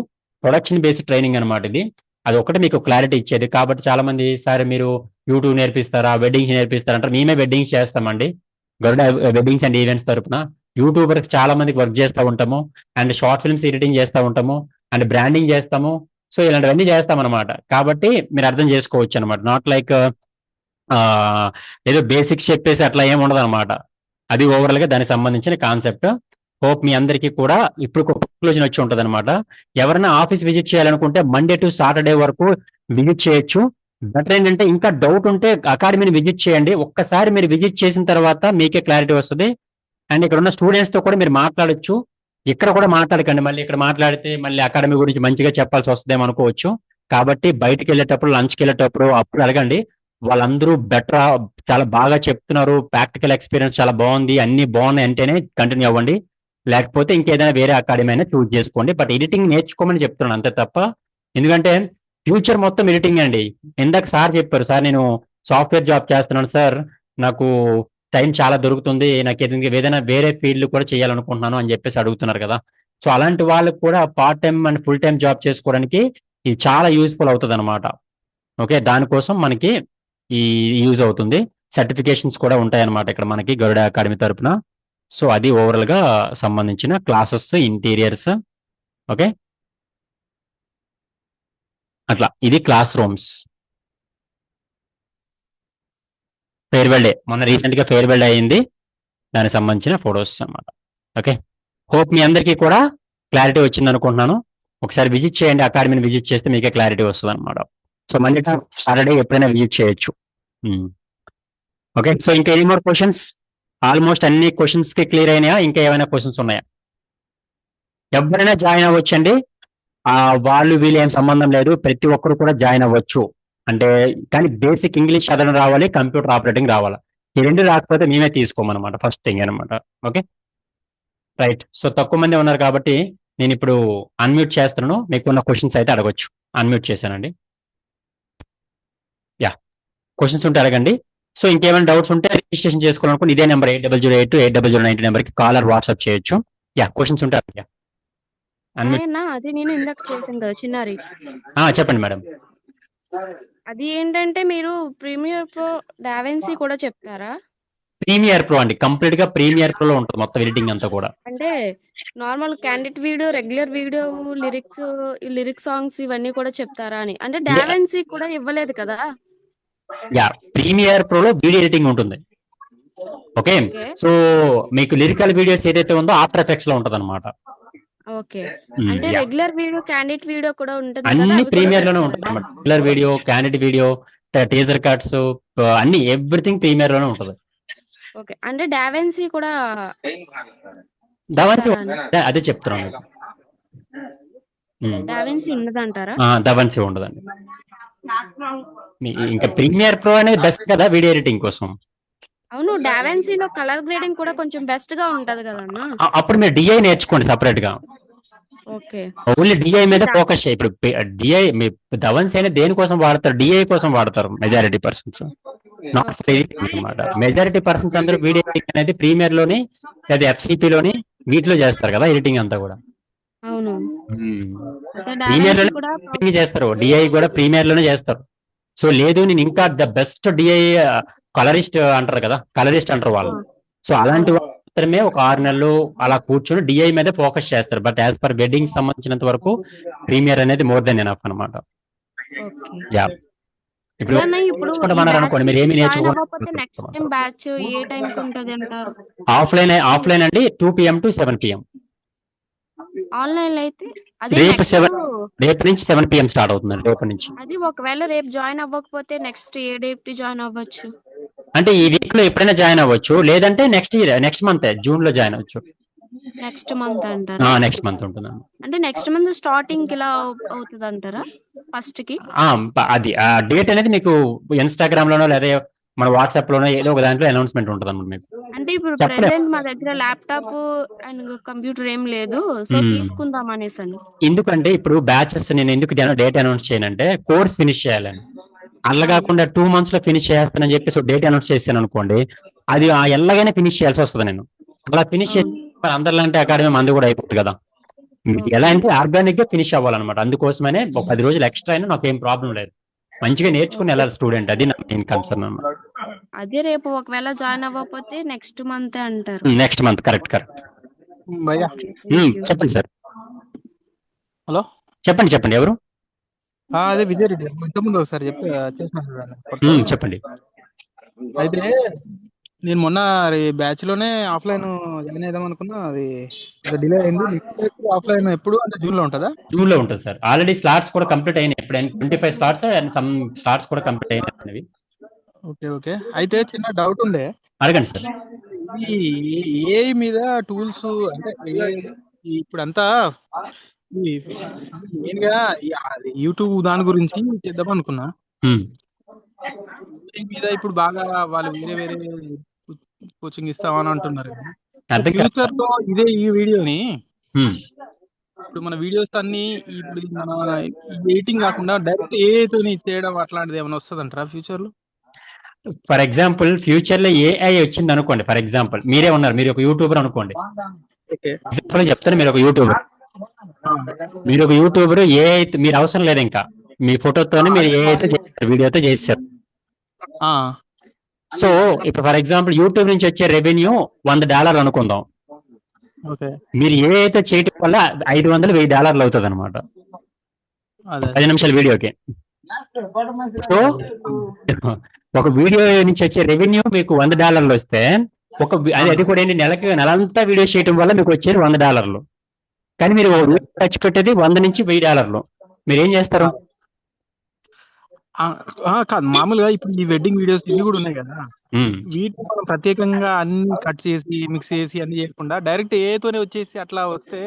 ప్రొడక్షన్ బేస్డ్ ట్రైనింగ్ అనమాట ఇది. అది ఒకటి మీకు క్లారిటీ ఇచ్చేది. కాబట్టి చాలా మంది, సార్ మీరు యూట్యూబ్ నేర్పిస్తారా, వెడ్డింగ్స్ నేర్పిస్తారా అంటారు. మేమే వెడ్డింగ్స్ చేస్తామండి, గరుడ వెడ్డింగ్స్ అండ్ ఈవెంట్స్ తరపున. యూట్యూబర్స్ చాలా మందికి వర్క్ చేస్తూ ఉంటాము, అండ్ షార్ట్ ఫిల్మ్స్ ఎడిటింగ్ చేస్తూ ఉంటాము, అండ్ బ్రాండింగ్ చేస్తాము. సో ఇలాంటివన్నీ చేస్తాం అనమాట. కాబట్టి మీరు అర్థం చేసుకోవచ్చు అనమాట. నాట్ లైక్ ఏదో బేసిక్స్ చెప్పేసి అట్లా ఏమి ఉండదు అనమాట. అది ఓవరాల్ గా దానికి సంబంధించిన కాన్సెప్ట్. హోప్ మీ అందరికీ కూడా ఇప్పుడు కంక్లూజన్ వచ్చి ఉంటుంది అనమాట. ఎవరైనా ఆఫీస్ విజిట్ చేయాలనుకుంటే మండే టు సాటర్డే వరకు విజిట్ చేయొచ్చు. బెటర్ ఏంటంటే ఇంకా డౌట్ ఉంటే అకాడమీని విజిట్ చేయండి. ఒక్కసారి మీరు విజిట్ చేసిన తర్వాత మీకే క్లారిటీ వస్తుంది. అండ్ ఇక్కడ ఉన్న స్టూడెంట్స్ తో కూడా మీరు మాట్లాడొచ్చు. ఇక్కడ కూడా మాట్లాడకండి, మళ్ళీ ఇక్కడ మాట్లాడితే మళ్ళీ అకాడమీ గురించి మంచిగా చెప్పాల్సి వస్తుందేమో అనుకోవచ్చు. కాబట్టి బయటకు వెళ్ళేటప్పుడు, లంచ్కి వెళ్ళేటప్పుడు అప్పుడు అడగండి. వాళ్ళందరూ బెటర్, చాలా బాగా చెప్తున్నారు, ప్రాక్టికల్ ఎక్స్పీరియన్స్ చాలా బాగుంది, అన్ని బాగున్నాయి అంటేనే కంటిన్యూ అవ్వండి. లేకపోతే ఇంకేదైనా వేరే అకాడమీ అయినా చూజ్ చేసుకోండి. బట్ ఎడిటింగ్ నేర్చుకోమని చెప్తున్నాను అంతే తప్ప. ఎందుకంటే ఫ్యూచర్ మొత్తం ఎడిటింగ్ అండి. ఇందాక సార్ చెప్పారు, సార్ నేను సాఫ్ట్వేర్ జాబ్ చేస్తున్నాను సార్, నాకు టైం చాలా దొరుకుతుంది, నాకు ఏదైనా వేరే ఫీల్డ్ కూడా చేయాలనుకుంటున్నాను అని చెప్పేసి అడుగుతున్నారు కదా. సో అలాంటి వాళ్ళకి కూడా part time and full time job చేసుకోవడానికి ఇది చాలా యూస్ఫుల్ అవుతుంది అనమాట. ఓకే, దానికోసం మనకి ఈ యూజ్ అవుతుంది. సర్టిఫికేషన్స్ కూడా ఉంటాయి అనమాట ఇక్కడ మనకి గరుడ అకాడమీ తరపున. సో అది ఓవరాల్ గా సంబంధించిన క్లాసెస్, ఇంటీరియర్స్. ఓకే, అట్లా ఇది క్లాస్ రూమ్స్. ఫేర్వెల్ డే, మొన్న రీసెంట్ గా ఫేర్వెల్ డే అయింది, దానికి సంబంధించిన ఫొటోస్ అన్నమాట. ఓకే, హోప్ మీ అందరికీ కూడా క్లారిటీ వచ్చింది అనుకుంటున్నాను. ఒకసారి విజిట్ చేయండి, అకాడమీని విజిట్ చేస్తే మీకే క్లారిటీ వస్తుంది అనమాట. సో మండే టు సాటర్డే ఎప్పుడైనా విజిట్ చేయొచ్చు. ఓకే, సో ఇంకా ఎనీ మోర్ క్వశ్చన్స్? ఆల్మోస్ట్ అన్ని క్వశ్చన్స్ కి క్లియర్ అయినాయా? ఇంకా ఏమైనా క్వశ్చన్స్ ఉన్నాయా? ఎవరైనా జాయిన్ అవ్వచ్చండి. వాళ్ళు వీళ్ళు ఏం సంబంధం లేదు, ప్రతి ఒక్కరు కూడా జాయిన్ అవ్వచ్చు. అంటే కానీ బేసిక్ ఇంగ్లీష్ చదవడం రావాలి, కంప్యూటర్ ఆపరేటింగ్ రావాలి. ఈ రెండు రాకపోతే మేమే తీసుకోమన్నమాట, ఫస్ట్ థింగ్ అనమాట. Okay right. సో తక్కువ మంది ఉన్నారు కాబట్టి నేను ఇప్పుడు అన్మ్యూట్ చేస్తున్నాను, మీకున్న క్వశ్చన్స్ అయితే అడగొచ్చు. అన్మ్యూట్ చేశానండి. యా, క్వశ్చన్స్ ఉంటే అడగండి. సో ఇంకేమైనా డౌట్స్ ఉంటే రిజిస్ట్రేషన్ చేసుకోవాలనుకుని ఇదే నెంబర్ 8008280090 నెంబర్కి కాలర్ వాట్సాప్ చేయొచ్చు. యా, క్వశ్చన్స్ ఉంటే అడగ. అది నేను ఇందాక చేశాను కదా చిన్నారి. చెప్పండి మేడం. అది ఏంటంటే మీరు ప్రీమియర్ ప్రో డావెన్సీ కూడా చెప్తారా? ప్రీమియర్ ప్రో అండి, కంప్లీట్ గా ప్రీమియర్ ప్రో లో ఉంటుంది మొత్తం ఎడిటింగ్ అంతా కూడా. అంటే normal candidate video, regular video, lyrics songs ఇవన్నీ కూడా చెప్తారా అని. అంటే డావెన్సీ కూడా ఇవ్వలేదు కదా. యా, ప్రీమియర్ ప్రో లో వీడియో ఎడిటింగ్ ఉంటుంది. ఓకే, సో మీకు లిరికల్ వీడియోస్ ఏదైతే ఉందో ఆఫ్టర్ ఎఫెక్ట్స్ లో ఉంటది అనమాట. ఓకే, అంటే రెగ్యులర్ వీడియో, క్యాండిడేట్ వీడియో కూడా ఉంటుంది కదా, అన్ని అవి కూడా ప్రీమియర్ లోనే చెప్తారా? ఉంటుంది అనమాట. Regular video, candidate video, teaser cuts అన్ని ఎవ్రీథింగ్ ప్రీమియర్ లోనే ఉంటుంది. ఓకే, అంటే డావెన్సీ కూడా దవన్సీ చెప్తారా అని. అదే చెప్తున్నాను మీకు. డావెన్సీ ఉండదంటారా? దవన్సీ ఉండదండి. ఇంకా ప్రీమియర్ ప్రో అనేది బెస్ట్ కదా వీడియో ఎడిటింగ్ కోసం. అవును, డావెన్సీలో కలర్ గ్రేడింగ్ కూడా కొంచెం బెస్ట్ గా ఉంటది కదా అన్న. అప్పుడు మీరు డిఐ నేర్చుకోండి సపరేట్ గా. ఓకే, ఓన్లీ డిఐ మీద ఫోకస్ చేయి. ఇప్పుడు డిఐ మీ దవన్సీ అనేది దేనికోసం వాడతారు? డిఐ కోసం వాడతారు మెజారిటీ పర్సన్స్, నాట్ అనమాట. మెజారిటీ పర్సన్స్ అందరూ వీడియో ఎడిటింగ్ అనేది ప్రీమియర్ లోని లేదా FCP లోని వీటిలో చేస్తారు కదా ఎడిటింగ్ అంతా కూడా. అవును, ప్రీమియర్ డావెన్సీ లోనే కూడా editing చేస్తారు, డిఐ కూడా ప్రీమియర్ లోనే చేస్తారు. సో లేదు నేను ఇంకా ద బెస్ట్ డిఐ కలరిస్ట్ అంటారు కదా, కలరిస్ట్ అంటారు వాళ్ళు. సో అలాంటి వాళ్ళు మాత్రమే ఒక 6 నెలలు అలా కూర్చొని డిఐ మీద ఫోకస్ చేస్తారు. బట్ యాజ్ పర్ వెడ్డింగ్ సంబంధించినంత వరకు ప్రీమియర్ అనేది మోర్ దెన్ ఎనఫ్ అనమాట. యా, ఇప్పుడు నేర్చుకుంటామన్నారు అనుకోండి, మీరు ఏమి జాయిన్ అవ్వకపోతే నెక్స్ట్ నేర్చుకోవాలి. టైం బ్యాచ్ ఏ టైం కి ఉంటది అంటారు? ఆఫ్లైన్ అండి 2 PM to 7 PM. ఆన్లైన్ లో అయితే అదే రేపు నెక్స్ట్ 7 రేపు నుంచి 7 PM స్టార్ట్ అవుతుందండి. రేపు నుంచి అది ఒకవేళ రేపు జాయిన్ అవ్వకపోతే నెక్స్ట్ ఏ డేట్ జాయిన్ అవ్వచ్చు? అంటే ఈ వీక్ లో ఎప్పుడైనా జాయిన్ అవ్వచ్చు, లేదంటే నెక్స్ట్ మంత్ జూన్ లో జాయిన్ అవ్వచ్చు. నెక్స్ట్ మంత్ అంటారా? నెక్స్ట్ మంత్ ఉంటుందండి. అంటే నెక్స్ట్ మంత్ స్టార్టింగ్ ఇలా అవుతుంది అంటారా ఫస్ట్ కి? అది డేట్ అనేది మీకు ఇన్స్టాగ్రామ్ లోనో లేదా మన వాట్సాప్ లోనో ఏదో ఒక దాంట్లో అనౌన్స్మెంట్ ఉంటుంది అన్నమాట మీకు. అంటే ఇప్పుడు చెప్పలేం. ప్రెసెంట్ మా దగ్గర ల్యాప్టాప్ అండ్ కంప్యూటర్ ఏం లేదు, సో తీసుకుందాం అనేసని. ఎందుకంటే ఇప్పుడు బ్యాచెస్ నేను ఎందుకు డేట్ అనౌన్స్ చేయనంటే కోర్స్ ఫినిష్ చేయాలని. అలా కాకుండా 2 months లో ఫినిష్ చేస్తానని చెప్పి సో డేట్ అనౌన్స్ చేశాను అనుకోండి, అది ఎల్లగానే ఫినిష్ చేయాల్సి వస్తుంది. నేను అలా ఫినిష్ చేసి అందరిలాంటి అకాడమీ మంది కూడా అయిపోతుంది కదా. మీకు ఎలా అంటే ఆర్గానిక్ గా ఫినిష్ అవ్వాలన్నమాట. అందుకోసమనే ఒక 10 రోజులు ఎక్స్ట్రా అయినా నాకు ఏం ప్రాబ్లం లేదు, మంచిగా నేర్చుకుని వెళ్ళాలి స్టూడెంట్. అది నా మెయిన్ కన్సర్న్ అన్నమాట. అదే రేపు ఒకవేళ జాయిన్ అవ్వకపోతే నెక్స్ట్ మంత్ అంటారు. Next month correct. చెప్పండి సార్. హలో, చెప్పండి ఎవరు? అదే విజయ్ రెడ్డి. ఇంతకుముందు ఒకసారి చెప్పండి. అయితే నేను మొన్న బ్యాచ్ లోనే ఆఫ్లైన్ జాయిన్ అయిదాం అనుకున్నా, అది డిలే అయింది. ఆఫ్లైన్ ఎప్పుడు అంటే జూన్ లో ఉంటుందా? జూన్ లో ఉంటుంది సార్. ఆల్రెడీ స్లాట్స్ కూడా కంప్లీట్ అయినాయి. ఎప్పుడైనా 25 స్లాట్స్ అండ్ సమ్ స్లాట్స్ కూడా కంప్లీట్ అయినవి. ఓకే. అయితే చిన్న డౌట్ ఉండే, అడగండి సార్. ఈ AI మీద టూల్స్ అంటే ఇప్పుడంతా మెయిన్ గా యూట్యూబ్ దాని గురించి చేద్దాం అనుకున్నా. AI మీద ఇప్పుడు బాగా వాళ్ళు వేరే కోచింగ్ ఇస్తామని అంటున్నారు. ఫ్యూచర్ లో ఇదే ఈ వీడియోని ఇప్పుడు మన వీడియోస్ అన్ని ఇప్పుడు మన ఎడిటింగ్ కాకుండా డైరెక్ట్ AI తోని చేయడం అట్లాంటిది ఏమైనా వస్తుంది అంటారా ఫ్యూచర్ లో? ఫర్ ఎగ్జాంపుల్ ఫ్యూచర్ లో AI వచ్చింది అనుకోండి. ఫర్ ఎగ్జాంపుల్ మీరే ఉన్నారు, మీరు ఒక యూట్యూబర్ అనుకోండి. ఎగ్జాంపుల్ చెప్తాను, మీరు ఒక యూట్యూబర్. AI మీరు అవసరం లేదు, ఇంకా మీ ఫోటోతోనే మీరు AI తో వీడియోతో చేస్తారు. సో ఇప్పుడు ఫర్ ఎగ్జాంపుల్ యూట్యూబ్ నుంచి వచ్చే రెవెన్యూ $100 అనుకుందాం. మీరు AI తో చేయటం వల్ల $500-1000 అవుతుంది అనమాట 10 నిమిషాల వీడియోకి. సో ఒక వీడియో నుంచి వచ్చే రెవెన్యూ మీకు $100 వస్తే అది కూడా ఏంటి, నెలంతా వీడియో చేయడం వల్ల మీకు వచ్చేది $100. కానీ మీరు ఖర్చు పెట్టేది $100 నుంచి $1000. మీరు ఏం చేస్తారు? కాదు మామూలుగా ఇప్పుడు ఈ వెడ్డింగ్ వీడియోస్ ఇవి కూడా ఉన్నాయి కదా, వీటిని మనం ప్రత్యేకంగా అన్ని కట్ చేసి మిక్స్ చేసి అన్ని చేయకుండా డైరెక్ట్ ఏతోనే వచ్చేసి అట్లా వస్తే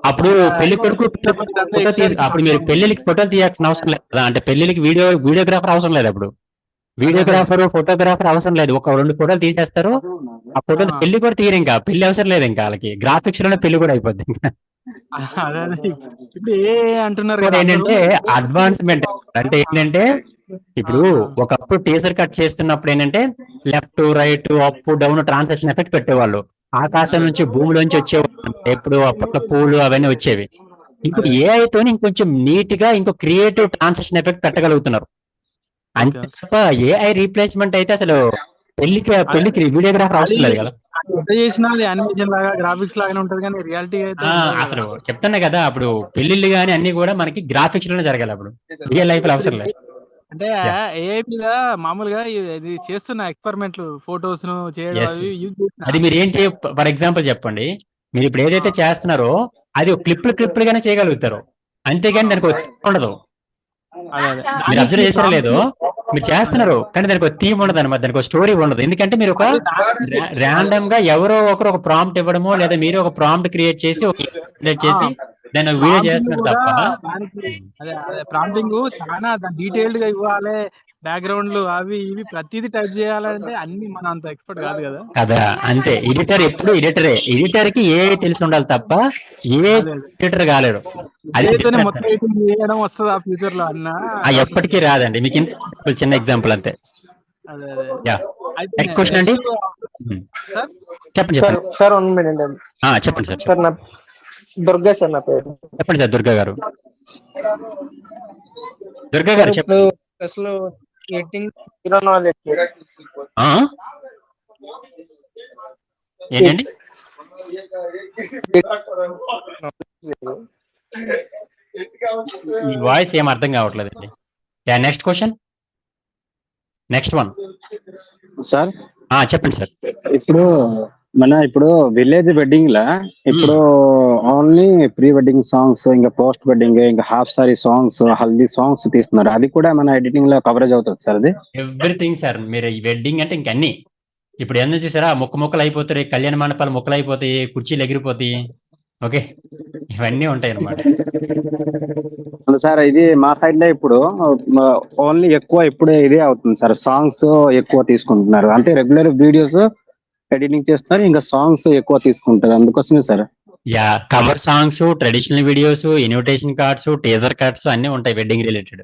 అప్పుడు పెళ్లి కొడుకు అప్పుడు మీరు పెళ్లికి ఫోటోలు తీయాల్సిన అవసరం లేదు కదా, అంటే పెళ్లికి వీడియోగ్రాఫర్ అవసరం లేదు. అప్పుడు ఫోటోగ్రాఫర్ అవసరం లేదు. ఒక 2 ఫోటోలు తీసేస్తారు, ఆ ఫోటోలు పెళ్లి కూడా తీయరు, ఇంకా పెళ్లి అవసరం లేదు. ఇంకా వాళ్ళకి గ్రాఫిక్స్ లోనే పెళ్లి కూడా అయిపోద్ది. ఇప్పుడు అంటున్నారు ఏంటంటే అడ్వాన్స్మెంట్ అంటే ఏంటంటే, ఇప్పుడు ఒకప్పుడు టీజర్ కట్ చేస్తున్నప్పుడు ఏంటంటే left right up down transaction effect పెట్టేవాళ్ళు, ఆకాశం నుంచి భూమిలోంచి వచ్చేవాళ్ళు. ఎప్పుడు అప్పట్లో పూలు అవన్నీ వచ్చేవి. ఇప్పుడు ఏఐతో ఇంకొంచెం నీట్ గా ఇంకో క్రియేటివ్ ట్రాన్సాక్షన్ ఎఫెక్ట్ పెట్టగలుగుతున్నారు. అంతే తప్ప ఏఐ రీప్లేస్మెంట్ అయితే అసలు పెళ్లికి వీడియోగ్రాఫర్ అవసరం లేదు కదా. గ్రాఫిక్స్ లాగానే ఉంటది కానీ రియాలిటీ అయితే అసలు చెప్తున్నా కదా, అప్పుడు పెళ్లిళ్ళు గానీ అన్ని కూడా మనకి గ్రాఫిక్స్ లోనే జరగాలి. అప్పుడు రియల్ లైఫ్ లో అవసరం లేదు. అంటే ఏఐ మీద మామూలుగా ఇది చేస్తున్న ఎక్స్పెరిమెంట్లు ఫోటోస్ ను చేయడం అది మీరు ఏంటి, ఫర్ ఎగ్జాంపుల్ చెప్పండి, మీరు ఇప్పుడు ఏదైతే చేస్తున్నారో అది క్లిప్లు గానే చేయగలుగుతారు, అంతేగాని దానికి ఉండదు. మీరు అబ్జర్వ్ చేసారో లేదో, మీరు చేస్తున్నారు కానీ దానికి ఒక థీమ్ ఉండదు అనమాట, దానికి ఒక స్టోరీ ఉండదు. ఎందుకంటే మీరు ఒక ర్యాండమ్ గా ఎవరో ఒకరు ఒక ప్రాంప్ట్ ఇవ్వడమో, లేదా మీరు ఒక ప్రాంప్ట్ క్రియేట్ చేసి దాన్ని వీడియో చేస్తున్నారు తప్ప. ప్రాంప్టింగ్ చాలా డీటెయిల్డ్ గా ఇవ్వాలి, బ్యాక్గ్రౌండ్లు అవి ఇవి ప్రతిదీ టైప్ చేయాలంటే అన్ని మన అంత ఎక్స్పర్ట్ కాదు కదా. అంతే, ఎడిటర్ ఎప్పుడు ఎడిటర్ కి ఏ తెలిసి ఉండాలి తప్ప ఏ ఎడిటర్ కాలేడు. మొత్తం చేయడం వస్తుంది ఆ ఫ్యూచర్ లో అన్న ఎప్పటికీ రాదండి. మీకు చిన్న ఎగ్జాంపుల్ అంతే. నెక్స్ట్ క్వశ్చన్ అండి, చెప్పండి సార్. 1 minute అండి. చెప్పండి సార్. సార్ నా దుర్గా సార్ నా పేరు. చెప్పండి సార్. దుర్గా గారు చెప్పండి. అసలు ఎడిటింగ్ నాలెడ్జ్ ఏంటండి? ఈ వాయిస్ ఏం అర్థం కావట్లేదండి. Next question, next one sir. చెప్పండి సార్. ఇప్పుడు విలేజ్ వెడ్డింగ్ లా ఇప్పుడు ఓన్లీ ప్రీ వెడ్డింగ్ సాంగ్స్, ఇంకా పోస్ట్ వెడ్డింగ్, ఇంకా half sari songs, haldi songs తీస్తున్నారు. అది కూడా మన ఎడిటింగ్ లో కవరేజ్ అవుతుంది సార్. అది ఎవ్రీథింగ్ సార్. మీరు ఈ వెడ్డింగ్ అంటే ఇంకన్నీ ఇప్పుడు ఎంత చూసారా, ముక్కలు అయిపోతాయి, కళ్యాణ మండపాలు ముక్కలు అయిపోతాయి, కుర్చీలు ఎగిరిపోతాయి. ఓకే, ఇవన్నీ ఉంటాయి అన్నమాట సార్. ఇది మా సైడ్ లో ఇప్పుడు ఓన్లీ ఎక్కువ ఇప్పుడే ఇదే అవుతుంది సార్, సాంగ్స్ ఎక్కువ తీసుకుంటున్నారు. అంటే రెగ్యులర్ వీడియోస్ ఎడిటింగ్ చేస్తున్నారు, ఇంకా సాంగ్స్ ఎక్కువ తీసుకుంటారు. అందుకోసమే sir. Cover songs, traditional videos, invitation cards, teaser cards అన్ని ఉంటాయి వెడ్డింగ్ రిలేటెడ్.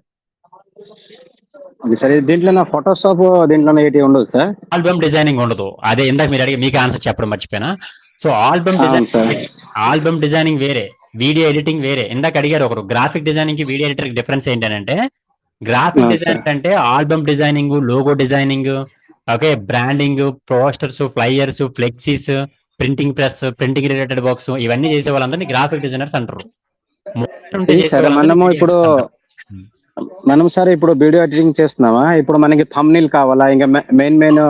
సరే, దీంట్లో నా ఫోటోషాప్ దీంట్లో ఏంటి ఉండదు సార్? ఆల్బమ్ డిజైనింగ్ ఉండదు. అదే ఇందాక మీరు అడిగి మీకు ఆన్సర్ చెప్పడం మర్చిపోయినా. సో ఆల్బమ్ డిజైనింగ్ వేరే, వీడియో ఎడిటింగ్ వేరే. ఇందాక అడిగారు ఒకరు, గ్రాఫిక్ డిజైనింగ్ కి వీడియో ఎడిటర్ డిఫరెన్స్ ఏంటంటే, గ్రాఫిక్ డిజైనింగ్ అంటే album designing, logo designing, okay, branding, posters, flyers, flexies, printing press, printing related works, ఇవన్నీ చేసే వాళ్ళందరినీ గ్రాఫిక్ డిజైనర్స్ అంటారు. మనం సార్ ఇప్పుడు వీడియో ఎడిటింగ్ చేస్తున్నామా, ఇప్పుడు మనకి థంబ్నెయిల్ కావాలా, ఇంకా మెయిన్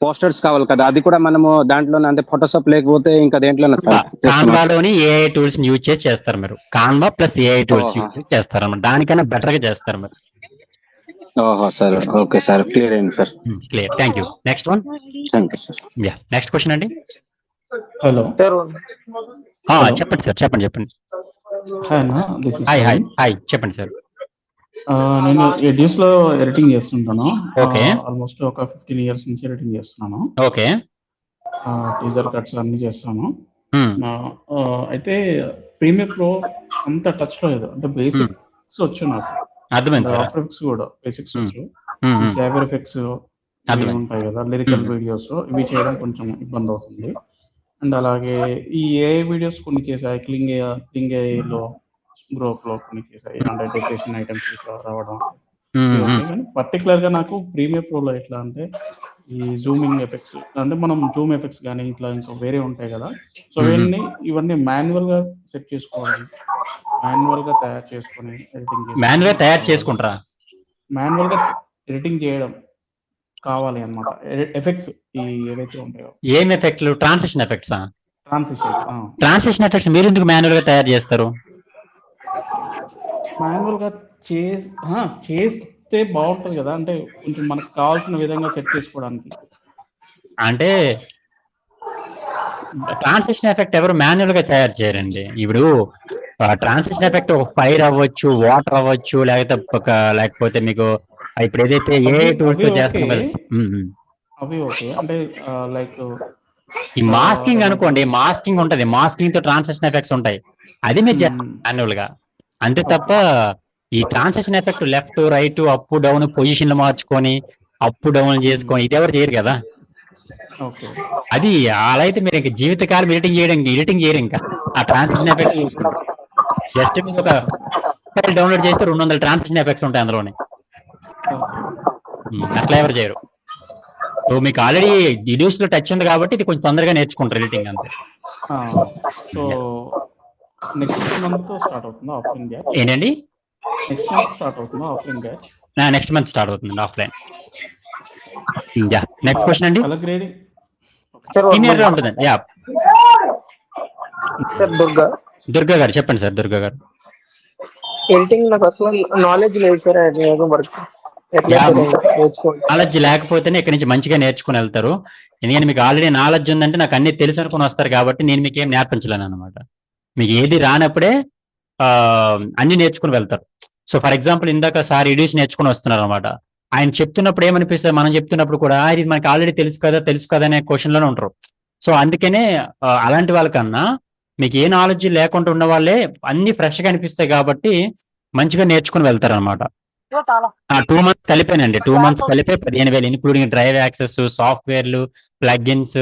పోస్టర్స్ కావాలి కదా, అది కూడా మనము దాంట్లోనే, అంటే ఫోటోషాప్ లేకపోతే ఇంకా దేంట్లోనే సార్? కాన్వాలోని ఏఐ టూల్స్ యూజ్ చేసి చేస్తారు మీరు. Canva plus AI tools use చేసి చేస్తారు అన్నమాట. దానికన్నా బెటర్ గా చేస్తారు మీరు. ఓహో సార్, ఓకే సార్, క్లియర్ అయింది sir. Clear, thank you. Next one. Thank you sir. Next question అండి. హలో, చెప్పండి సార్. చెప్పండి. హాయ్, చెప్పండి సార్. నేను ఎడిట్స్ లో ఎడిటింగ్ చేస్తుంటాను. ఓకే, ఆల్మోస్ట్ ఒక 15 years నుంచి ఎడిటింగ్ చేస్తున్నాను. ఓకే, టీజర్ కట్స్ అన్ని చేస్తాను. అయితే ప్రీమియర్ ప్రో అంత టచ్ లో లేదు, అంటే బేసిక్స్ వచ్చు నాకు. ఆఫ్టర్ ఎఫెక్ట్స్ కూడా బేసిక్స్ వచ్చు. సేవర్ ఎఫెక్ట్స్ ఉంటాయి కదా, లిరికల్ వీడియోస్, ఇవి చేయడం కొంచెం ఇబ్బంది అవుతుంది. అండ్ అలాగే ఈ ఏఐ వీడియోస్ కొన్ని చేసాయి, క్లింగ్ ఏఐలో గ్రూప్ లో కొన్ని చేసాయి, అంటే డెకరేషన్ ఐటమ్స్ రావడం. పర్టికులర్ గా నాకు ప్రీమియర్ ప్రో లో ఎట్లా అంటే ఈ జూమింగ్ ఎఫెక్ట్స్, అంటే మనం జూమ్ ఎఫెక్ట్స్ కానీ ఇట్లా ఇంకా వేరే ఉంటాయి కదా, సో ఇవన్నీ మాన్యువల్ గా సెట్ చేసుకోవడం, మాన్యువల్ గా తయారు చేసుకొని చేసుకుంటారా? మాన్యువల్ గా ఎడిటింగ్ చేయడం కావాలి అన్నమాట. ఎఫెక్ట్స్ ఏవైతే ఉంటాయో. ఏం ఎఫెక్ట్లు? Transition effects. ట్రాన్సిషన్ ఎఫెక్ట్స్ మీరు ఎందుకు మాన్యువల్ గా తయారు చేస్తారు? మాన్యువల్ గా చెప్తే బాగుంటది కదా, అంటే కొంచెం మనకు కావాల్సిన విధంగా సెట్ చేసుకోవడానికి. అంటే ట్రాన్సిషన్ ఎఫెక్ట్ ఎవరు మాన్యువల్ గా తయారు చేయరండి. ఇప్పుడు ట్రాన్సిషన్ ఎఫెక్ట్ ఒక ఫైర్ అవ్వచ్చు, వాటర్ అవ్వచ్చు, లేకపోతే మీకు ఇప్పుడు ఏదైతే ఏ టూల్స్ తో చేస్తాం కదా. అవి ఓకే, అంటే లైక్ ఈ మాస్కింగ్ అనుకోండి, మాస్కింగ్ ఉంటది, మాస్కింగ్ తో ట్రాన్సిషన్ ఎఫెక్ట్స్ ఉంటాయి, అది మీరు చేస్తారు మాన్యువల్ గా. అంతే తప్ప ఈ transition effect left right up down పొజిషన్లు మార్చుకొని అప్ డౌన్ చేసుకొని ఇది ఎవరు చేయరు కదా. అది అలా అయితే మీరు ఇంకా జీవితకాలం ఎడిటింగ్ చేయరు ఇంకా ఆ ట్రాన్సిషన్ ఎఫెక్ట్ చూసుకుంటారు. జస్ట్ మీరు ఒక ఫైల్ డౌన్లోడ్ చేస్తే 200 ట్రాన్సిషన్ ఎఫెక్ట్స్ ఉంటాయి అందులోనే. అట్లా ఎవరు చేయరు. సో మీకు ఆల్రెడీ వీడియోస్ లో టచ్ ఉంది కాబట్టి ఇది కొంచెం తొందరగా నేర్చుకుంటారు ఎడిటింగ్ అంతే. సో నెక్స్ట్ మంత్ స్టార్ట్ అవుతుందా ఆఫ్లైన్ బ్యాచ్? ఏంటండి? నెక్స్ట్ మంత్ స్టార్ట్ అవుతుందా offline batch? Next month start అవుతుంది ఆఫ్లైన్. నెక్స్ట్ క్వశ్చన్ అండి. కలర్ గ్రేడింగ్ సీనియర్ గా ఉంటుందండి. దుర్గా గారు చెప్పండి సార్. దుర్గా గారు, ఎడిటింగ్ నాకు అసలు నాలెడ్జ్ లేదు సార్. నాలెడ్జ్ లేకపోతేనే ఇక్కడ నుంచి మంచిగా నేర్చుకుని వెళ్తారు. ఎందుకంటే మీకు ఆల్రెడీ నాలెడ్జ్ ఉందంటే నాకు అన్ని తెలుసు అనుకుని వస్తారు కాబట్టి నేను మీకు ఏం నేర్పించలేను అనమాట. మీకు ఏది రానప్పుడే అన్ని నేర్చుకుని వెళ్తారు. సో ఫర్ ఎగ్జాంపుల్ ఇందాక సార్ ఎడిట్స్ నేర్చుకుని వస్తున్నారు అనమాట. ఆయన చెప్తున్నప్పుడు ఏమనిపిస్తుంది, మనం చెప్తున్నప్పుడు కూడా ఇది మనకి ఆల్రెడీ తెలుసు కదా అనే క్వశ్చన్ లోనే ఉంటారు. సో అందుకనే అలాంటి వాళ్ళకన్నా మీకు ఏ నాలెడ్జ్ లేకుండా ఉన్న వాళ్ళే అన్ని ఫ్రెష్ గా అనిపిస్తాయి కాబట్టి మంచిగా నేర్చుకుని వెళ్తారు అనమాట. 2 months కలిపానండి. 2 months కలిపే 15,000 ఇంక్లూడింగ్ డ్రైవ్ యాక్సెస్, సాఫ్ట్వేర్లు, ప్లగ్ఇన్స్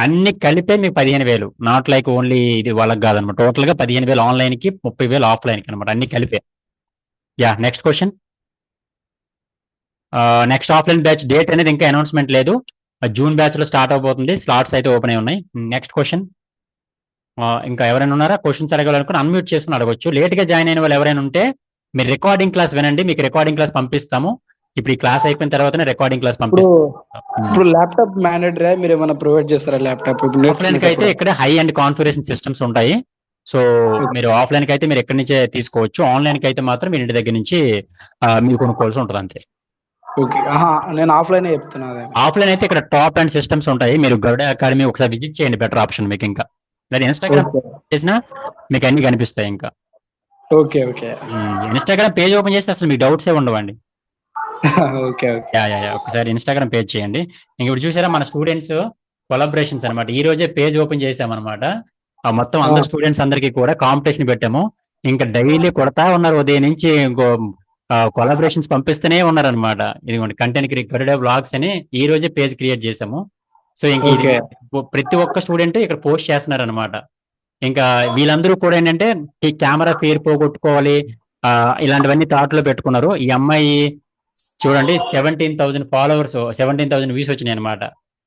అన్ని కలిపే మీకు 15,000. నాట్ లైక్ ఓన్లీ ఇది వాళ్ళకి కాదనమాట. టోటల్ గా 15,000 ఆన్లైన్ కి, 30,000 ఆఫ్లైన్ కి అనమాట, అన్ని కలిపే. Next question. Next offline batch date అనేది ఇంకా అనౌన్స్మెంట్ లేదు. జూన్ బ్యాచ్ లో స్టార్ట్ అవబోతుంది. స్లాట్స్ అయితే ఓపెన్ అయి ఉన్నాయి. Next question. ఇంకా ఎవరైనా ఉన్నారా క్వశ్చన్స్ అడగాలనుకుని అన్మ్యూట్ చేసుకుని అడగొచ్చు. లేట్ గా జాయిన్ అయిన వాళ్ళు ఎవరైనా ఉంటే మీరు రికార్డింగ్ క్లాస్ వినండి, మీకు రికార్డింగ్ క్లాస్ పంపిస్తాము. ఇప్పుడు ఈ క్లాస్ అయిపోయిన తర్వాతనే రికార్డింగ్ క్లాస్ పంపిస్తాము. ఇప్పుడు ల్యాప్టాప్ మ్యాండేటరీ మీరు ఏమైనా ప్రొవైడ్ చేస్తారా? ల్యాప్టాప్ ఆఫ్లైన్ కి అయితే ఇక్కడ హై అండ్ కాన్ఫిగరేషన్ సిస్టమ్స్ ఉంటాయి. సో మీరు ఆఫ్లైన్ కి అయితే మీరు ఎక్కడి నుంచే తీసుకోవచ్చు. ఆన్లైన్ కి అయితే మాత్రం మీ ఇంటి దగ్గర నుంచి మీరు కొనుక్కోవాల్సి ఉంటుంది అంతే. నేను ఆఫ్లైన్ చెప్తున్నా. ఆఫ్లైన్ అయితే ఇక్కడ టాప్ అండ్ సిస్టమ్స్ ఉంటాయి. మీరు గరుడ అకాడమీ ఒకసారి విజిట్ చేయండి, బెటర్ ఆప్షన్ మీకు. ఇంకా లేదా ఇన్స్టాగ్రామ్ చేసినా మీకు అన్ని కనిపిస్తాయి. ఇంకా okay okay, Instagram page open చేస్తే అసలు మీకు డౌట్స్ ఏ ఉండవండి. ఓకే ఒకసారి ఇన్స్టాగ్రామ్ పేజ్ చేయండి. ఇంక ఇప్పుడు చూసారా మన స్టూడెంట్స్ కొలాబరేషన్స్ అనమాట. ఈ రోజే పేజ్ ఓపెన్ చేసామన్నమాట. మొత్తం అందరు స్టూడెంట్స్ అందరికీ కూడా కాంపిటీషన్ పెట్టాము. ఇంకా డైలీ కొడతా ఉన్నారు ఉదయం నుంచి. ఇంకో కొలాబరేషన్స్ పంపిస్తూనే ఉన్నారనమాట. ఇదిగోండి కంటెంట్ గరుడ బ్లాగ్స్ అని ఈ రోజే పేజ్ క్రియేట్ చేసాము. సో ఇంకా ప్రతి ఒక్క స్టూడెంట్ ఇక్కడ పోస్ట్ చేస్తున్నారు అనమాట. ఇంకా వీళ్ళందరూ కూడా ఏంటంటే ఈ కెమెరా పేరు పోగొట్టుకోవాలి ఇలాంటివన్నీ థాట్ లో పెట్టుకున్నారు. ఈ అమ్మాయి చూడండి 17,000 ఫాలోవర్స్, 17,000 వ్యూస్ వచ్చినాయి అనమాట.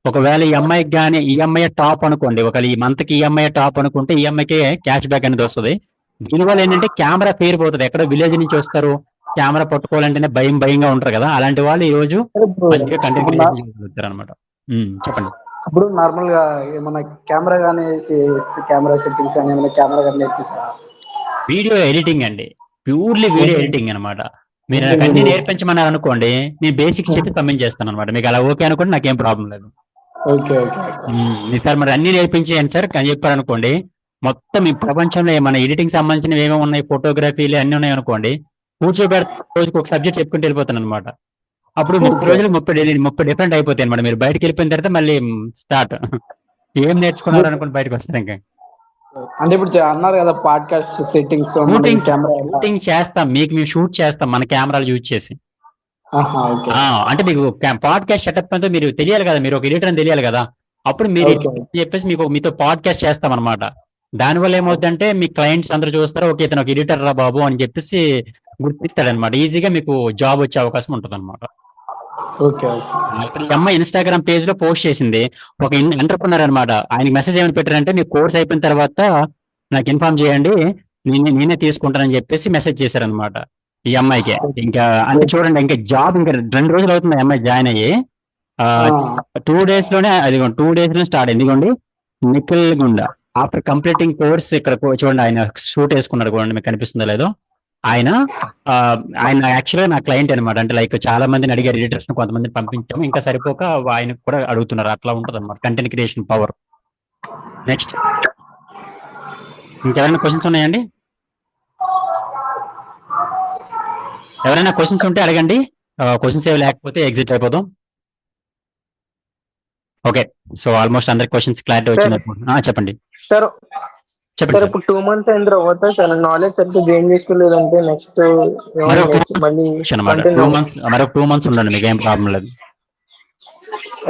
ఒకవేళ ఈ అమ్మాయికి కానీ ఈ అమ్మాయి టాప్ అనుకోండి, ఒకవేళ ఈ మంత్ కి ఈ అమ్మాయి టాప్ అనుకుంటే ఈ అమ్మాయికి క్యాష్ బ్యాక్ అనేది వస్తుంది. దీనివల్ల ఏంటంటే కెమెరా పేరు పోతుంది. ఎక్కడో విలేజ్ నుంచి వస్తారు, కెమెరా పట్టుకోవాలంటేనే భయంగా ఉంటారు కదా. అలాంటి వాళ్ళు ఈ రోజు మంచిగా కంటెంట్ క్రియేషన్ చేస్తారు అనమాట. చెప్పండి. ఇప్పుడు నార్మల్ గా ఏమన్నా కెమెరా కానీ కెమెరా సెట్టింగ్స్ కానీ ఏమైనా కెమెరా కానీ నేర్పిస్తారా? వీడియో ఎడిటింగ్ అండి, ప్యూర్లీ వీడియో ఎడిటింగ్ అనమాట. మీరు నాకు అన్ని నేర్పించమన్నారు అనుకోండి, నేను బేసిక్స్ చెప్పి కమెంట్ చేస్తాను అనమాట. మీకు అలా ఓకే అనుకోండి, నాకేం ప్రాబ్లం లేదు. సార్ మరి అన్ని నేర్పించేయండి సార్ అని చెప్పారు అనుకోండి, మొత్తం ఈ ప్రపంచంలో మన ఎడిటింగ్ సంబంధించినవి ఏమేమి ఉన్నాయి, ఫోటోగ్రఫీలు అన్ని ఉన్నాయి అనుకోండి, కూర్చోబెడితే రోజుకి ఒక సబ్జెక్ట్ చెప్పుకుంటూ వెళ్ళిపోతాను అనమాట. అప్పుడు 30 రోజులు 30 డిఫరెంట్ అయిపోతాయి అనమాట. మీరు బయటకు వెళ్ళిపోయిన తర్వాత మళ్ళీ స్టార్ట్ ఏం నేర్చుకున్నారు అనుకోండి బయటకు వస్తారు. ఇంకా అంటే ఇప్పుడు అన్నారు కదా పాడ్కాస్ట్ సెట్టింగ్స్ షూటింగ్ చేస్తాం, మీకు మేము షూట్ చేస్తాం మన కెమెరాలు యూజ్ చేసి. అంటే మీకు పాడ్కాస్ట్ సెటప్ అంతా మీరు తెలియాలి కదా, మీరు ఒక ఎడిటర్ అని తెలియాలి కదా. అప్పుడు మీరు చెప్పేసి మీతో పాడ్కాస్ట్ చేస్తాం అనమాట. దానివల్ల ఏమవుతుందంటే మీ క్లయింట్స్ అందరూ చూస్తారు, ఓకే ఇతను ఒక ఎడిటర్ రా బాబు అని చెప్పేసి గుర్తిస్తాడనమాట. ఈజీగా మీకు జాబ్ వచ్చే అవకాశం ఉంటుంది అనమాట. ఈ అమ్మాయి ఇన్స్టాగ్రామ్ పేజ్ లో పోస్ట్ చేసింది, ఒక ఎంటర్ప్రెన్యూర్ అనమాట. ఆయనకి మెసేజ్ ఏమైనా పెట్టారంటే మీ కోర్స్ అయిపోయిన తర్వాత నాకు ఇన్ఫార్మ్ చేయండి, నేనే తీసుకుంటానని చెప్పేసి మెసేజ్ చేశారనమాట ఈ అమ్మాయికి. ఇంకా అంటే చూడండి, ఇంకా జాబ్ ఇంకా 2 రోజులు అవుతుంది అమ్మాయి జాయిన్ అయ్యి. 2 days లోనే అది 2 days లోనే స్టార్ట్ అయింది. ఇదిగోండి నిఖిల్ గుండా ఆఫ్టర్ కంప్లీటింగ్ కోర్స్. ఇక్కడ చూడండి ఆయన షూట్ వేసుకున్నాడు, చూడండి మీకు కనిపిస్తుందో లేదో. ఆయన యాక్చువల్గా నా క్లయింట్ అనమాట. అంటే లైక్ చాలా మందిని అడిగారు, ఎడిటర్స్ ని కొంతమందిని పంపించాము, ఇంకా సరిపోక ఆయనకు కూడా అడుగుతున్నారు. అట్లా ఉంటుంది అనమాట కంటెంట్ క్రియేషన్ పవర్. నెక్స్ట్ ఇంకెవరైనా క్వశ్చన్స్ ఉన్నాయండి? ఎవరైనా క్వశ్చన్స్ ఉంటే అడగండి. క్వశ్చన్స్ ఏవి లేకపోతే ఎగ్జిట్ అయిపోదాం. ఓకే, సో ఆల్మోస్ట్ అందరి క్వశ్చన్స్ క్లారిటీ వచ్చింది. చెప్పండి సార్. చెప్పండి సార్ ఇప్పుడు 2 months అయిన తర్వాత సార్ నాలెడ్జ్ సరిగ్గా గెయిన్ చేసుకోలేదంటే నెక్స్ట్ మళ్ళీ మరొక 2 months ఉండండి, మీకు ఏం ప్రాబ్లం లేదు.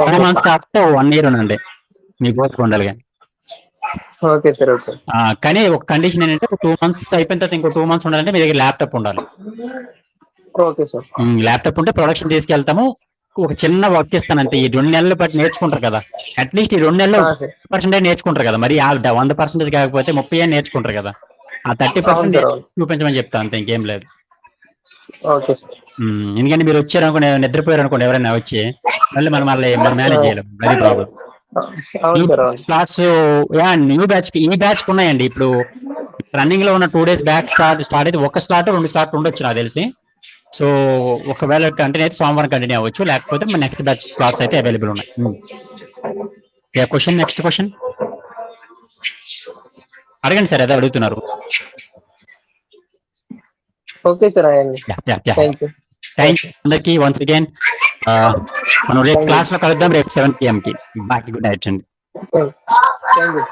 2 months కాకపోతే 1 year ఉండండి, మీకు ఓపిక ఉండాలి. Okay sir. ఓకే. కానీ ఒక కండిషన్ ఏంటంటే 2 months అయిపోయిన తర్వాత ఇంకో 2 months ఉండాలంటే మీ దగ్గర ల్యాప్టాప్ ఉండాలి. Okay sir. ల్యాప్టాప్ ఉంటే ప్రొడక్షన్ తీసుకెళ్తాము. ఒక చిన్న వర్క్ ఇస్తాను అంతే. ఈ 2 నెలలు బట్టి నేర్చుకుంటారు కదా, అట్లీస్ట్ ఈ 2 నెలలు 30% నేర్చుకుంటారు కదా. మరి 100% కాకపోతే 30 నేర్చుకుంటారు కదా. ఆ 30% చూపించమని చెప్తాను అంతే, ఇంకేం లేదు. ఎందుకంటే మీరు వచ్చారు అనుకోండి, నిద్రపోయారు అనుకోండి, ఎవరైనా వచ్చి మళ్ళీ మనం మేనేజ్ చేయలేము, అది ప్రాబ్లం. స్లాట్స్ న్యూ బ్యాచ్ ఈ బ్యాచ్ ఉన్నాయండి. ఇప్పుడు రన్నింగ్ లో ఉన్న 2 days బ్యాక్ స్టార్ట్ అయితే 1 slot 2 slot ఉండొచ్చు నాకు తెలిసి. సో ఒకవేళ కంటిన్యూ అయితే సోమవారం కంటిన్యూ అవ్వచ్చు, లేకపోతే నెక్స్ట్ బ్యాచ్ స్లాట్స్ అయితే అవైలబుల్ ఉన్నాయి. క్వశ్చన్, నెక్స్ట్ క్వశ్చన్ అడగండి సార్, అదే అడుగుతున్నారు. Okay sir. థ్యాంక్ యూ అందరికి వన్స్ అగైన్. మనం రేపు క్లాస్ లో కలుద్దాం, రేపు 7 PM కి. బాయ్, గుడ్ నైట్ అండి. Thank you.